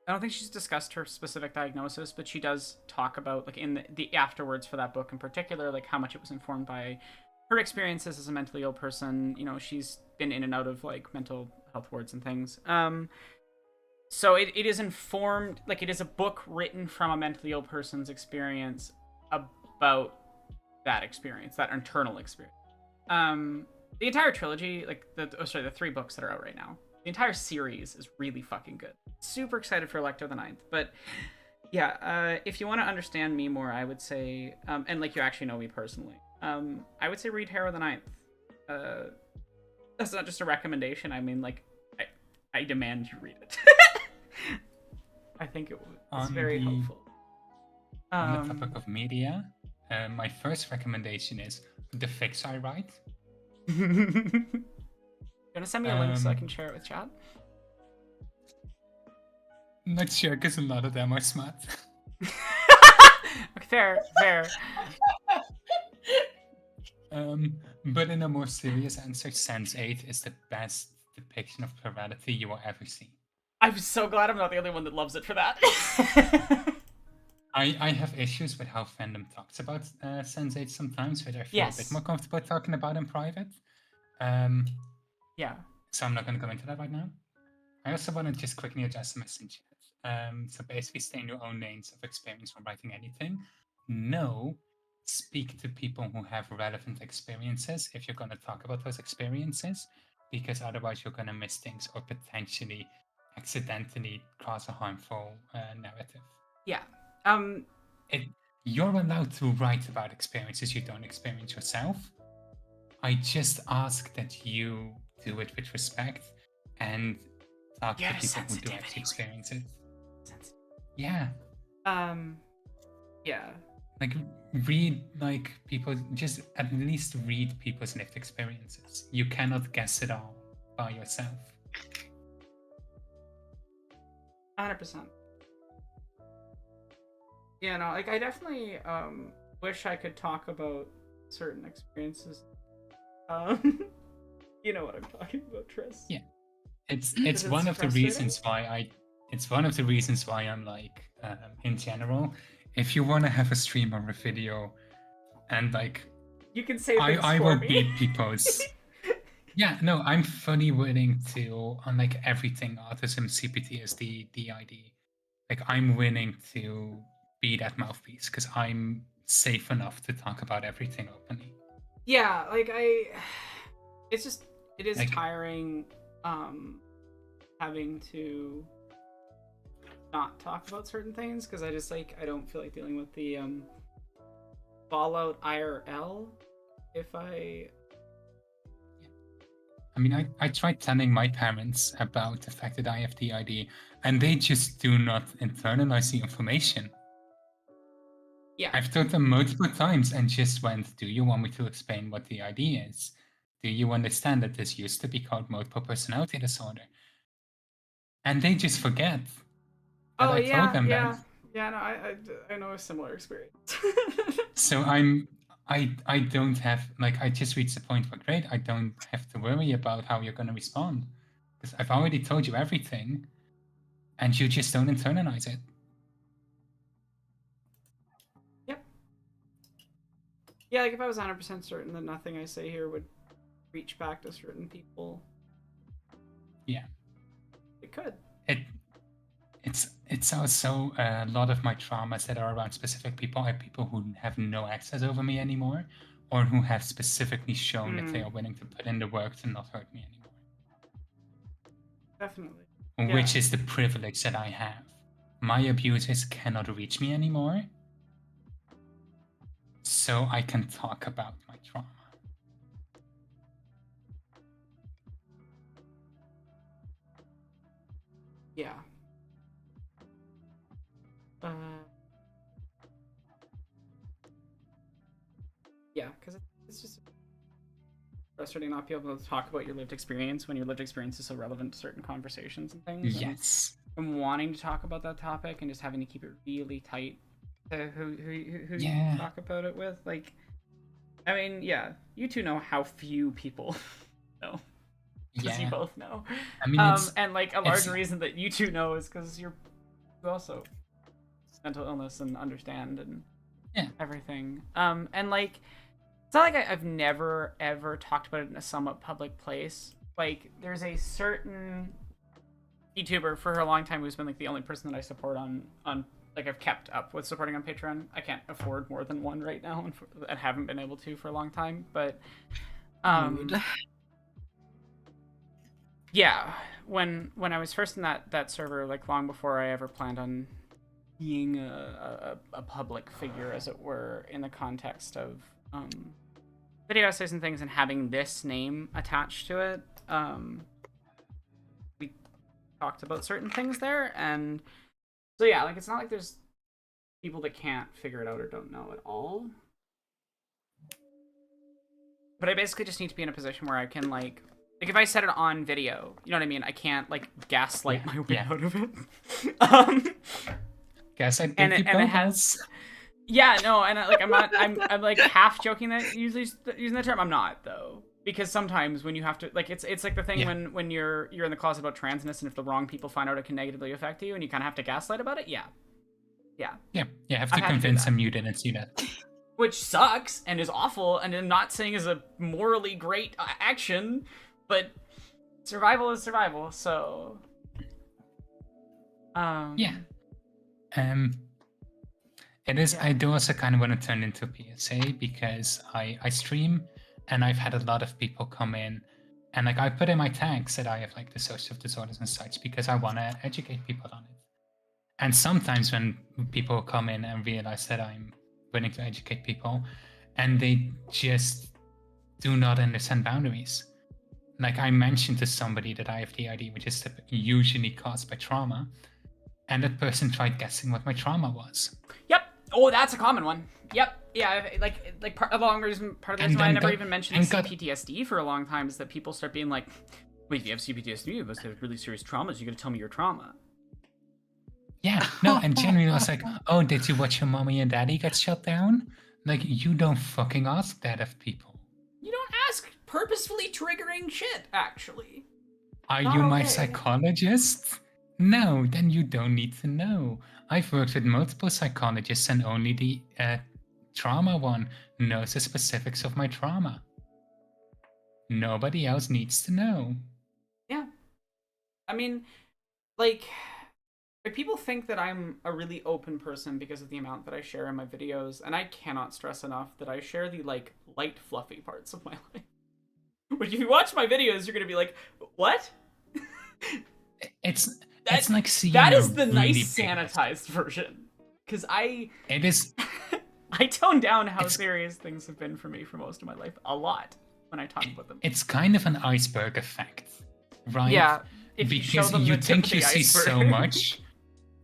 don't think she's discussed her specific diagnosis, but she does talk about like in the afterwards for that book in particular, like how much it was informed by her experiences as a mentally ill person. She's been in and out of like mental health wards and things. So it is informed, like it is a book written from a mentally ill person's experience about that experience, that internal experience. The entire trilogy, like the 3 books that are out right now, the entire series is really fucking good. Super excited for Electo the Ninth, but yeah, if you want to understand me more, I would say, and like you actually know me personally, I would say read Harrow the Ninth. That's not just a recommendation. I mean, like, I demand you read it. I think it's very helpful. On the topic of media, my first recommendation is the fics I write. You want to send me a link so I can share it with chat? Not sure, because a lot of them are smut. Okay, fair. But in a more serious answer, Sense8 is the best depiction of plurality you will ever see. I'm so glad I'm not the only one that loves it for that. I have issues with how fandom talks about Sense8 sometimes, which I feel a bit more comfortable talking about in private. Yeah. So I'm not going to go into that right now. I also want to just quickly address the message. So basically, stay in your own lanes of experience when writing anything. No, speak to people who have relevant experiences if you're going to talk about those experiences, because otherwise you're going to miss things or potentially accidentally cause a harmful narrative. Yeah. You're allowed to write about experiences you don't experience yourself. I just ask that you do it with respect and talk to people who do actually experience it. Yeah. Yeah. Like, read, like, people, just at least read people's lived experiences. You cannot guess it all by yourself. 100%. Yeah, no, like, I definitely wish I could talk about certain experiences. You know what I'm talking about, Tris. Yeah. It's one of the reasons why I'm like, in general, if you want to have a stream or a video and like, you can say things I for will me. beat people's yeah, no, I'm fully willing to, on like everything, autism, CPTSD, DID, like I'm willing to be that mouthpiece because I'm safe enough to talk about everything openly. Yeah, like it is like, tiring having to not talk about certain things because I don't feel like dealing with the fallout IRL if I mean, I tried telling my parents about the fact that I have DID, and they just do not internalize the information. Yeah. I've told them multiple times and just went, do you want me to explain what DID is? Do you understand that this used to be called multiple personality disorder? And they just forget that I told them that. Yeah, no, I know a similar experience. So I don't have, like, I just reached the point where, great, I don't have to worry about how you're going to respond. Because I've already told you everything, and you just don't internalize it. Yep. Yeah, like if I was 100% certain that nothing I say here would reach back to certain people. Yeah. It could. It's also a lot of my traumas that are around specific people are people who have no access over me anymore, or who have specifically shown that they are willing to put in the work to not hurt me anymore. Definitely. Which is the privilege that I have. My abusers cannot reach me anymore, so I can talk about my trauma. Yeah. Yeah, because it's just frustrating not be able to talk about your lived experience when your lived experience is so relevant to certain conversations and things. Yes. And wanting to talk about that topic and just having to keep it really tight to who you talk about it with. Like, I mean, yeah, you two know how few people know. Because you both know. I mean, and like a large reason that you two know is because you're also mental illness and understand and everything. And like, it's not like I've never ever talked about it in a somewhat public place. Like, there's a certain YouTuber for a long time who's been like the only person that I support on I've kept up with supporting on Patreon. I can't afford more than one right now, and haven't been able to for a long time. But yeah, when I was first in that server, like long before I ever planned on being a public figure, as it were, in the context of video essays and things, and having this name attached to it, we talked about certain things there, and so yeah, like it's not like there's people that can't figure it out or don't know at all. But I basically just need to be in a position where I can like if I set it on video, you know what I mean? I can't like gaslight my way out of it. Gaslight and it has. Yeah, no, and like I'm like half joking that usually using the term. I'm not though, because sometimes when you have to like it's like the thing when you're in the closet about transness, and if the wrong people find out, it can negatively affect you, and you kind of have to gaslight about it. Yeah. You have to convince them you didn't see that. Which sucks and is awful, and I'm not saying is a morally great action, but survival is survival. So. It is. I do also kind of want to turn into a PSA because I stream, and I've had a lot of people come in, and like I put in my tags that I have like dissociative disorders and such because I want to educate people on it. And sometimes when people come in and realize that I'm willing to educate people, and they just do not understand boundaries. Like I mentioned to somebody that I have DID, which is usually caused by trauma, and that person tried guessing what my trauma was. Yep. Oh, that's a common one. Yep. Yeah. Like part of the reason why I never even mentioned CPTSD for a long time is that people start being like, "Wait, you have CPTSD? You must have really serious traumas. You got to tell me your trauma." Yeah. No. And generally, I was like, "Oh, did you watch your mommy and daddy get shut down?" Like, you don't fucking ask that of people. You don't ask purposefully triggering shit. Actually. Are you my psychologist? No, then you don't need to know. I've worked with multiple psychologists, and only the trauma one knows the specifics of my trauma. Nobody else needs to know. Yeah. I mean, like people think that I'm a really open person because of the amount that I share in my videos, and I cannot stress enough that I share the like light, fluffy parts of my life. But if you watch my videos, you're gonna be like, "What?" It's like seeing that is the really nice sanitized version, because it is. I tone down how serious things have been for me for most of my life a lot when I talk about them. It's kind of an iceberg effect, right? Yeah, because you think you see so much.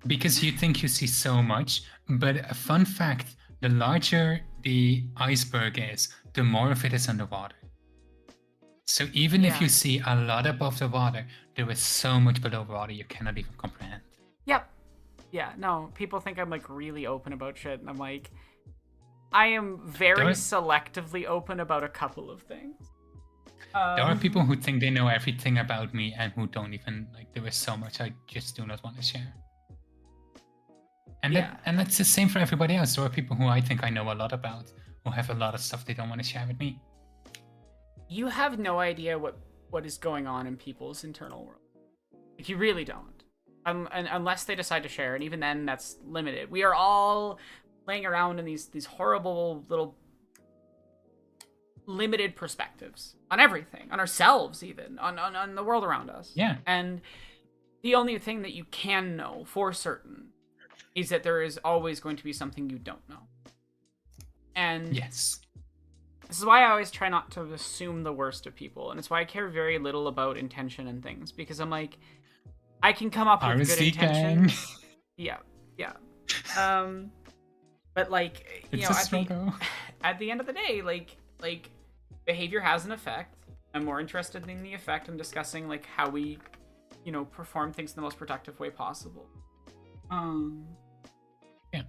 Because you think you see so much, but a fun fact: the larger the iceberg is, the more of it is underwater. So even if you see a lot above the water, there is so much below water you cannot even comprehend. Yep. Yeah, no, people think I'm like really open about shit, and I'm like, I am very selectively open about a couple of things. There are people who think they know everything about me and who don't even, like, there is so much I just do not want to share. And that's the same for everybody else. There are people who I think I know a lot about, who have a lot of stuff they don't want to share with me. You have no idea what is going on in people's internal world. Like, you really don't. Unless they decide to share, and even then, that's limited. We are all playing around in these horrible little limited perspectives on everything, on ourselves, even on the world around us. Yeah. And the only thing that you can know for certain is that there is always going to be something you don't know. And yes. This is why I always try not to assume the worst of people, and it's why I care very little about intention and things, because I'm like, I can come up with good intentions. Yeah. But like, you know, at the end of the day, like behavior has an effect. I'm more interested in the effect and discussing like how we, you know, perform things in the most productive way possible. Yeah.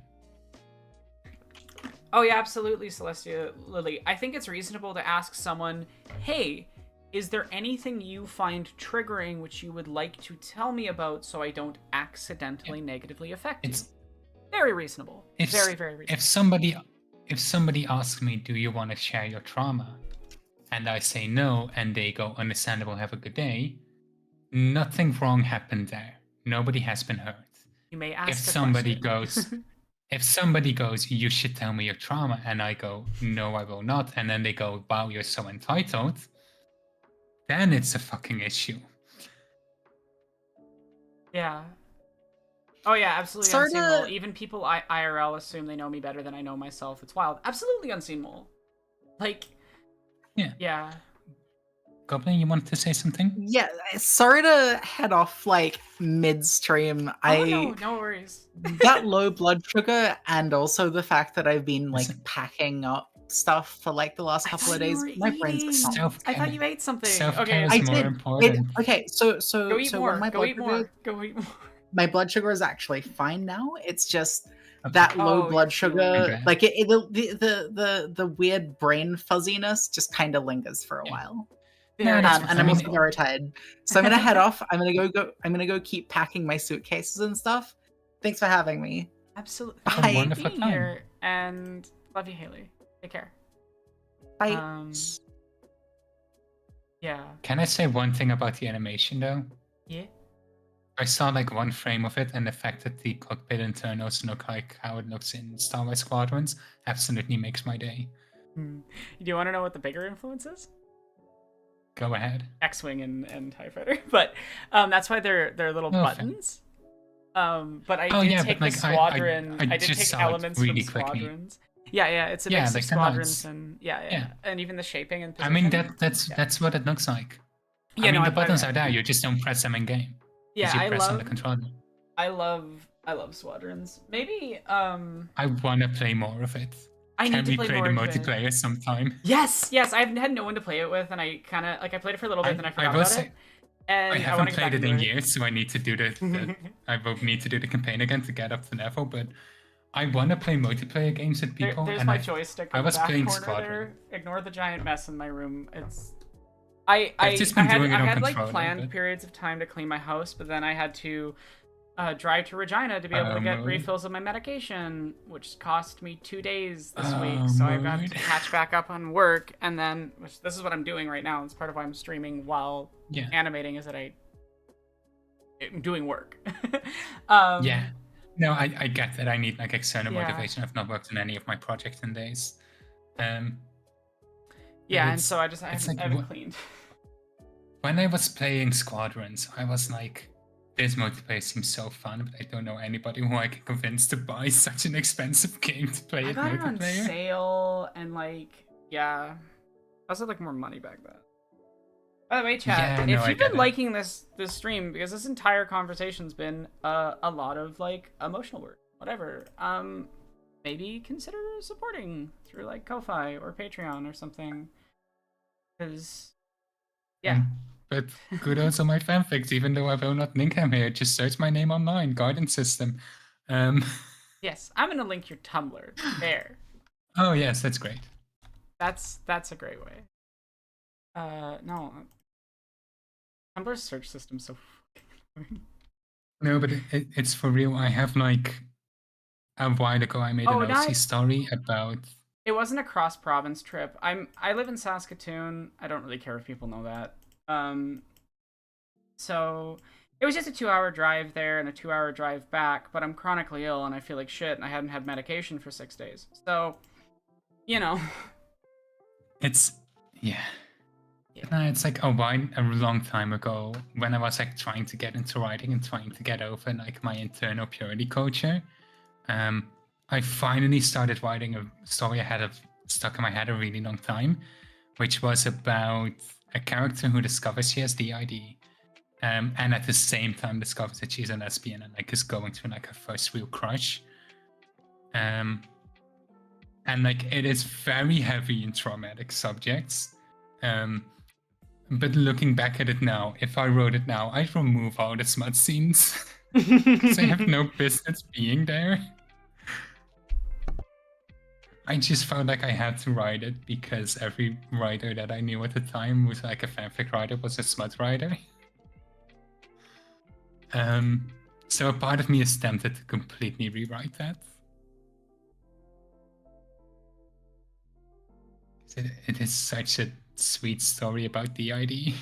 Oh yeah, absolutely, Celestia Lily. I think it's reasonable to ask someone, hey, is there anything you find triggering which you would like to tell me about so I don't accidentally negatively affect you? It's very reasonable. Very, very reasonable. If somebody asks me, do you want to share your trauma? And I say no, and they go, understandable, have a good day. Nothing wrong happened there. Nobody has been hurt. You may ask if a somebody question. goes, you should tell me your trauma, and I go, no, I will not, and then they go, wow, you're so entitled, then it's a fucking issue. Yeah. Oh yeah, absolutely Sorta- unseen mole. Even people IRL assume they know me better than I know myself. It's wild. Absolutely unseen mole. Like, yeah. Goblin, you wanted to say something? Yeah, sorry to head off like midstream. Oh no worries. That low blood sugar and also the fact that I've been like Listen. packing up stuff for like the last I couple thought of you days. were My brain's eating. just not. I thought you ate something. Self-care Okay, is I more did. important. Okay, so go eat more. when my Go blood eat sugar, more. Go eat more. my blood sugar is actually fine now. It's just Okay. that low Oh, blood you're feeling sugar, bad. like the weird brain fuzziness, just kind of lingers for a while. Very that's And I'm also understandable. very tired, so I'm gonna head off. I'm gonna go keep packing my suitcases and stuff. Thanks for having me. Absolutely. Bye. Thank you for Wonderful being time. here, and love you, Haley. Take care. Bye. Yeah. Can I say one thing about the animation though? Yeah. I saw like one frame of it, and the fact that the cockpit internals look like how it looks in Star Wars Squadrons absolutely makes my day. Do you want to know what the bigger influence is? Go ahead. X-wing and TIE fighter, but that's why they're little Oh, buttons. But I did take the squadron. I did just take saw it elements really from quickly. squadrons. Yeah, it's a Yeah, mix of like the squadrons lights. and Yeah. and even the shaping and I position. mean that's what it looks like. Yeah, I mean no, the buttons are there, yeah. you just don't press them in game. Yeah, You I press on the love controller. I love squadrons. Maybe I wanna play more of it. I Can need to we play play more the of it. multiplayer sometime? Yes. I've had no one to play it with, and I kind of like I played it for a little bit, and then I forgot will about say, it. And I I want haven't to get played back it into in it. years, so I need to do I will need to do the campaign again to get up to level, but I want to play multiplayer games with people. There's and my joystick in the back corner there. Ignore the giant mess in my room. It's I've just been doing it on had like controller, planned but- periods of time to clean my house, but then I had to drive to Regina to be able to get mood. refills of my medication, which cost me 2 days this week. Oh, So I've got mood. to catch back up on work, and then which this is what I'm doing right now. It's part of why I'm streaming while animating. Is that I'm doing work. Yeah. No, I get that. I need like external motivation. I've not worked on any of my projects in days. Yeah, and so I haven't cleaned. When I was playing Squadrons, I was like, this multiplayer seems so fun, but I don't know anybody who I can convince to buy such an expensive game to play I it got it on multiplayer. sale, and like, I also had like more money back then. By the way, chat, if you've been liking this stream, because this entire conversation's been a lot of like emotional work, whatever, maybe consider supporting through like Ko-Fi or Patreon or something. Because, But kudos on my fanfics, even though I will not link them here. Just search my name online, Guidance System. Yes, I'm gonna link your Tumblr there. Oh yes, that's great. That's a great way. No. Tumblr's search system's so fucking No, but it's for real. I have like a while ago I made an OC story about. It wasn't a cross-province trip. I live in Saskatoon. I don't really care if people know that. So it was just a 2-hour drive there and a 2-hour drive back, but I'm chronically ill and I feel like shit and I hadn't had medication for 6 days. So, you know. It's no, it's like a long time ago when I was like trying to get into writing and trying to get over like my internal purity culture. I finally started writing a story I had stuck in my head a really long time, which was about a character who discovers she has DID, and at the same time discovers that she's a lesbian and like is going through like her first real crush. And like it is very heavy in traumatic subjects. But looking back at it now, if I wrote it now, I'd remove all the smut scenes. Because I have no business being there. I just felt like I had to write it because every writer that I knew at the time was like a fanfic writer, was a smut writer. So a part of me is tempted to completely rewrite that. It is such a sweet story about DID.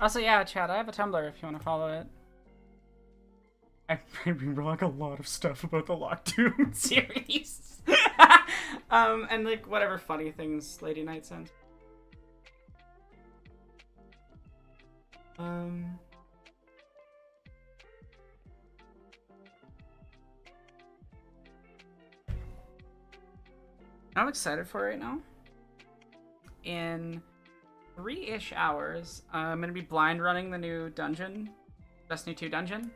Also, yeah, Chad, I have a Tumblr if you want to follow it. I re-blog a lot of stuff about the Lockdown series. And like whatever funny things Lady Knight sends. I'm excited for it right now. In 3-ish hours, I'm gonna be blind running the new dungeon, Destiny 2 dungeon.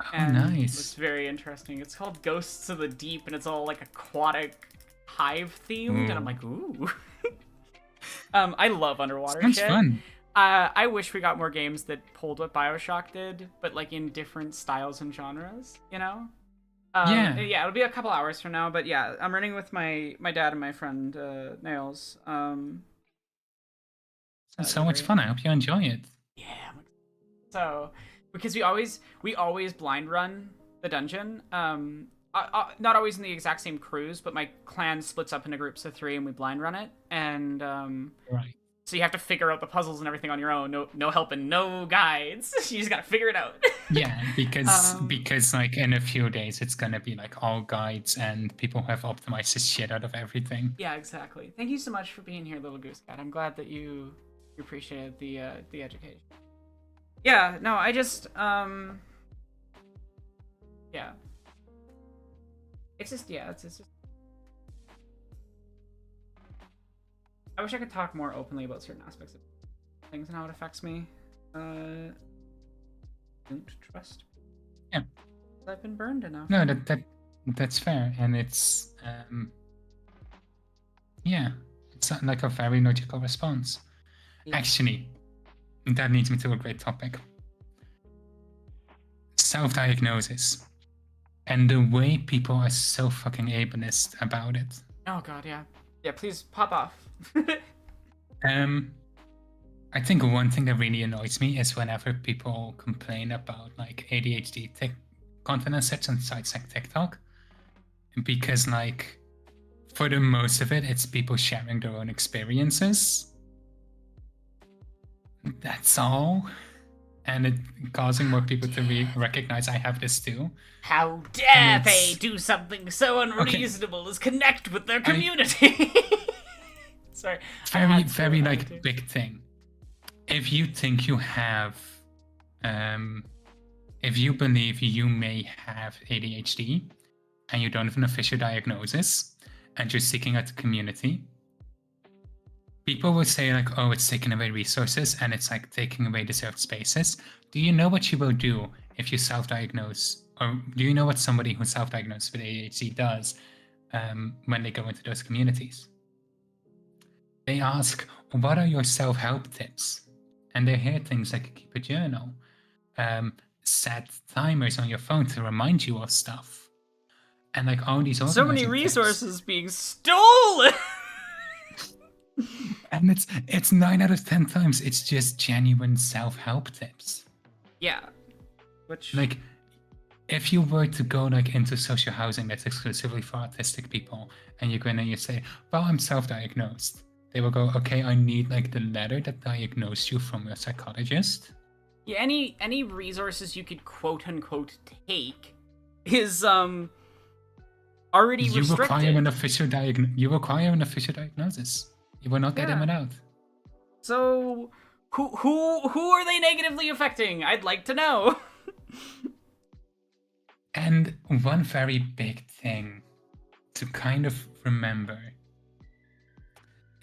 Oh, And nice. it's very interesting. It's called Ghosts of the Deep, and it's all like aquatic hive themed, and I'm like, ooh. I love underwater Sounds shit. fun. I wish we got more games that pulled what BioShock did, but like in different styles and genres, you know? Yeah. Yeah, it'll be a couple hours from now, but yeah, I'm running with my dad and my friend Nails. So much fun. I hope you enjoy it. Yeah. So, because we always blind run the dungeon. Not always in the exact same crews, but my clan splits up into groups of 3 and we blind run it. And Right. so you have to figure out the puzzles and everything on your own. No help and no guides. You just gotta figure it out. Yeah, because like in a few days it's gonna be like all guides and people have optimized the shit out of everything. Yeah, exactly. Thank you so much for being here, Little Goose Cat. I'm glad that you appreciated the education. Yeah, no, I just yeah. It's just it's just I wish I could talk more openly about certain aspects of things and how it affects me. Don't trust. Yeah. I've been burned enough. No, that's fair, and it's yeah, it's like a very logical response. Yeah. Actually, that leads me to a great topic. Self-diagnosis. And the way people are so fucking ableist about it. Oh god, yeah. Yeah, please pop off. I think one thing that really annoys me is whenever people complain about like ADHD content and such on sites like TikTok. Because like for the most of it, it's people sharing their own experiences. That's all. And it causing more people to recognize I have this too. How dare they do something so unreasonable as connect with their community? Sorry. Very like big thing. If you think you have, if you believe you may have ADHD and you don't have an official diagnosis and you're seeking out the community, people will say like, oh, it's taking away resources and it's like taking away deserved spaces. Do you know what you will do if you self-diagnose? Or do you know what somebody who's self-diagnosed with ADHD does when they go into those communities? They ask, what are your self-help tips? And they hear things like keep a journal, set timers on your phone to remind you of stuff. And like all these so many organizing resources being stolen. And it's 9 out of 10 times it's just genuine self-help tips. Yeah. Which like if you were to go like into social housing that's exclusively for autistic people and you go in and you say, well, I'm self-diagnosed, they will go, okay, I need like the letter that diagnosed you from your psychologist. Yeah, any resources you could quote unquote take is already restricted. You require an official diagnosis. You will not get them without. So who are they negatively affecting? I'd like to know. And one very big thing to kind of remember.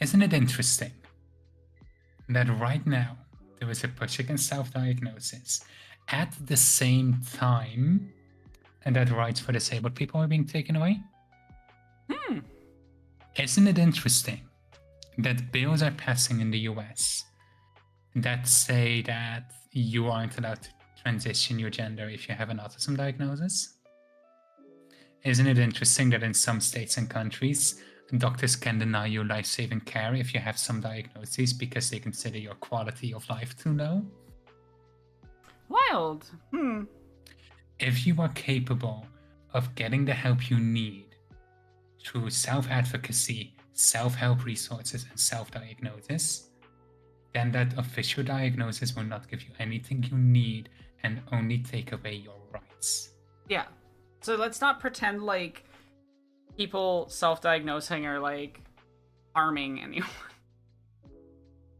Isn't it interesting that right now there is a push against self-diagnosis at the same time and that rights for disabled people are being taken away? Isn't it interesting that bills are passing in the US that say that you aren't allowed to transition your gender if you have an autism diagnosis? Isn't it interesting that in some states and countries, doctors can deny you life-saving care if you have some diagnoses because they consider your quality of life too low? Wild. If you are capable of getting the help you need through self-advocacy, self-help resources, and self-diagnosis, then that official diagnosis will not give you anything you need and only take away your rights. Yeah. So let's not pretend like people self-diagnosing are like harming anyone.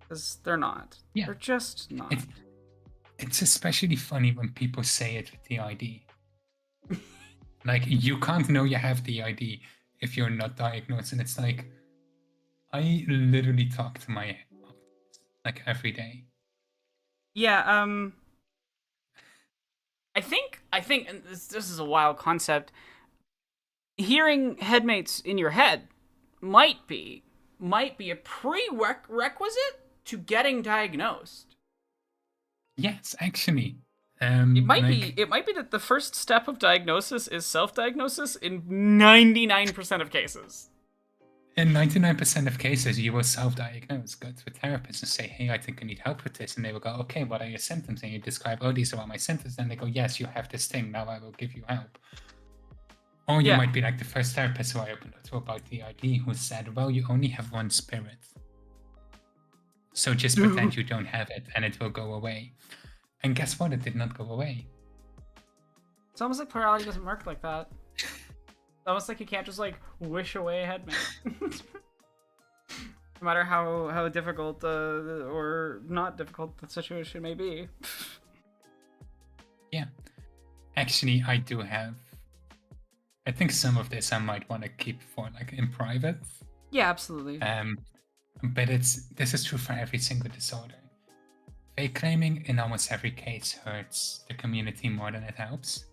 Because they're not. Yeah. They're just not. It's especially funny when people say it with the ID. Like, you can't know you have the ID if you're not diagnosed. And it's like, I literally talk to my like every day. Yeah, I think, and this is a wild concept, hearing headmates in your head might be a prerequisite to getting diagnosed. Yes, actually. It might be that the first step of diagnosis is self-diagnosis in 99% of cases. In 99% of cases, you will self-diagnose, go to a therapist and say, hey, I think I need help with this. And they will go, okay, what are your symptoms? And you describe, oh, these are all my symptoms. And they go, yes, you have this thing. Now I will give you help. Or you might be like the first therapist who I opened up to about the ID who said, well, you only have one spirit. So just pretend you don't have it and it will go away. And guess what? It did not go away. It's almost like plurality doesn't work like that. It's almost like you can't just like wish away a headmate. No matter how difficult or not difficult the situation may be. Yeah. Actually, I do have... I think some of this I might want to keep for like in private. Yeah, absolutely. But this is true for every single disorder. Fake claiming in almost every case hurts the community more than it helps.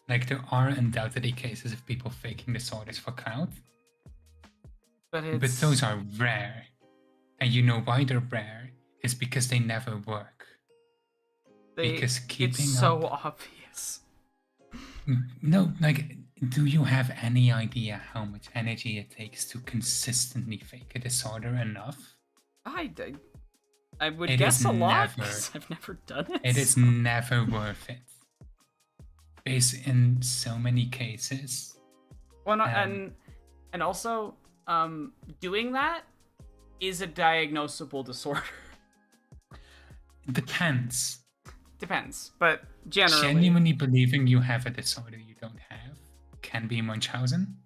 Like, there are undoubtedly cases of people faking disorders for clout. But those are rare. And you know why they're rare? Is because they never work. Because keeping it's so obvious. No, like, do you have any idea how much energy it takes to consistently fake a disorder enough? I would guess a lot, because I've never done it. It is never worth it. Based in so many cases. Well, not, and also, doing that is a diagnosable disorder. Depends. Depends, but generally. Genuinely believing you have a disorder you don't have can be Munchausen,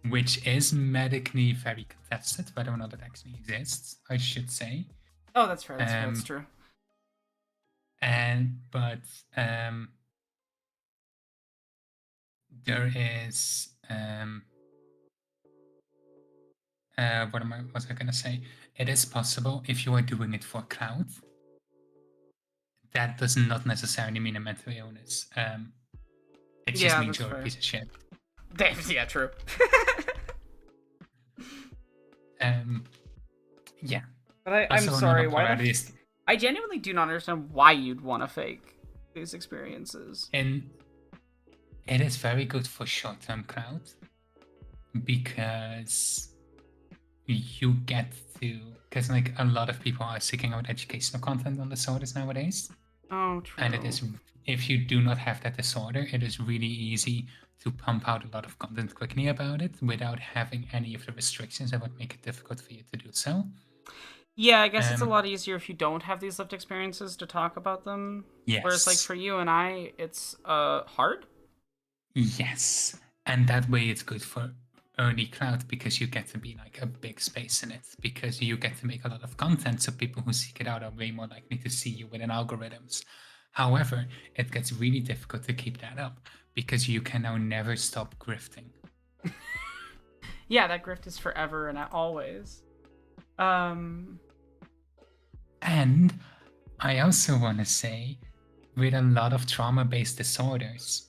which is medically very contested, whether or not it actually exists, I should say. Oh, that's fair. That's true. But there is what was I gonna say? It is possible if you are doing it for clout. That does not necessarily mean a mental illness. It just means you're a piece of shit. Yeah, true. Yeah. But I'm sorry, why I genuinely do not understand why you'd want to fake these experiences. And it is very good for short-term clout because you get to... Because like a lot of people are seeking out educational content on disorders nowadays. Oh, true. And it is, if you do not have that disorder, it is really easy to pump out a lot of content quickly about it without having any of the restrictions that would make it difficult for you to do so. Yeah, I guess it's a lot easier if you don't have these lived experiences to talk about them. Yes. Whereas like for you and I, it's hard. Yes. And that way it's good for early clout because you get to be like a big space in it, because you get to make a lot of content, so people who seek it out are way more likely to see you within algorithms. However, it gets really difficult to keep that up because you can now never stop grifting. Yeah, that grift is forever and always. And I also want to say, with a lot of trauma-based disorders,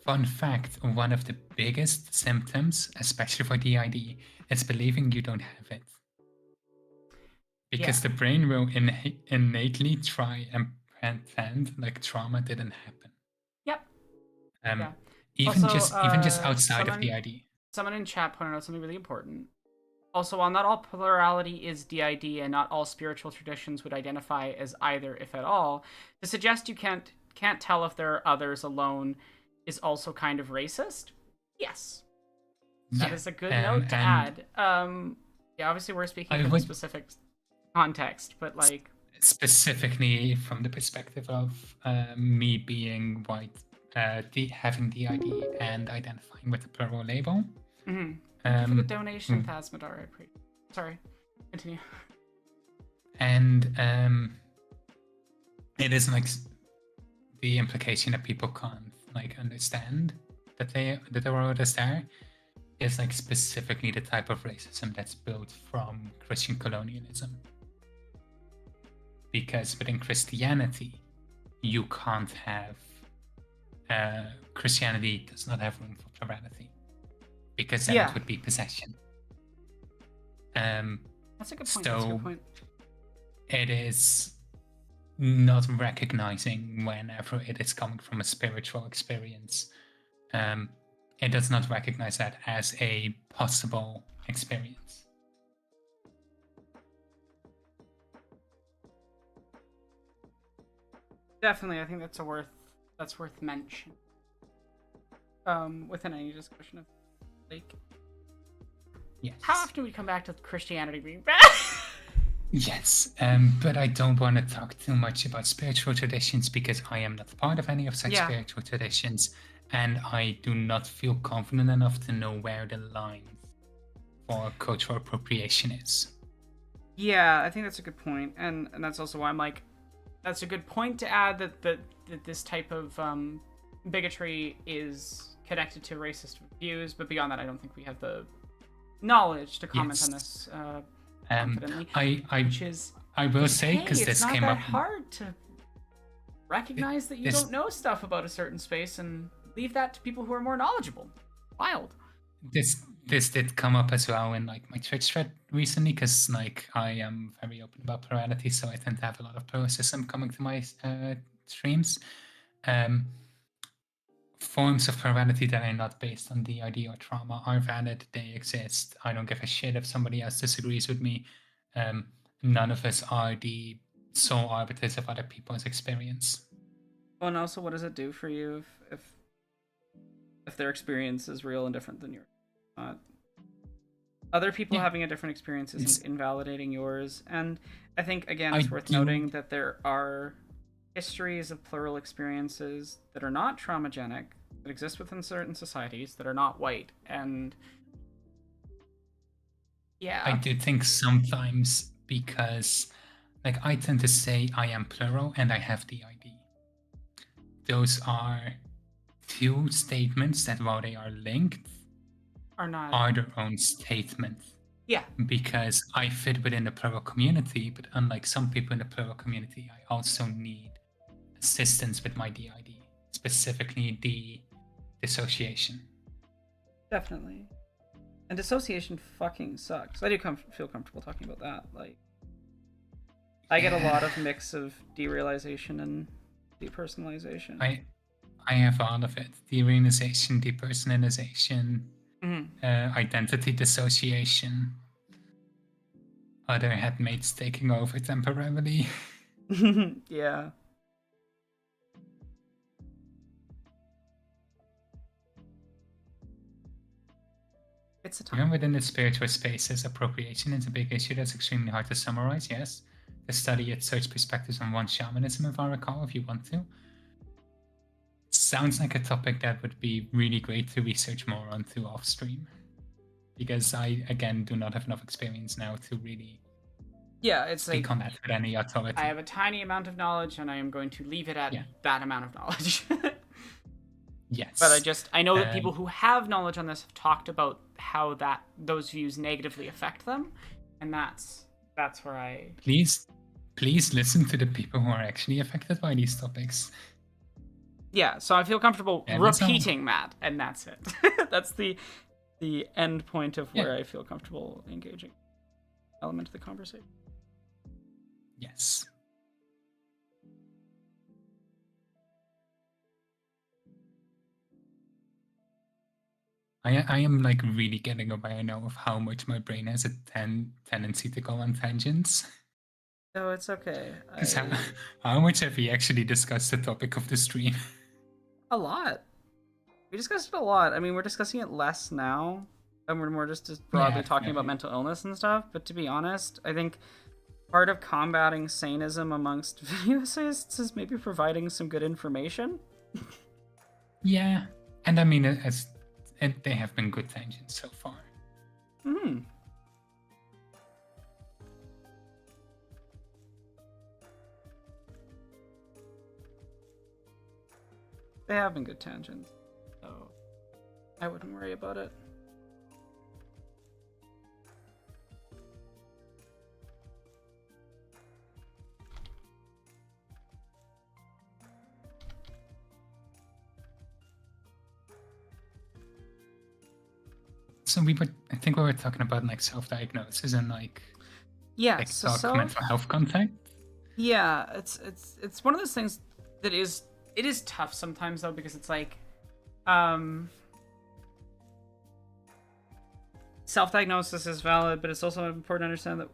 fun fact, one of the biggest symptoms, especially for DID, is believing you don't have it. Because the brain will innately try and pretend like trauma didn't happen. Yep. Even also, just outside of DID. Someone in chat pointed out something really important. Also, while not all plurality is DID and not all spiritual traditions would identify as either, if at all, to suggest you can't tell if there are others alone is also kind of racist? Yes. That is a good note to add. Yeah, obviously we're speaking from a specific context, but like specifically from the perspective of me being white, having the ID and identifying with the plural label. Thank you for the donation, Thasmadar. I appreciate it. Sorry, continue. And it is like the implication that people can't like understand that there are others there is like specifically the type of racism that's built from Christian colonialism. Because within Christianity, you can't have Christianity does not have room for plurality, because then it would be possession. That's a good point. That's a good point. It is not recognizing whenever it is coming from a spiritual experience. It does not recognize that as a possible experience. Definitely, I think that's worth mention. Within any discussion of like, yes. How often do we come back to Christianity being bad? Yes, but I don't want to talk too much about spiritual traditions because I am not part of any of such spiritual traditions, and I do not feel confident enough to know where the line for cultural appropriation is. Yeah, I think that's a good point, and that's also why I'm like, that's a good point to add that this type of bigotry is connected to racist views, but beyond that, I don't think we have the knowledge to comment on this confidently. I will say, because this came up. It's not that hard to recognize that you don't know stuff about a certain space and leave that to people who are more knowledgeable. Wild. This did come up as well in like my Twitch thread recently, because like I am very open about plurality, so I tend to have a lot of pluralism coming to my streams. Forms of plurality that are not based on DID or trauma are valid. They exist. I don't give a shit if somebody else disagrees with me. None of us are the sole arbiters of other people's experience. Well, and also, what does it do for you if their experience is real and different than yours? Other people having a different experience isn't invalidating yours. And I think, again, it's worth noting that there are histories of plural experiences that are not traumagenic, that exist within certain societies, that are not white. And I do think sometimes, because like I tend to say I am plural and I have the ID. Those are two statements that, while they are linked, are their own statements. Yeah. Because I fit within the plural community, but unlike some people in the plural community, I also need assistance with my DID, specifically the dissociation. Definitely. And dissociation fucking sucks. I do feel comfortable talking about that. Like, I get a lot of mix of derealization and depersonalization. I have all of it. Derealization, depersonalization, identity dissociation, other headmates taking over temporarily. Yeah. It's a time. Even within the spiritual spaces, appropriation is a big issue that's extremely hard to summarize, yes. The study at Search Perspectives on One Shamanism, if I recall, if you want to. Sounds like a topic that would be really great to research more onto off stream, because I again do not have enough experience now to really speak on that with any authority. I have a tiny amount of knowledge, and I am going to leave it at that amount of knowledge. Yes, but I know that people who have knowledge on this have talked about how those views negatively affect them, and that's where I please listen to the people who are actually affected by these topics. Yeah, so I feel comfortable repeating that, and that's it. That's the end point of where I feel comfortable engaging element of the conversation. Yes. I am like really getting aware now of how much my brain has a tendency to go on tangents. No, it's okay. How much have we actually discussed the topic of the stream? A lot. We discussed it a lot. I mean, we're discussing it less now, and we're more just broadly talking about mental illness and stuff. But to be honest, I think part of combating sanism amongst video essayists is maybe providing some good information. Yeah, and I mean, they have been good tangents so far. Hmm. They have been good tangents, so I wouldn't worry about it. So I think we were talking about like self-diagnosis and like Yes, TikTok mental health content. Yeah, it's one of those things that it is tough sometimes though, because it's like self-diagnosis is valid, but it's also important to understand that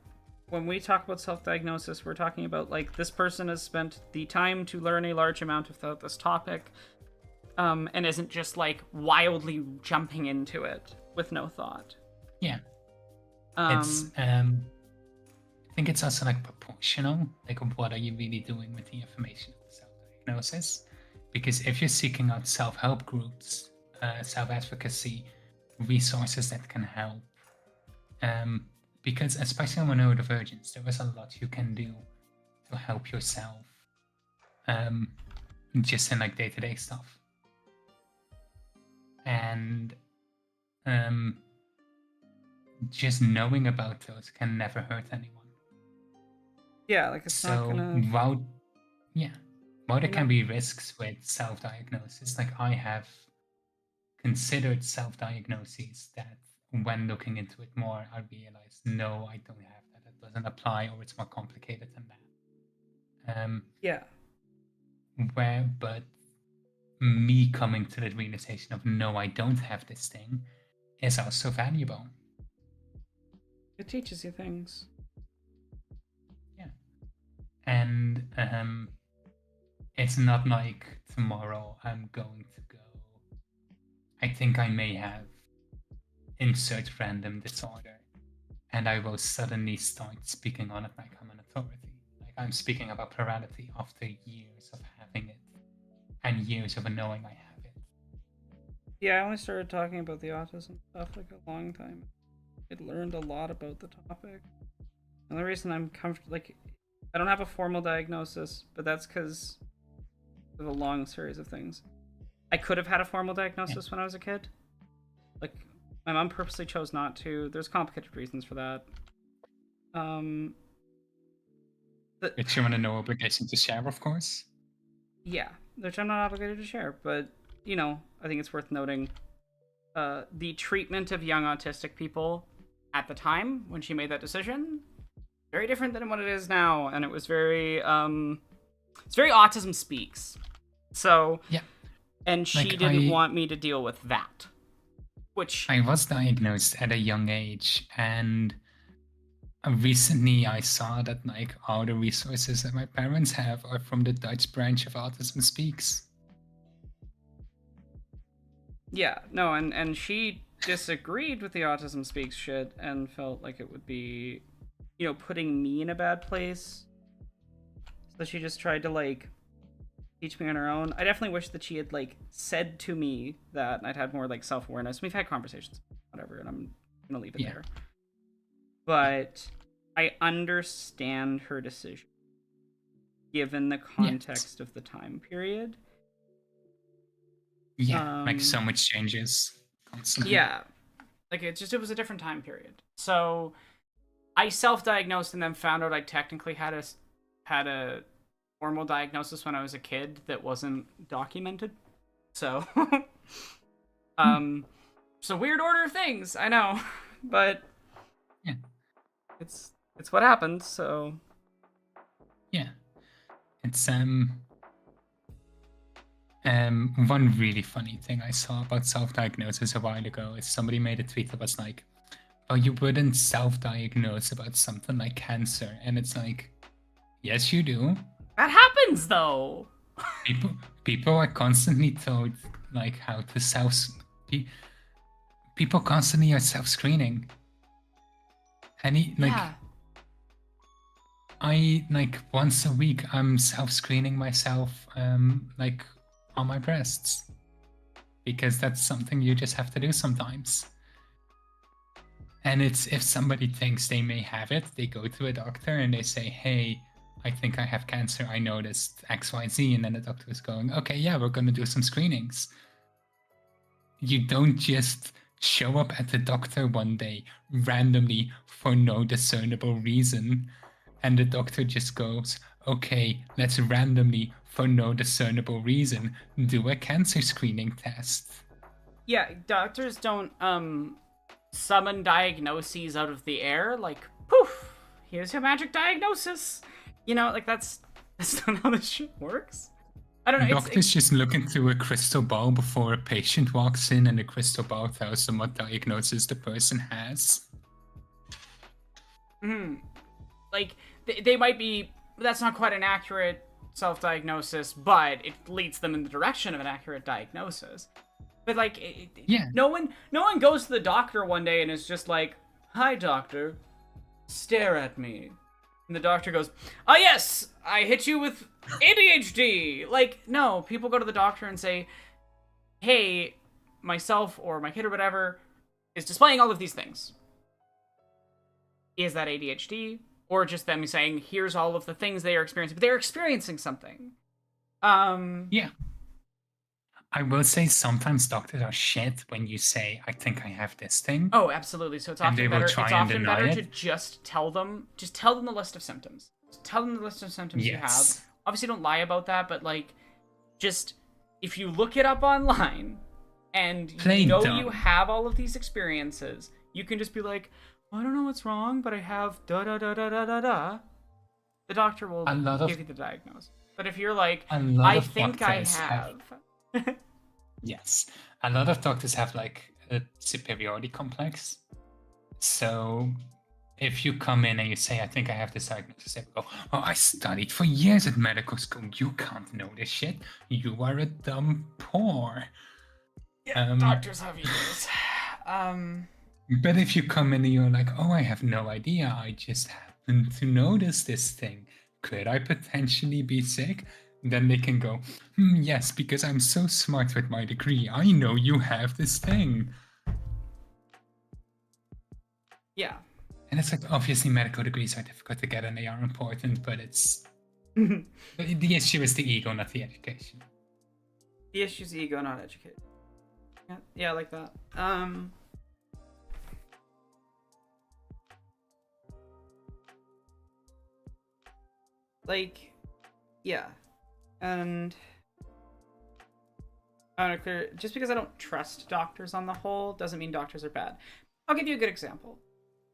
when we talk about self-diagnosis, we're talking about like this person has spent the time to learn a large amount about this topic, and isn't just like wildly jumping into it with no thought. Yeah. It's I think it's also like proportional. Like, what are you really doing with the information of the self-diagnosis? Because if you're seeking out self-help groups, self-advocacy, resources that can help, because especially on neurodivergence, there is a lot you can do to help yourself, just in like day-to-day stuff. And just knowing about those can never hurt anyone. Yeah, like it's not gonna. While there can be risks with self-diagnosis, like I have considered self-diagnoses that when looking into it more, I realized, no, I don't have that. It doesn't apply, or it's more complicated than that. Yeah. But me coming to the realization of, no, I don't have this thing, is also valuable. It teaches you things. Yeah. And it's not like tomorrow I'm going to go, I think I may have insert random disorder, and I will suddenly start speaking on it like I'm an authority. Like I'm speaking about plurality after years of having it and years of knowing I have it. Yeah, I only started talking about the autism stuff like a long time. I'd learned a lot about the topic. And the reason I'm comfortable, like, I don't have a formal diagnosis, but that's because of a long series of things. I could have had a formal diagnosis when I was a kid. Like, my mom purposely chose not to. There's complicated reasons for that. Which you're under no obligation to share, of course. Yeah, which I'm not obligated to share, but, you know, I think it's worth noting the treatment of young autistic people at the time when she made that decision, very different than what it is now, and it was very, it's very Autism Speaks. So, yeah. And she didn't want me to deal with that. Which I was diagnosed at a young age, and recently I saw that like all the resources that my parents have are from the Dutch branch of Autism Speaks. Yeah, no, and she disagreed with the Autism Speaks shit and felt like it would be, you know, putting me in a bad place. So she just tried to like teach me on her own. I definitely wish that she had like said to me that I'd had more like self-awareness. We've had conversations, whatever, and I'm gonna leave it there. But I understand her decision given the context of the time period. Yeah, like so much changes constantly. Yeah, like it was a different time period. So I self-diagnosed and then found out I technically had a formal diagnosis when I was a kid that wasn't documented. So, it's a weird order of things, I know, but yeah, it's what happened. So, yeah, it's one really funny thing I saw about self-diagnosis a while ago is somebody made a tweet that was like, "Oh, you wouldn't self-diagnose about something like cancer," and it's like, yes, you do. That happens, though. People are constantly told like how to people constantly are self-screening. I like once a week I'm self-screening myself like on my breasts because that's something you just have to do sometimes. And it's if somebody thinks they may have it, they go to a doctor and they say, "Hey, I think I have cancer. I noticed XYZ," and then the doctor is going, "Okay, yeah, we're going to do some screenings." You don't just show up at the doctor one day randomly for no discernible reason, and the doctor just goes, "Okay, let's randomly, for no discernible reason, do a cancer screening test." Yeah, doctors don't summon diagnoses out of the air like poof, here's your magic diagnosis. You know, like that's not how this shit works. I don't know. Doctors just look into a crystal ball before a patient walks in, and the crystal ball tells them what diagnosis the person has. Like they might be. That's not quite an accurate self-diagnosis, but it leads them in the direction of an accurate diagnosis. But like, Yeah. no one goes to the doctor one day and is just like, "Hi, doctor, stare at me." And the doctor goes, "Oh yes, I hit you with ADHD." Like, no, people go to the doctor and say, "Hey, myself or my kid or whatever is displaying all of these things. Is that ADHD?" Or just them saying, "Here's all of the things they are experiencing," but they're experiencing something. Yeah. I will say sometimes doctors are shit when you say, "I think I have this thing." Oh, absolutely. So it's And they often will better. It's try and often deny better to it. just tell them the list of symptoms. Just tell them the list of symptoms you have. Yes. Obviously, don't lie about that, but like, just if you look it up online and Play you know dumb. you have all of these experiences, you can just be like, "I don't know what's wrong, but I have da da da da da da da." The doctor will give you the diagnosis. But if you're like, "I think I have," Yes. A lot of doctors have like a superiority complex. So if you come in and you say, "I think I have this diagnosis," they will go, "Oh, I studied for years at medical school. You can't know this shit. You are a dumb poor." yeah, doctors have egos. But if you come in and you're like, "Oh, I have no idea. I just happen to notice this thing. Could I potentially be sick?" Then they can go, "Yes, because I'm so smart with my degree. I know you have this thing." Yeah. And it's like, obviously, medical degrees are difficult to get and they are important, but it's. The issue is the ego, not the education. The issue's ego, not education. Yeah, I like that. Like, yeah. And I want to clear, just because I don't trust doctors on the whole doesn't mean doctors are bad. I'll give you a good example.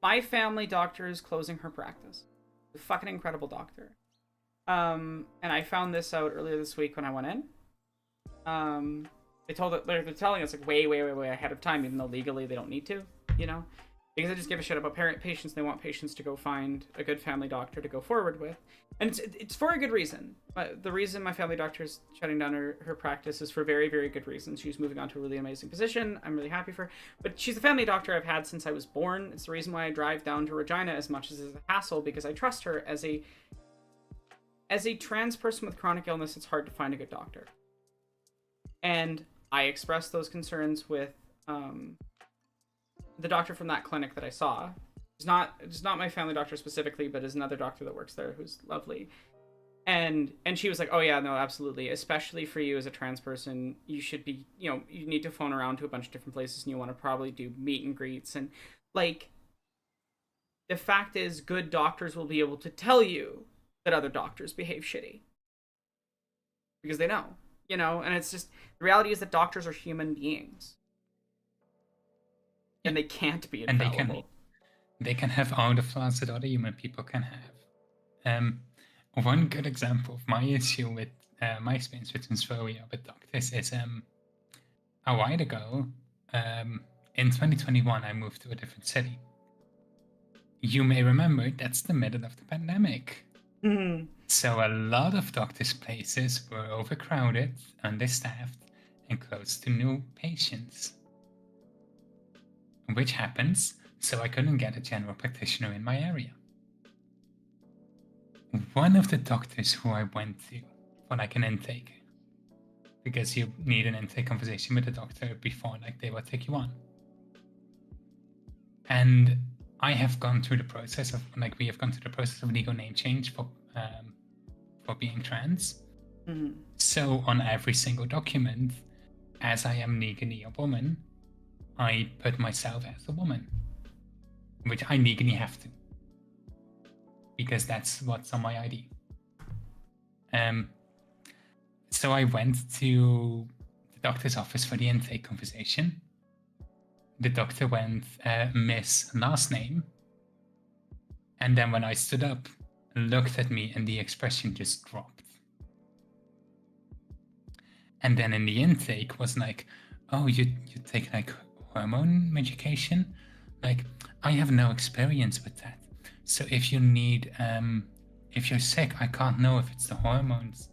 My family doctor is closing her practice. A fucking incredible doctor. And I found this out earlier this week when I went in. They're telling us like way ahead of time, even though legally they don't need to, you know, because they just give a shit about patients. They want patients to go find a good family doctor to go forward with, and it's for a good reason. The reason my family doctor is shutting down her practice is for very good reasons. She's moving on to a really amazing position. I'm really happy for her, but she's the family doctor I've had since I was born. It's the reason why I drive down to Regina as much as it's a hassle, because I trust her. As a trans person with chronic illness, it's hard to find a good doctor. And I expressed those concerns with the doctor from that clinic that I saw. It's not my family doctor specifically, but is another doctor that works there who's lovely. And she was like, "Oh yeah, no, absolutely. Especially for you as a trans person, you should be, you need to phone around to a bunch of different places, and you want to probably do meet and greets." And like, the fact is, good doctors will be able to tell you that other doctors behave shitty because they know. And it's just, the reality is that doctors are human beings. And they can't be infallible. And they can have all the flaws that other human people can have. One good example of my issue with my experience with transphobia with doctors is a while ago, in 2021, I moved to a different city. You may remember that's the middle of the pandemic. Mm-hmm. So a lot of doctors' places were overcrowded, understaffed, and close to new patients. Which happens, so I couldn't get a general practitioner in my area. one of the doctors who I went to for like an intake, because you need an intake conversation with the doctor before like they will take you on. And I have gone through the process of like we have gone through the process of legal name change for being trans. Mm-hmm. So on every single document, as I am legally a woman, I put myself as a woman, which I legally have to, because that's what's on my ID. So I went to the doctor's office for the intake conversation. The doctor went, Miss last name. And then when I stood up, looked at me, and the expression just dropped. And then in the intake was like, oh, you take like hormone medication? Like, I have no experience with that. So if you need, if you're sick, I can't know if it's the hormones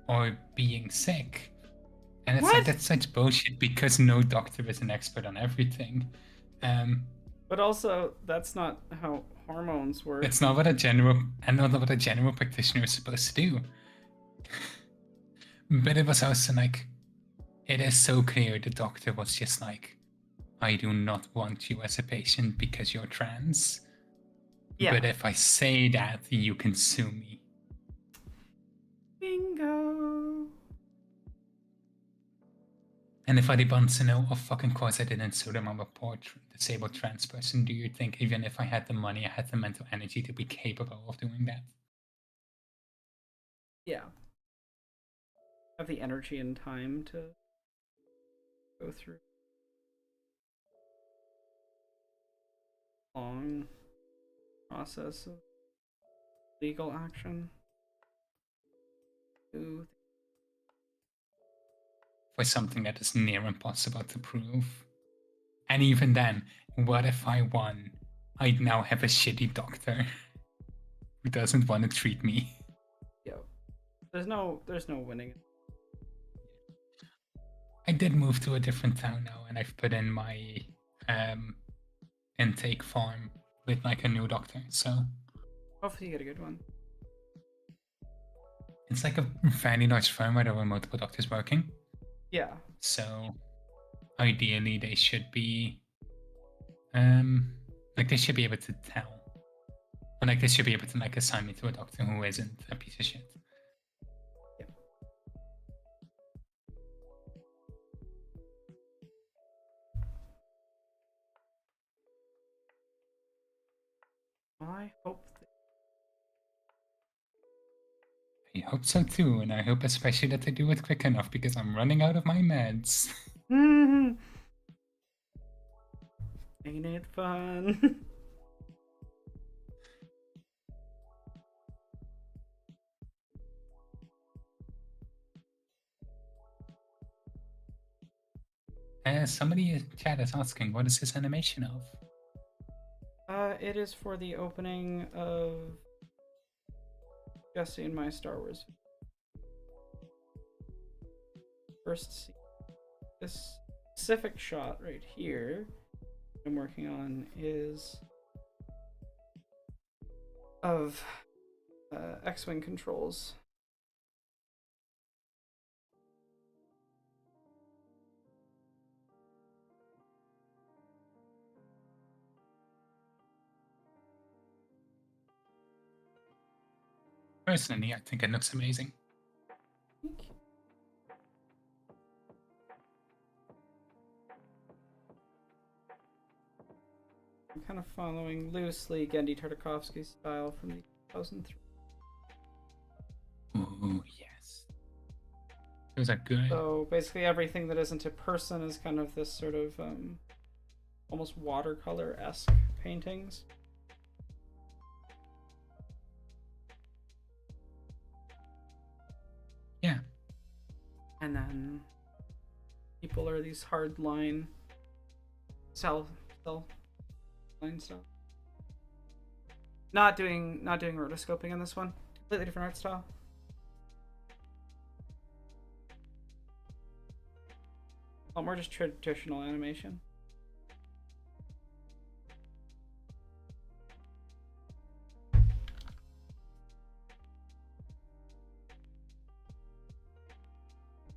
or being sick. And it's like, that's such bullshit because no doctor is an expert on everything. But also, that's not how hormones work. That's not what a general practitioner is supposed to do. But it was also like, it is so clear the doctor was just like, I do not want you as a patient because you're trans. Yeah. But if I say that, you can sue me. Bingo. And if I want to know, of fucking course I didn't sue them, I'm a poor disabled trans person. Do you think even if I had the money, I had the mental energy to be capable of doing that? Yeah. Have the energy and time to go through long process of legal action. For something that is near impossible to prove. And even then, what if I won? I'd now have a shitty doctor who doesn't want to treat me. Yo, there's no winning. I did move to a different town now, and I've put in my intake form with like a new doctor, so hopefully you get a good one. It's like a fairly large firm where there were multiple doctors working. Yeah. So ideally they should be like they should be able to tell. But like they should be able to like assign me to a doctor who isn't a piece of shit. Yeah. I hope so too, and I hope especially that they do it quick enough because I'm running out of my meds. Ain't it fun? Somebody in chat is asking, what is this animation of? It is for the opening of Jesse and my Star Wars. First scene. This specific shot right here I'm working on is of X-Wing controls. Personally, I think it looks amazing. Thank you. I'm kind of following loosely Genndy Tartakovsky's style from the 2003. Ooh, yes. Those are good. So basically everything that isn't a person is kind of this sort of almost watercolor-esque paintings. Yeah. And then people are these hard line cell line stuff. Not doing rotoscoping in this one. Completely different art style. A lot more just traditional animation.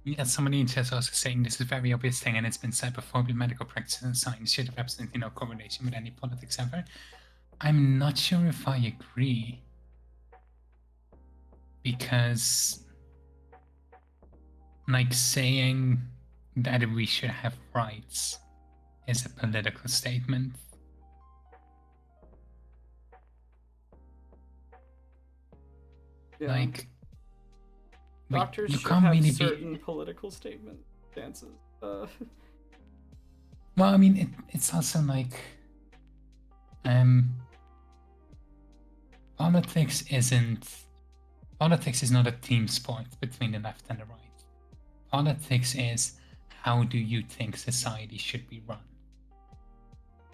Yeah, somebody in chat also saying this is a very obvious thing, and it's been said before, but medical practice and science should have absolutely no correlation with any politics ever. I'm not sure if I agree. Because, like, saying that we should have rights is a political statement. Yeah. Like, Doctors you should can't have really certain be. political statement stances. Well, I mean, it's also like, politics is not a team sport between the left and the right. Politics is, how do you think society should be run?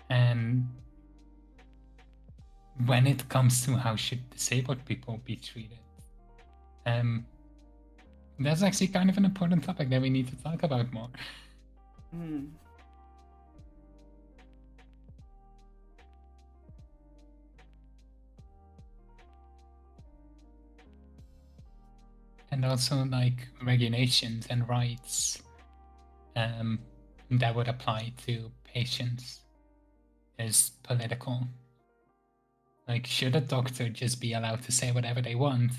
And when it comes to how should disabled people be treated, that's actually kind of an important topic that we need to talk about more. And also, like, regulations and rights that would apply to patients is political. Like, should a doctor just be allowed to say whatever they want?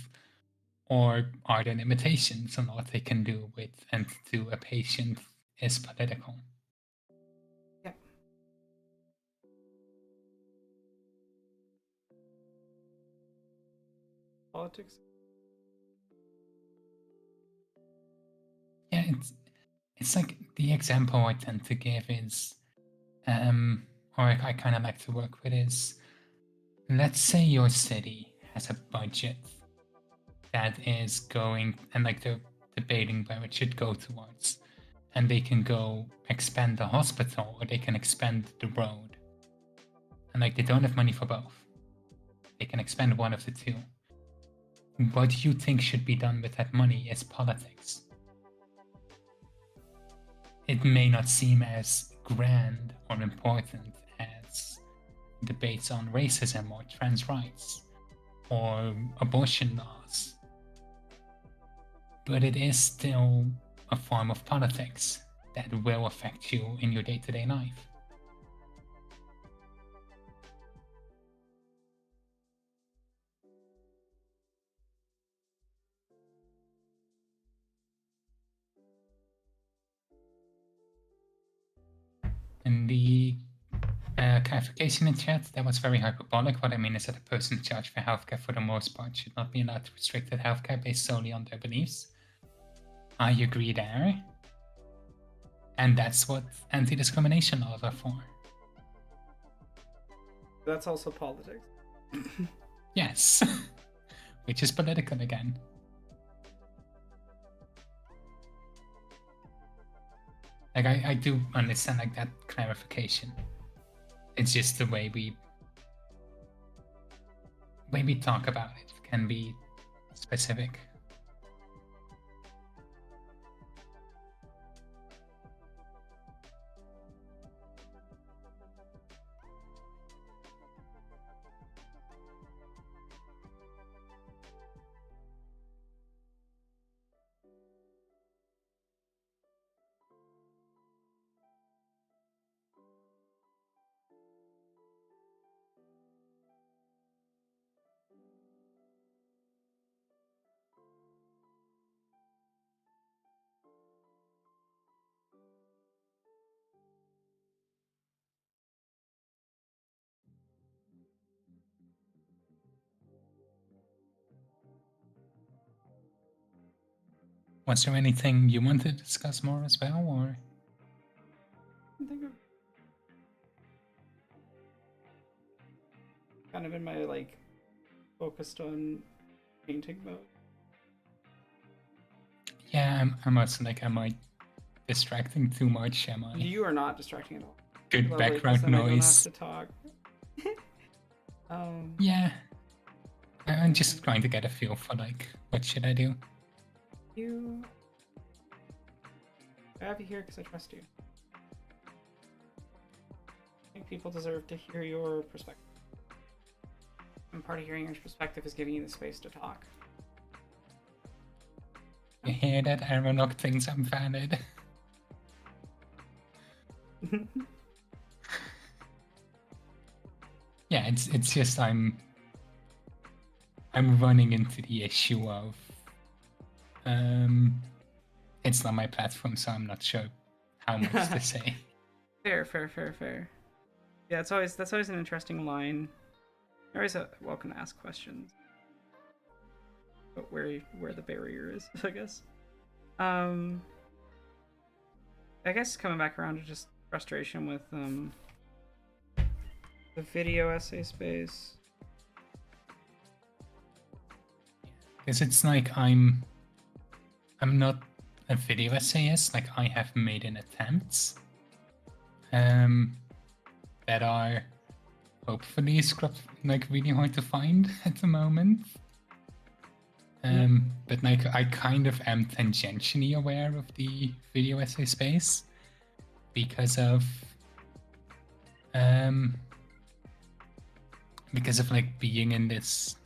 Or are there limitations on what they can do with and to a patient is political? Yeah. Politics. Yeah, it's like the example I tend to give is, or I kind of like to work with is, let's say your city has a budget that is going, and like they're debating where it should go towards, and they can go expand the hospital or they can expand the road, and like they don't have money for both. They can expand one of the two. What you think should be done with that money is politics. It may not seem as grand or important as debates on racism or trans rights or abortion laws, but it is still a form of politics that will affect you in your day-to-day life. And the clarification in chat, that was very hyperbolic. What I mean is that a person charged for healthcare for the most part should not be allowed to restricted healthcare based solely on their beliefs. I agree there. And that's what anti-discrimination laws are for. That's also politics. Yes. Which is political again. Like, I do understand like that clarification. It's just the way we talk about it can be specific. Was there anything you want to discuss more as well, or? I think I've kind of in my like focused on painting mode. Yeah, I'm also like, am I distracting too much? Am I? You are not distracting at all. Good Lovely, 'cause background then noise. I don't have to talk. Yeah. I'm just trying to get a feel for like, what should I do? I have you here because I trust you. I think people deserve to hear your perspective. And part of hearing your perspective is giving you the space to talk. You hear that? Aeronock thinks I'm valid. Yeah, it's just I'm running into the issue of it's not my platform, so I'm not sure how much to say. Fair. Yeah, that's always an interesting line. You're always welcome to ask questions, but where the barrier is, I guess. I guess coming back around to just frustration with the video essay space. Because it's like I'm not a video essayist. Like I have made an attempts that are hopefully like really hard to find at the moment. But like I kind of am tangentially aware of the video essay space because of like being in this,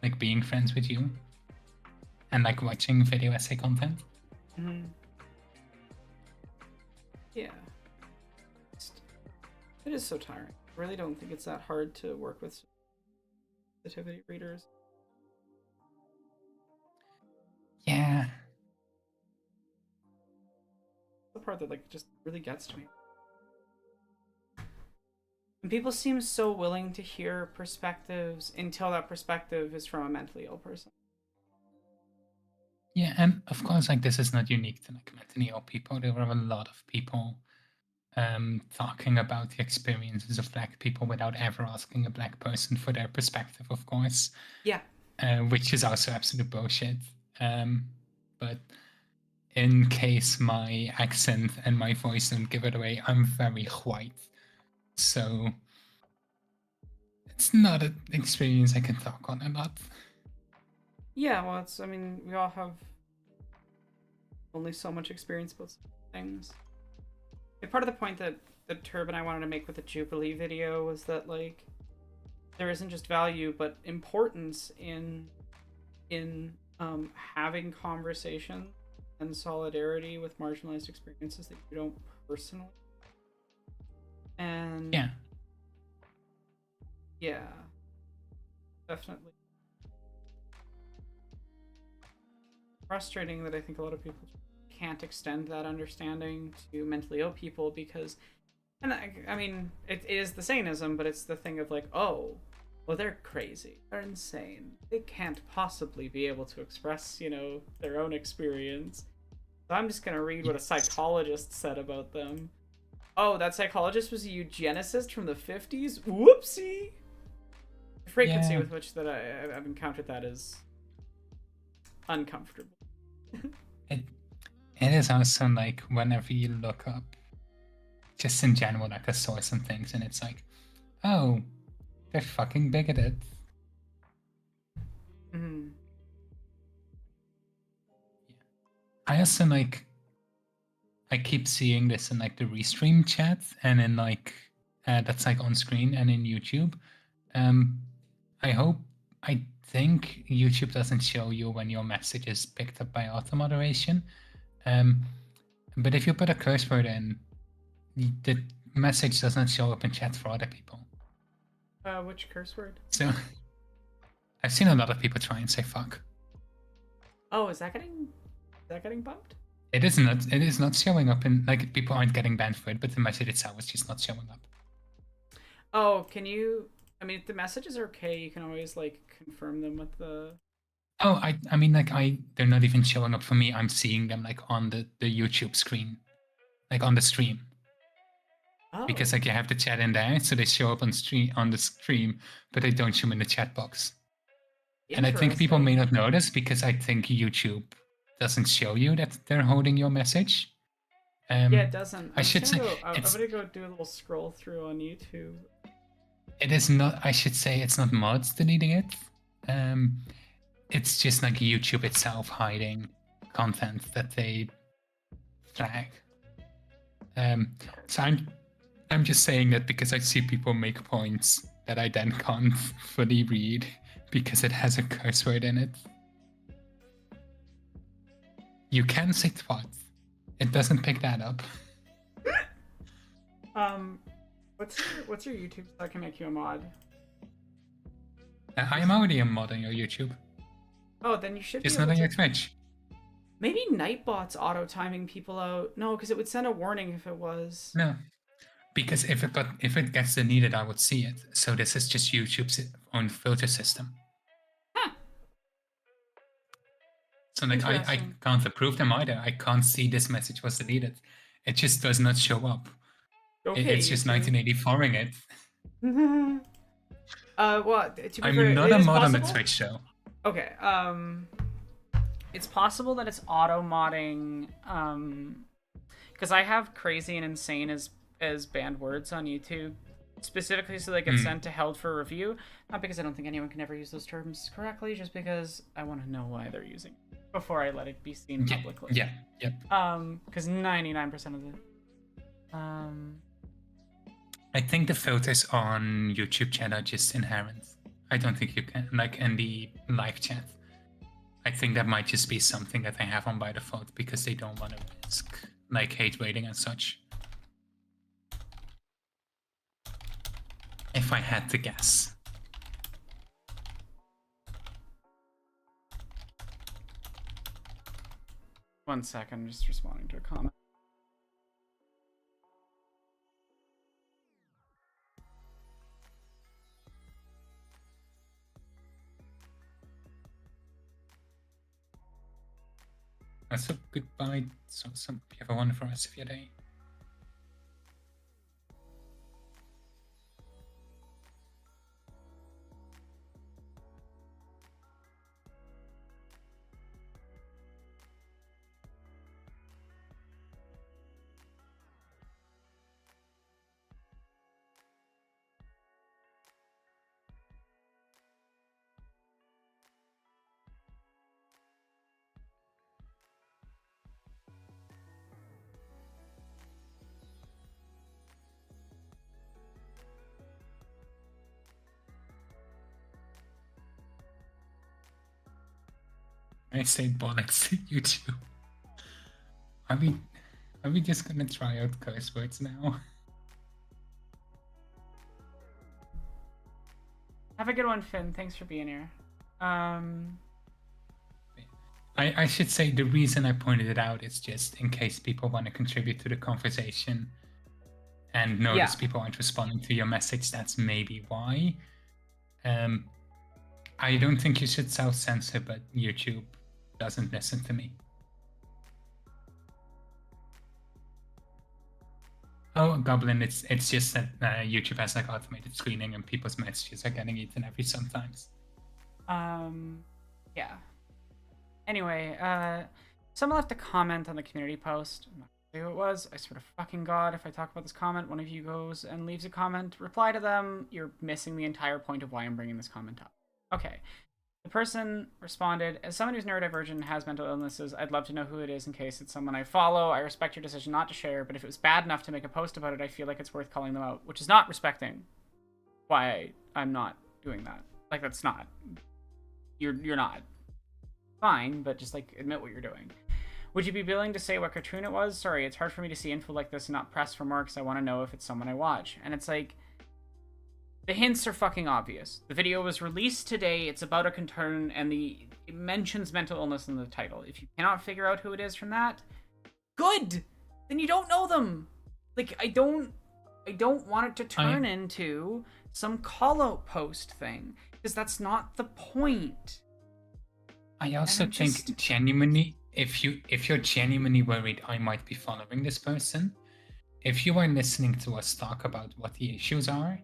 like being friends with you and like watching video essay content. Yeah, it is so tiring. I really don't think it's that hard to work with sensitivity readers. Yeah. The part that like just really gets to me. And people seem so willing to hear perspectives until that perspective is from a mentally ill person. Yeah, and of course, like this is not unique to like mentally ill people. There are a lot of people talking about the experiences of Black people without ever asking a Black person for their perspective, of course. Yeah. Which is also absolute bullshit. But in case my accent and my voice don't give it away, I'm very white. So it's not an experience I can talk on a lot. Yeah, well, I mean, we all have only so much experience with things. And part of the point that Turb and I wanted to make with the Jubilee video was that, like, there isn't just value, but importance in having conversation and solidarity with marginalized experiences that you don't personally. And yeah, definitely frustrating that I think a lot of people can't extend that understanding to mentally ill people because, and I mean, it is the sanism, but it's the thing of like, oh, well, they're crazy, they're insane, they can't possibly be able to express, you know, their own experience. So I'm just gonna read what a psychologist said about them. Oh, that psychologist was a eugenicist from the 50s? Whoopsie! The frequency with which that I've encountered that is uncomfortable. It is also like whenever you look up, just in general, like a source and things, and it's like, oh, they're fucking bigoted. Mm-hmm. Yeah. I also like, I keep seeing this in like the restream chat and in like that's like on screen and in YouTube. I think YouTube doesn't show you when your message is picked up by auto moderation. But if you put a curse word in, the message doesn't show up in chat for other people. Which curse word? So I've seen a lot of people try and say fuck. Oh, is that getting bumped? It is not showing up in, like, people aren't getting banned for it, but the message itself is just not showing up. Oh, can you, I mean, if the messages are okay, you can always like confirm them with the... Oh, I mean, like, they're not even showing up for me. I'm seeing them like on the YouTube screen, like on the stream. Oh. Because like you have the chat in there, so they show up on the stream, but they don't show in the chat box. And I think people may not notice because I think YouTube doesn't show you that they're holding your message. Yeah, it doesn't. I'm gonna go do a little scroll through on YouTube. It is not. I should say it's not mods deleting it. It's just like YouTube itself hiding content that they flag. So I'm just saying that because I see people make points that I then can't fully read because it has a curse word in it. You can say twat. It doesn't pick that up. What's your YouTube so I can make you a mod? I'm already a mod on your YouTube. Oh, then you should Just be not able on your to... Twitch. Maybe Nightbot's auto-timing people out. No, because it would send a warning if it was. No. Because if it gets deleted, I would see it. So this is just YouTube's own filter system. Huh. So like I can't approve them either. I can't see this message was deleted. It just does not show up. Okay, It's just 1984ing it. Well, to be I'm fair, not it a is mod on the possible. Twitch show. Okay, it's possible that it's auto-modding, because I have crazy and insane as banned words on YouTube, specifically so they get sent to held for review. Not because I don't think anyone can ever use those terms correctly, just because I want to know why they're using it before I let it be seen publicly. Yeah, yep. Because 99% of the, I think the filters on YouTube chat are just inherent. I don't think you can, like in the live chat. I think that might just be something that they have on by default because they don't want to risk like hate rating and such. If I had to guess. One second, I'm just responding to a comment. So goodbye. So you have a wonderful rest of your day. I say bonnets to YouTube. Are we just gonna try out curse words now? Have a good one, Finn. Thanks for being here. I should say the reason I pointed it out is just in case people want to contribute to the conversation and notice people aren't responding to your message. That's maybe why. I don't think you should self-censor, but YouTube doesn't listen to me. Oh, Goblin, it's just that YouTube has like automated screening and people's messages are getting eaten every sometimes. Yeah. Anyway, someone left a comment on the community post. I'm not gonna say who it was. I swear to fucking God, if I talk about this comment, one of you goes and leaves a comment, reply to them. You're missing the entire point of why I'm bringing this comment up. Okay. The person responded, as someone who's neurodivergent and has mental illnesses, I'd love to know who it is in case it's someone I follow. I respect your decision not to share, but if it was bad enough to make a post about it, I feel like it's worth calling them out, which is not respecting why I'm not doing that. Like, that's not. You're not. Fine, but just, like, admit what you're doing. Would you be willing to say what cartoon it was? Sorry, it's hard for me to see info like this and not press for more because I want to know if it's someone I watch. And it's like, the hints are fucking obvious. The video was released today. It's about a cartoon, and it mentions mental illness in the title. If you cannot figure out who it is from that, good. Then you don't know them. Like, I don't want it to turn into some call-out post thing, because that's not the point. I also think genuinely, if you're genuinely worried I might be following this person, if you are listening to us talk about what the issues are,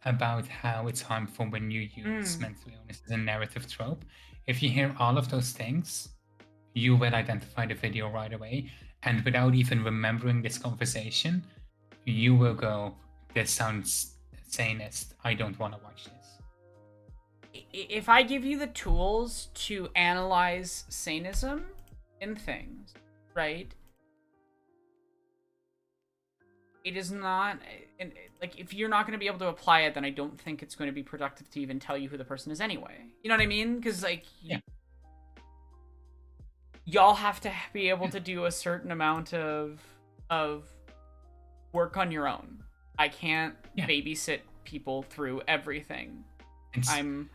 about how it's harmful when you use mental illness as a narrative trope, if you hear all of those things, you will identify the video right away, and without even remembering this conversation, you will go, this sounds sanist, I don't want to watch this. If I give you the tools to analyze sanism in things, right? It is not, like, if you're not going to be able to apply it, then I don't think it's going to be productive to even tell you who the person is anyway. You know what I mean? Because, like... y'all have to be able to do a certain amount of work on your own. I can't babysit people through everything. I'm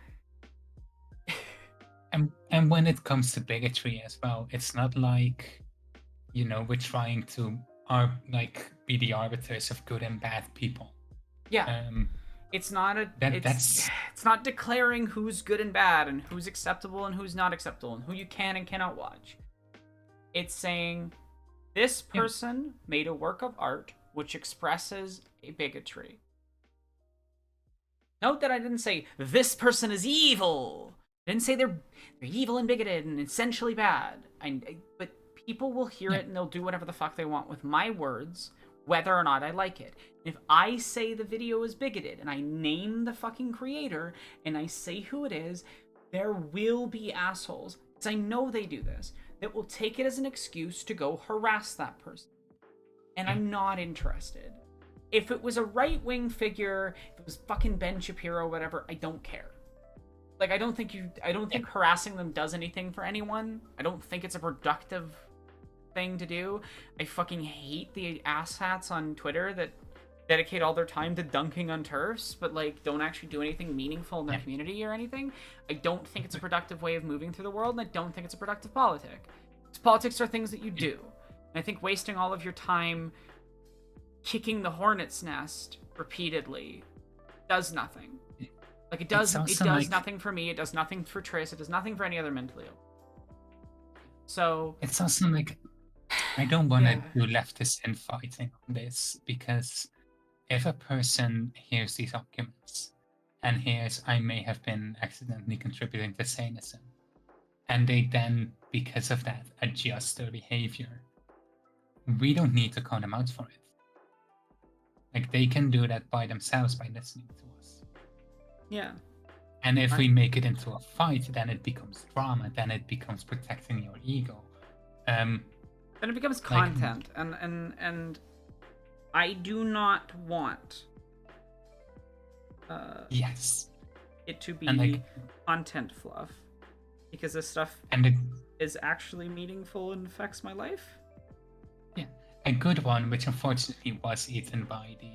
and when it comes to bigotry as well, it's not like, you know, we're trying to be the arbiters of good and bad people. Yeah. It's not that's it's not declaring who's good and bad and who's acceptable and who's not acceptable and who you can and cannot watch. It's saying this person made a work of art which expresses a bigotry. Note that I didn't say this person is evil. I didn't say they're evil and bigoted and essentially bad. But people will hear it and they'll do whatever the fuck they want with my words, whether or not I like it. If I say the video is bigoted and I name the fucking creator and I say who it is, there will be assholes, because I know they do this, that will take it as an excuse to go harass that person. And I'm not interested. If it was a right-wing figure, if it was fucking Ben Shapiro, whatever, I don't care. Like, I don't think harassing them does anything for anyone. I don't think it's a productive thing to do. I fucking hate the asshats on Twitter that dedicate all their time to dunking on TERFs, but like don't actually do anything meaningful in their community or anything. I don't think it's a productive way of moving through the world, and I don't think it's a productive politic. Because politics are things that you do. And I think wasting all of your time kicking the hornet's nest repeatedly does nothing. Like it does nothing for me, it does nothing for Triss, it does nothing for any other mentally ill. So it's also like I don't want to do leftist infighting on this, because if a person hears these arguments and hears I may have been accidentally contributing to sanism, and they then, because of that, adjust their behavior, we don't need to call them out for it. Like, they can do that by themselves by listening to us. Yeah. And if we make it into a fight, then it becomes drama, then it becomes protecting your ego. Then it becomes content, and I do not want it to be content fluff, because this stuff is actually meaningful and affects my life. Yeah, a good one, which unfortunately was eaten by the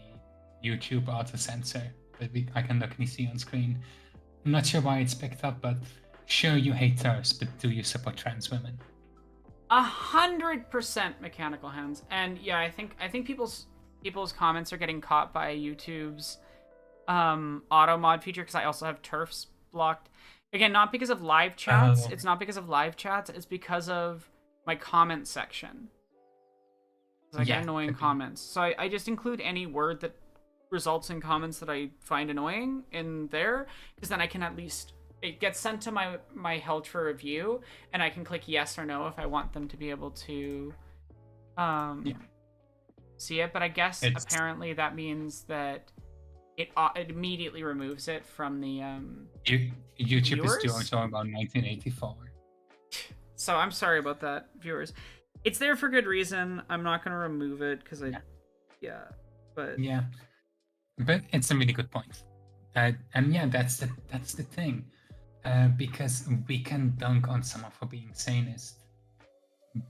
YouTube auto-censor that I can luckily see on screen. I'm not sure why it's picked up, but sure, you hate TERFs, but do you support trans women? 100% mechanical hands. And yeah, I think people's comments are getting caught by YouTube's auto mod feature, because I also have TERFs blocked. Again, not because of live chats. It's not because of live chats. It's because of my comment section. I get annoying comments. So I just include any word that results in comments that I find annoying in there, because then I can at least, it gets sent to my held for review, and I can click yes or no if I want them to be able to see it. But I guess apparently that means that it immediately removes it from the YouTube viewers? is doing so about 1984. So I'm sorry about that, viewers. It's there for good reason. I'm not going to remove it because but it's a really good point. And yeah, that's the thing. Because we can dunk on someone for being sanist,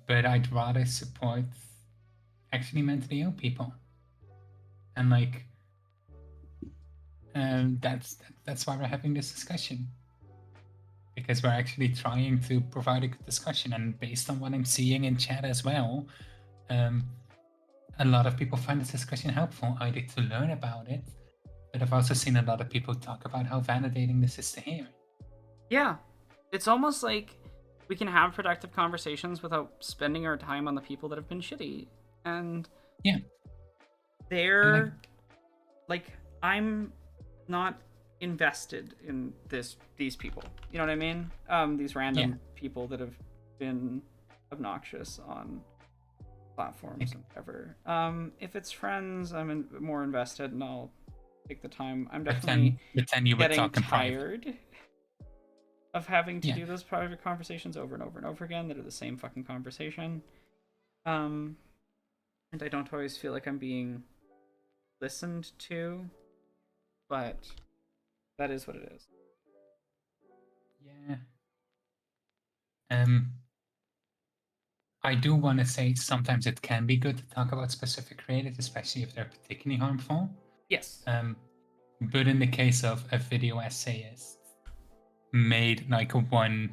but I'd rather support actually mentally ill people, and like that's why we're having this discussion, because we're actually trying to provide a good discussion. And based on what I'm seeing in chat as well, a lot of people find this discussion helpful, either to learn about it, but I've also seen a lot of people talk about how validating this is to hear. Yeah, it's almost like we can have productive conversations without spending our time on the people that have been shitty. And they're like I'm not invested in these people. You know what I mean? These random people that have been obnoxious on platforms and whatever. If it's friends, I'm more invested, and I'll take the time. I'm definitely getting tired of having to do those private conversations over and over and over again that are the same fucking conversation. And I don't always feel like I'm being listened to, but that is what it is. Yeah. I do want to say sometimes it can be good to talk about specific creators, especially if they're particularly harmful. Yes. But in the case of a video essayist made like one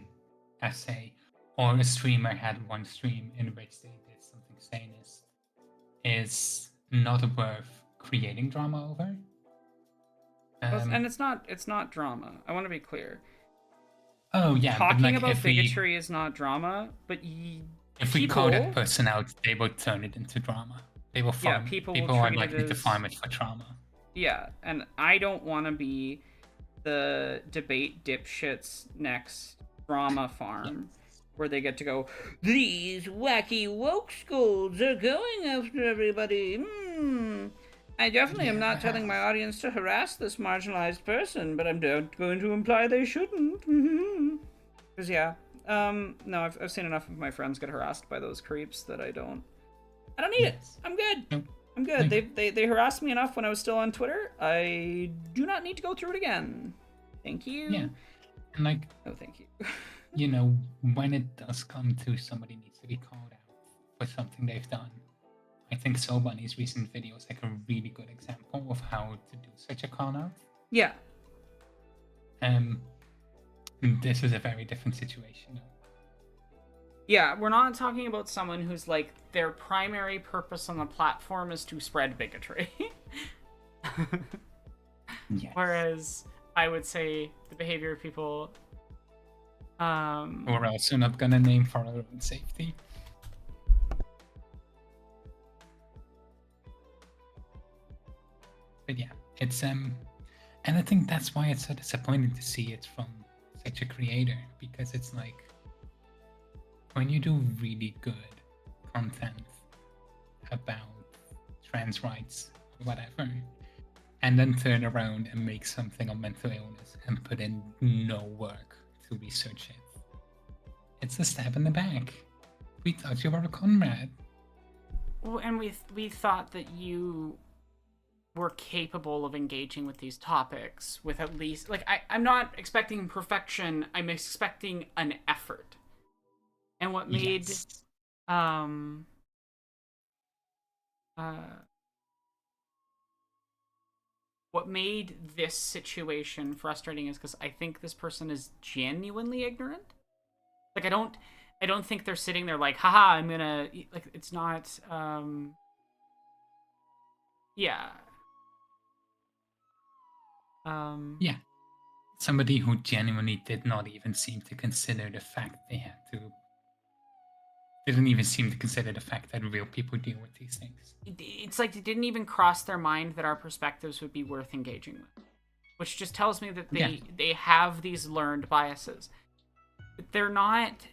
essay, or a streamer had one stream in which they did something sanist, is not worth creating drama over. And it's not drama. I want to be clear. Oh yeah, Talking but like about if bigotry is not drama, but if we call that person out, they will turn it into drama. They will farm. Yeah, people are likely to farm it for drama. Yeah, and I don't want to be the debate dipshits next drama farm where they get to go, these wacky woke schools are going after everybody. I definitely am not telling my audience to harass this marginalized person, but I'm going to imply they shouldn't. Because no, I've seen enough of my friends get harassed by those creeps that I don't need it. I'm good. Nope. I'm good. They harassed me enough when I was still on Twitter. I do not need to go through it again. Thank you. Yeah. And like, no, thank you. You know, when it does come to somebody needs to be called out for something they've done, I think So Bunny's recent video is like a really good example of how to do such a call out. Yeah. This is a very different situation. Yeah, we're not talking about someone who's like their primary purpose on the platform is to spread bigotry. Yes. Whereas I would say the behavior of people we're also not gonna name for our own safety. But yeah, it's and I think that's why it's so disappointing to see it from such a creator, because it's like when you do really good content about trans rights or whatever, and then turn around and make something on mental illness and put in no work to research it, it's a stab in the back. We thought you were a comrade. Well, and we thought that you were capable of engaging with these topics with at least like I'm not expecting perfection. I'm expecting an effort. And what made what made this situation frustrating is because I think this person is genuinely ignorant. Like I don't think they're sitting there like, haha, I'm gonna like it's not yeah. Yeah. Somebody who genuinely did not even seem to consider the fact they had to didn't even seem to consider the fact that real people deal with these things. It's like it didn't even cross their mind that our perspectives would be worth engaging with, which just tells me that they have these learned biases. But they're not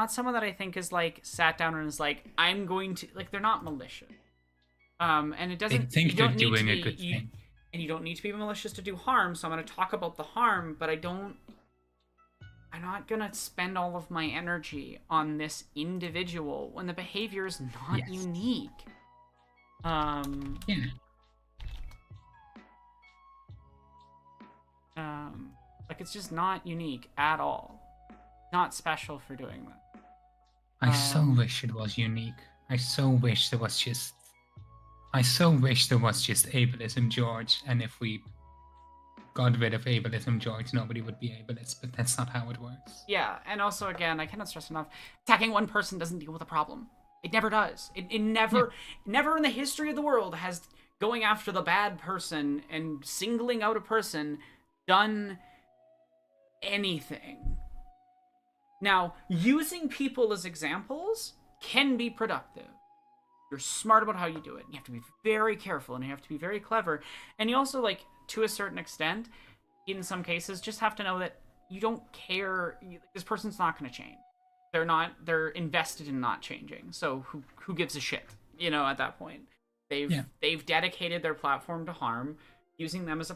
someone that I think is like sat down and is like, I'm going to like, they're not malicious. And it doesn't. They think they're doing a good thing. And you don't need to be malicious to do harm. So I'm going to talk about the harm, but I'm not going to spend all of my energy on this individual when the behavior is not unique. Like it's just not unique at all. Not special for doing that. I so wish it was unique. I so wish there was just ableism George, and if we got rid of ableism George, nobody would be ableist, but that's not how it works. Yeah, and also, again, I cannot stress enough, attacking one person doesn't deal with a problem. It never does. It never in the history of the world has going after the bad person and singling out a person done anything. Now, using people as examples can be productive. You're smart about how you do it. You have to be very careful and you have to be very clever. And you also, like, to a certain extent, in some cases, just have to know that you don't care. This person's not going to change. They're invested in not changing. So who gives a shit? You know, at that point, they've dedicated their platform to harm. Using them as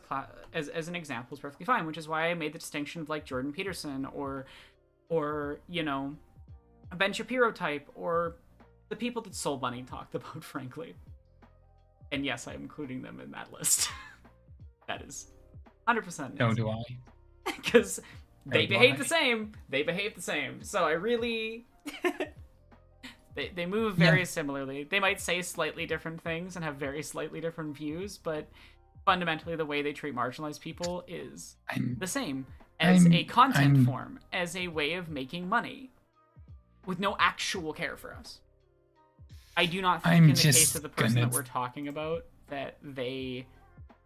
as an example is perfectly fine, which is why I made the distinction of like Jordan Peterson or you know, a Ben Shapiro type, or the people that Soul Bunny talked about, frankly. And yes, I'm including them in that list. That is 100%. So do I. Because they behave the same. They behave the same. So I really... They move very similarly. They might say slightly different things and have very slightly different views, but fundamentally the way they treat marginalized people is the same as a content form, as a way of making money, with no actual care for us. I do not think in the case of the person that we're talking about that they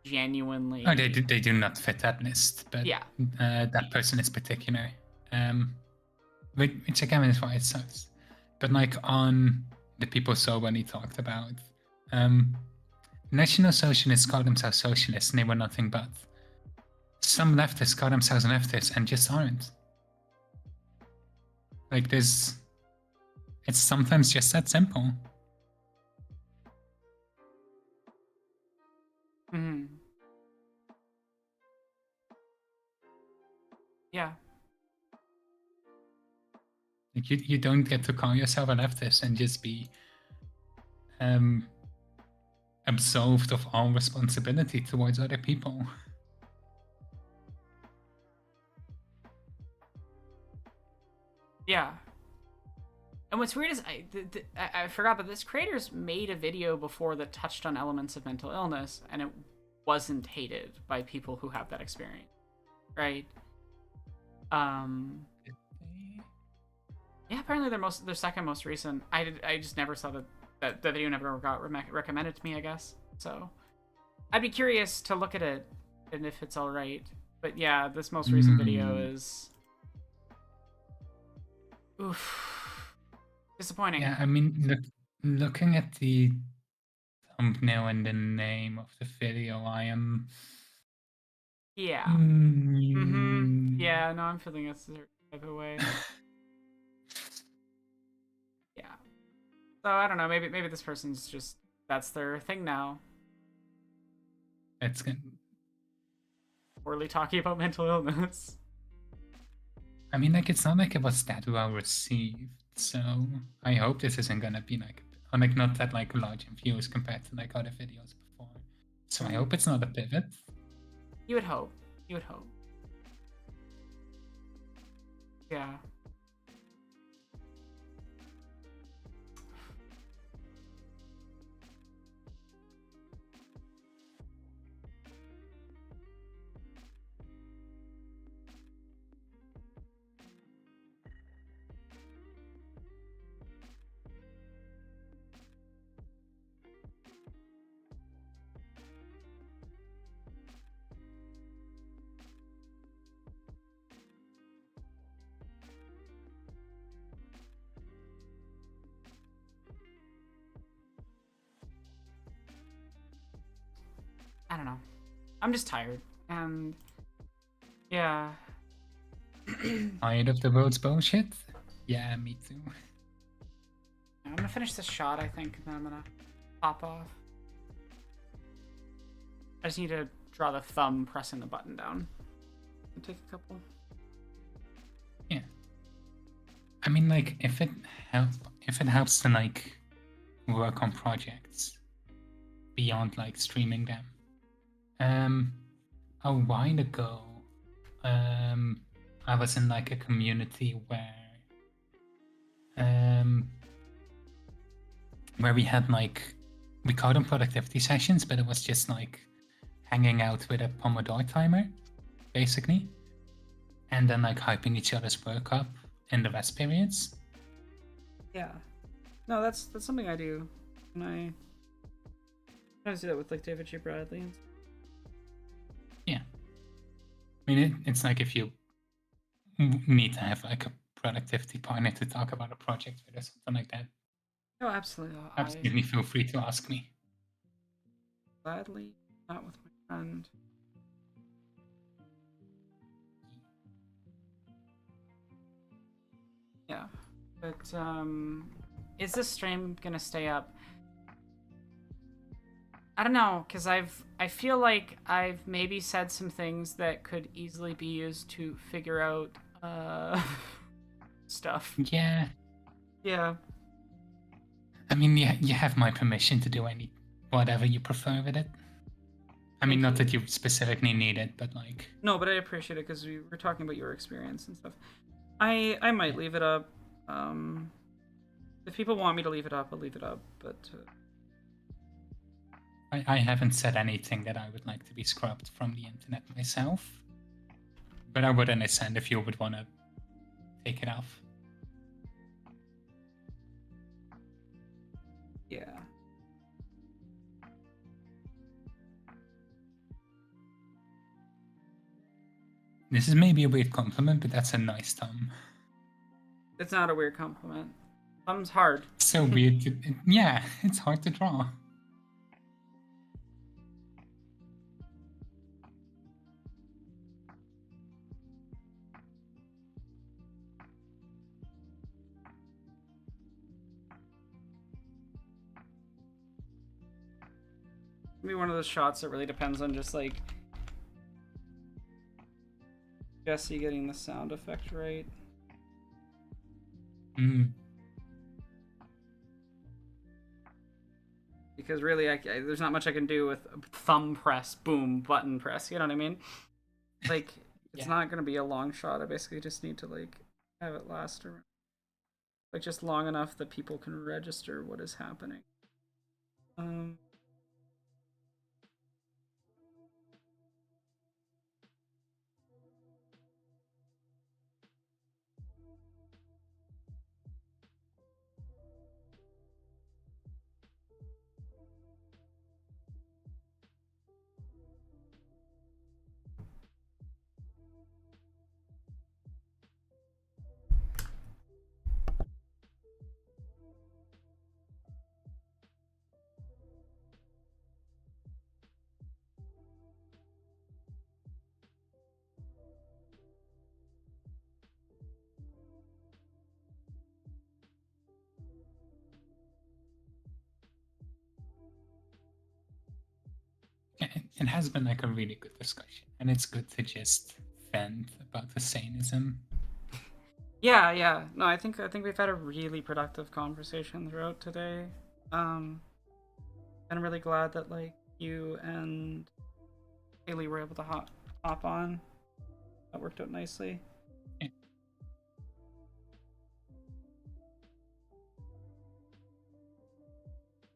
genuinely... Oh, they do not fit that list, but yeah. That person is particular. Which again is why it sucks. But like on the people Sobani talked about, National Socialists call themselves socialists and they were nothing but. Some leftists call themselves leftists and just aren't. Like it's sometimes just that simple. Mm-hmm. Yeah. Like you don't get to call yourself a leftist and just be absolved of all responsibility towards other people. Yeah. And what's weird is I forgot, but this creator's made a video before that touched on elements of mental illness, and it wasn't hated by people who have that experience, right? Yeah, apparently their second most recent. I just never saw that video never got recommended to me, I guess. So I'd be curious to look at it and if it's all right. But yeah, this most recent video is oof, disappointing. Yeah, I mean, looking at the thumbnail and the name of the video, I am. Yeah. Mm-hmm. Yeah. No, I'm feeling a certain type of way. Yeah. So I don't know. Maybe this person's just that's their thing now. It's good. Poorly talking about mental illness. I mean, like, it's not like it was that well received, so I hope this isn't gonna be like not that like large in views compared to like other videos before. So I hope it's not a pivot. You would hope. You would hope. Yeah. I don't know. I'm just tired. And yeah. Tired of the world's bullshit? Yeah, me too. I'm gonna finish this shot, I think, and then I'm gonna pop off. I just need to draw the thumb pressing the button down. And take a couple. Yeah. I mean, like, if it helps to like work on projects beyond like streaming them. A while ago, I was in like a community where we had like, we called them productivity sessions, but it was just like hanging out with a Pomodoro timer, basically, and then like hyping each other's work up in the rest periods. Yeah, no, that's something I do, and I do that with like David G. Bradley and stuff. Yeah, I mean it's like if you need to have like a productivity partner to talk about a project with or something like that. No, absolutely. Absolutely, feel free to ask me. Gladly, not with my friend. Yeah, but is this stream gonna stay up? I don't know, because I feel like I've maybe said some things that could easily be used to figure out stuff. Yeah. Yeah. I mean, yeah, you have my permission to do whatever you prefer with it. I mean, not that you specifically need it, but like. No, but I appreciate it because we were talking about your experience and stuff. I might leave it up, If people want me to leave it up, I'll leave it up. But I haven't said anything that I would like to be scrubbed from the internet myself. But I would understand if you would want to take it off. yeah. This is maybe a weird compliment, but that's a nice thumb. It's not a weird compliment. Thumb's hard. So weird. Yeah, it's hard to draw. Maybe one of those shots that really depends on just like Jesse getting the sound effect right. Because really, there's not much I can do with thumb press, boom, button press. You know what I mean? Like, it's Yeah. not gonna be a long shot. I basically just need to like have it last around, like just long enough that people can register what is happening. It has been like a really good discussion, and it's good to just vent about the sanism. Yeah. No, I think we've had a really productive conversation throughout today. And I'm really glad that like you and Haley were able to hop on. That worked out nicely. Yeah.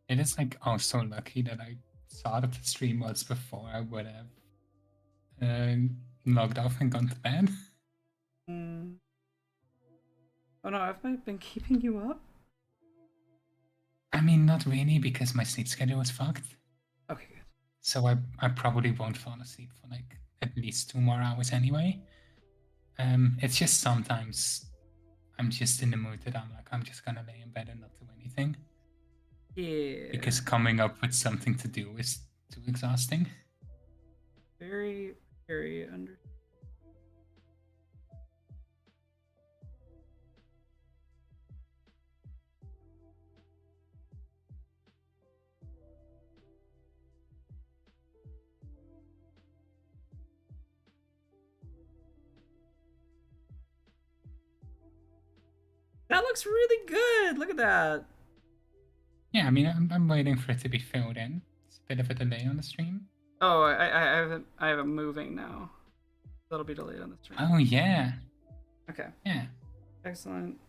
It is like also lucky that I saw that the stream was before I would have logged off and gone to bed. Oh no, have I been keeping you up? I mean, not really, because my sleep schedule was fucked. Okay, good. So I probably won't fall asleep for like at least 2 more hours anyway. It's just sometimes I'm just in the mood that I'm just gonna lay in bed and not do anything. Yeah. Because coming up with something to do is too exhausting. Very, very under. That looks really good. Look at that. Yeah, I mean, I'm waiting for it to be filled in. It's a bit of a delay on the stream. Oh, I have it moving now. That'll be delayed on the stream. Oh yeah. Okay. Yeah. Excellent.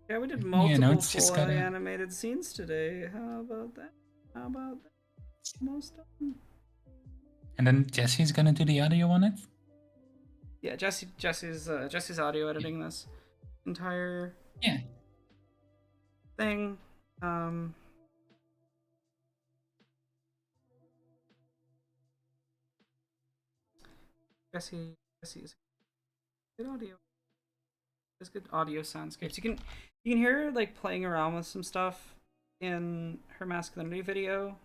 Yeah, we did multiple it's just fully gotta... animated scenes today. How about that? How about that? Almost done. And then Jesse's gonna do the audio on it? Yeah, Jesse's audio editing this entire thing. Jesse's good audio. There's good audio soundscapes. You can hear her like playing around with some stuff in her masculinity video.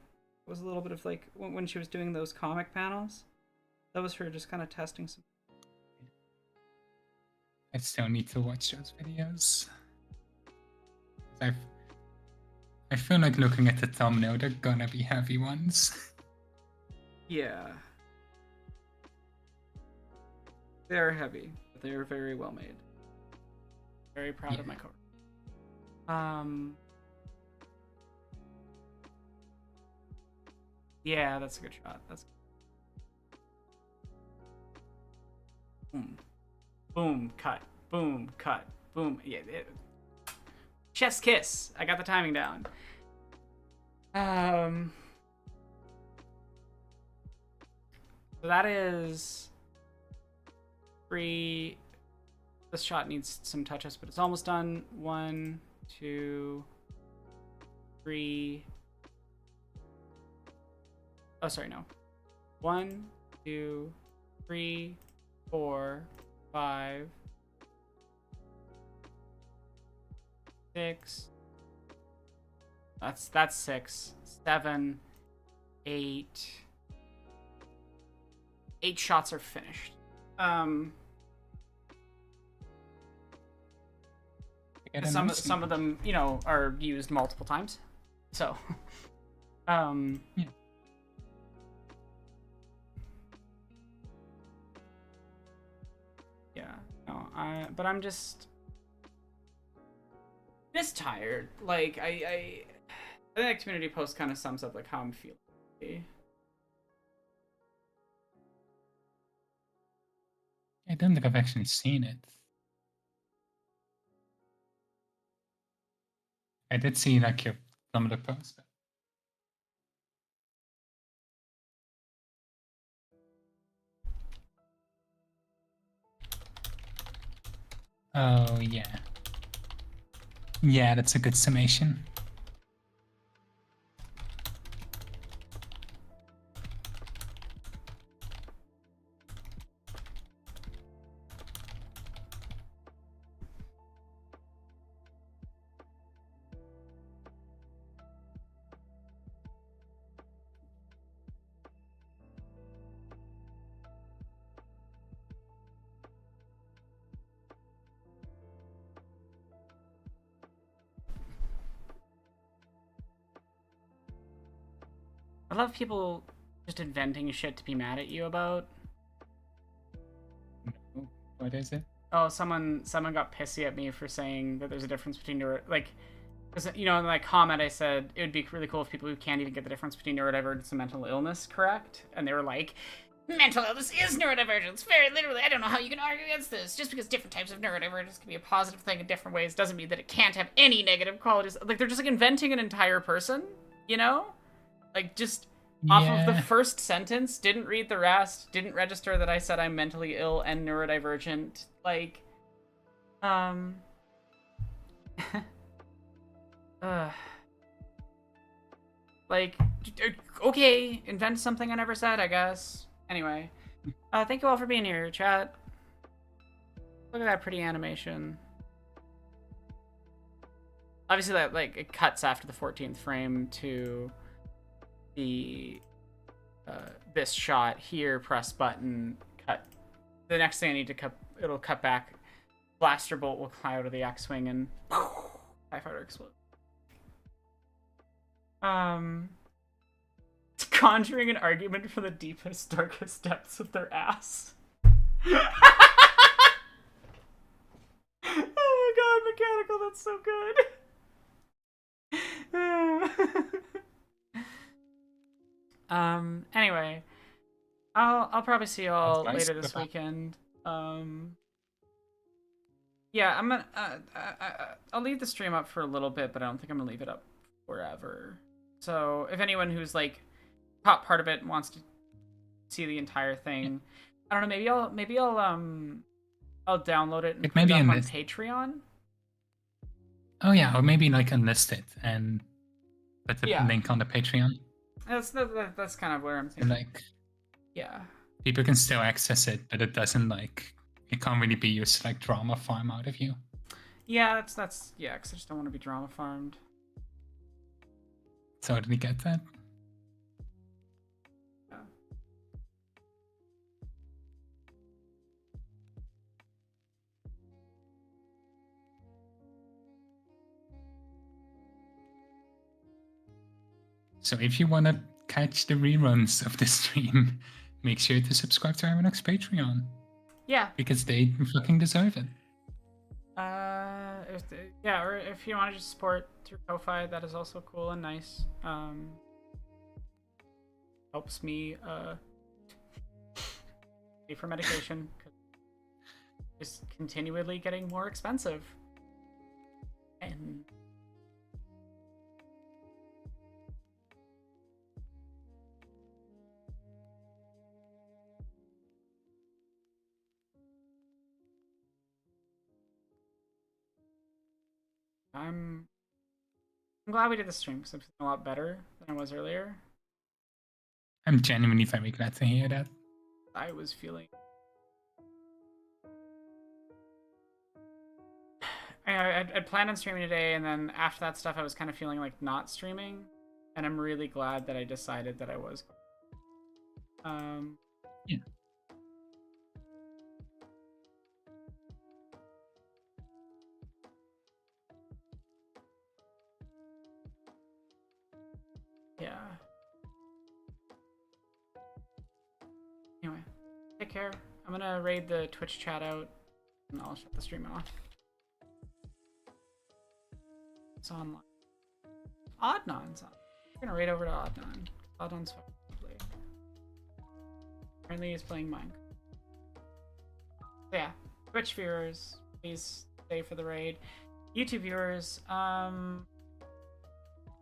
It was a little bit of like when she was doing those comic panels. That was her just kind of testing some. I still need to watch those videos. I feel like looking at the thumbnail, they're gonna be heavy ones. Yeah. They're heavy, but they're very well made. Very proud of my cover. Yeah, that's a good shot. That's boom, boom, cut, boom, cut, boom. Yeah, Chef's kiss. I got the timing down. So that is 3. This shot needs some touch-ups, but it's almost done. 1, 2, 3. Oh, sorry, no. 1, 2, 3, 4, 5, 6. That's 6, 7, 8. 8 shots are finished. Some of them, you know, are used multiple times. So, Yeah. Yeah. No, but I'm just tired. Like I think that community post kind of sums up like how I'm feeling. I don't think I've actually seen it. I did see like some of the posts. Oh yeah. Yeah, that's a good summation. I love people just inventing shit to be mad at you about. No, what is it? Oh, someone got pissy at me for saying that there's a difference between because, you know, in my comment I said it would be really cool if people who can't even get the difference between neurodivergence and mental illness correct, and they were like, mental illness is neurodivergence, very literally. I don't know how you can argue against this. Just because different types of neurodivergence can be a positive thing in different ways doesn't mean that it can't have any negative qualities. Like, they're just like inventing an entire person, you know? Like, just off of the first sentence, didn't read the rest, didn't register that I said I'm mentally ill and neurodivergent. Like, like, okay, invent something I never said, I guess. Anyway, thank you all for being here, chat. Look at that pretty animation. Obviously, that, like, it cuts after the 14th frame to the this shot here. Press button, cut. The next thing I need to cut, it'll cut back. Blaster bolt will fly out of the X-wing and TIE fighter explode. Conjuring an argument for the deepest, darkest depths of their ass. Oh my god, Mechanical, that's so good. Anyway, I'll probably see you all later this weekend. Yeah, I'm gonna I'll leave the stream up for a little bit, but I don't think I'm gonna leave it up forever. So if anyone who's like caught part of it and wants to see the entire thing, I don't know, maybe I'll download it and put it up on Patreon. Oh yeah, or maybe like unlist it and put the link on the Patreon. That's kind of where I'm thinking. And like, yeah, people can still access it, but it doesn't like, it can't really be used to like drama farm out of you. Yeah, that's yeah, because I just don't want to be drama farmed. Totally get that. Yeah. So if you want to catch the reruns of the stream, make sure to subscribe to Aeronox Patreon. Yeah. Because they fucking deserve it. Or if you want to just support through Ko-Fi, that is also cool and nice. Helps me pay for medication, because it's continually getting more expensive. And I'm glad we did the stream because I'm feeling a lot better than I was earlier. I'm genuinely very glad to hear that. I was feeling. I'd planned on streaming today, and then after that stuff, I was kind of feeling like not streaming, and I'm really glad that I decided that I was. Yeah. Yeah. Anyway, take care. I'm gonna raid the Twitch chat out, and I'll shut the stream off. It's online. Adnan's on. We're gonna raid over to Adnan. Adnan's fucking lovely. Apparently he's playing Minecraft. So yeah, Twitch viewers, please stay for the raid. YouTube viewers, have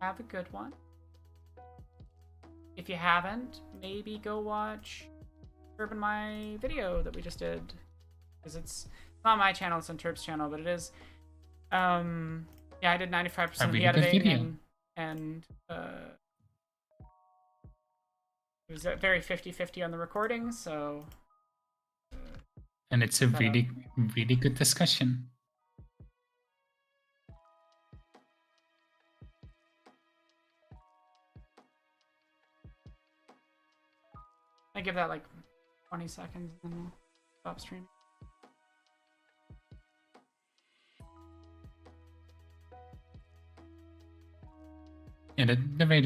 a good one. If you haven't, maybe go watch Turb and my video that we just did. Because it's not my channel, it's on Turb's channel, but it is. Yeah, I did 95% of the editing and it was very 50-50 on the recording, so. And it's a really, really good discussion. I give that like 20 seconds and then we'll stop streaming. Yeah, the way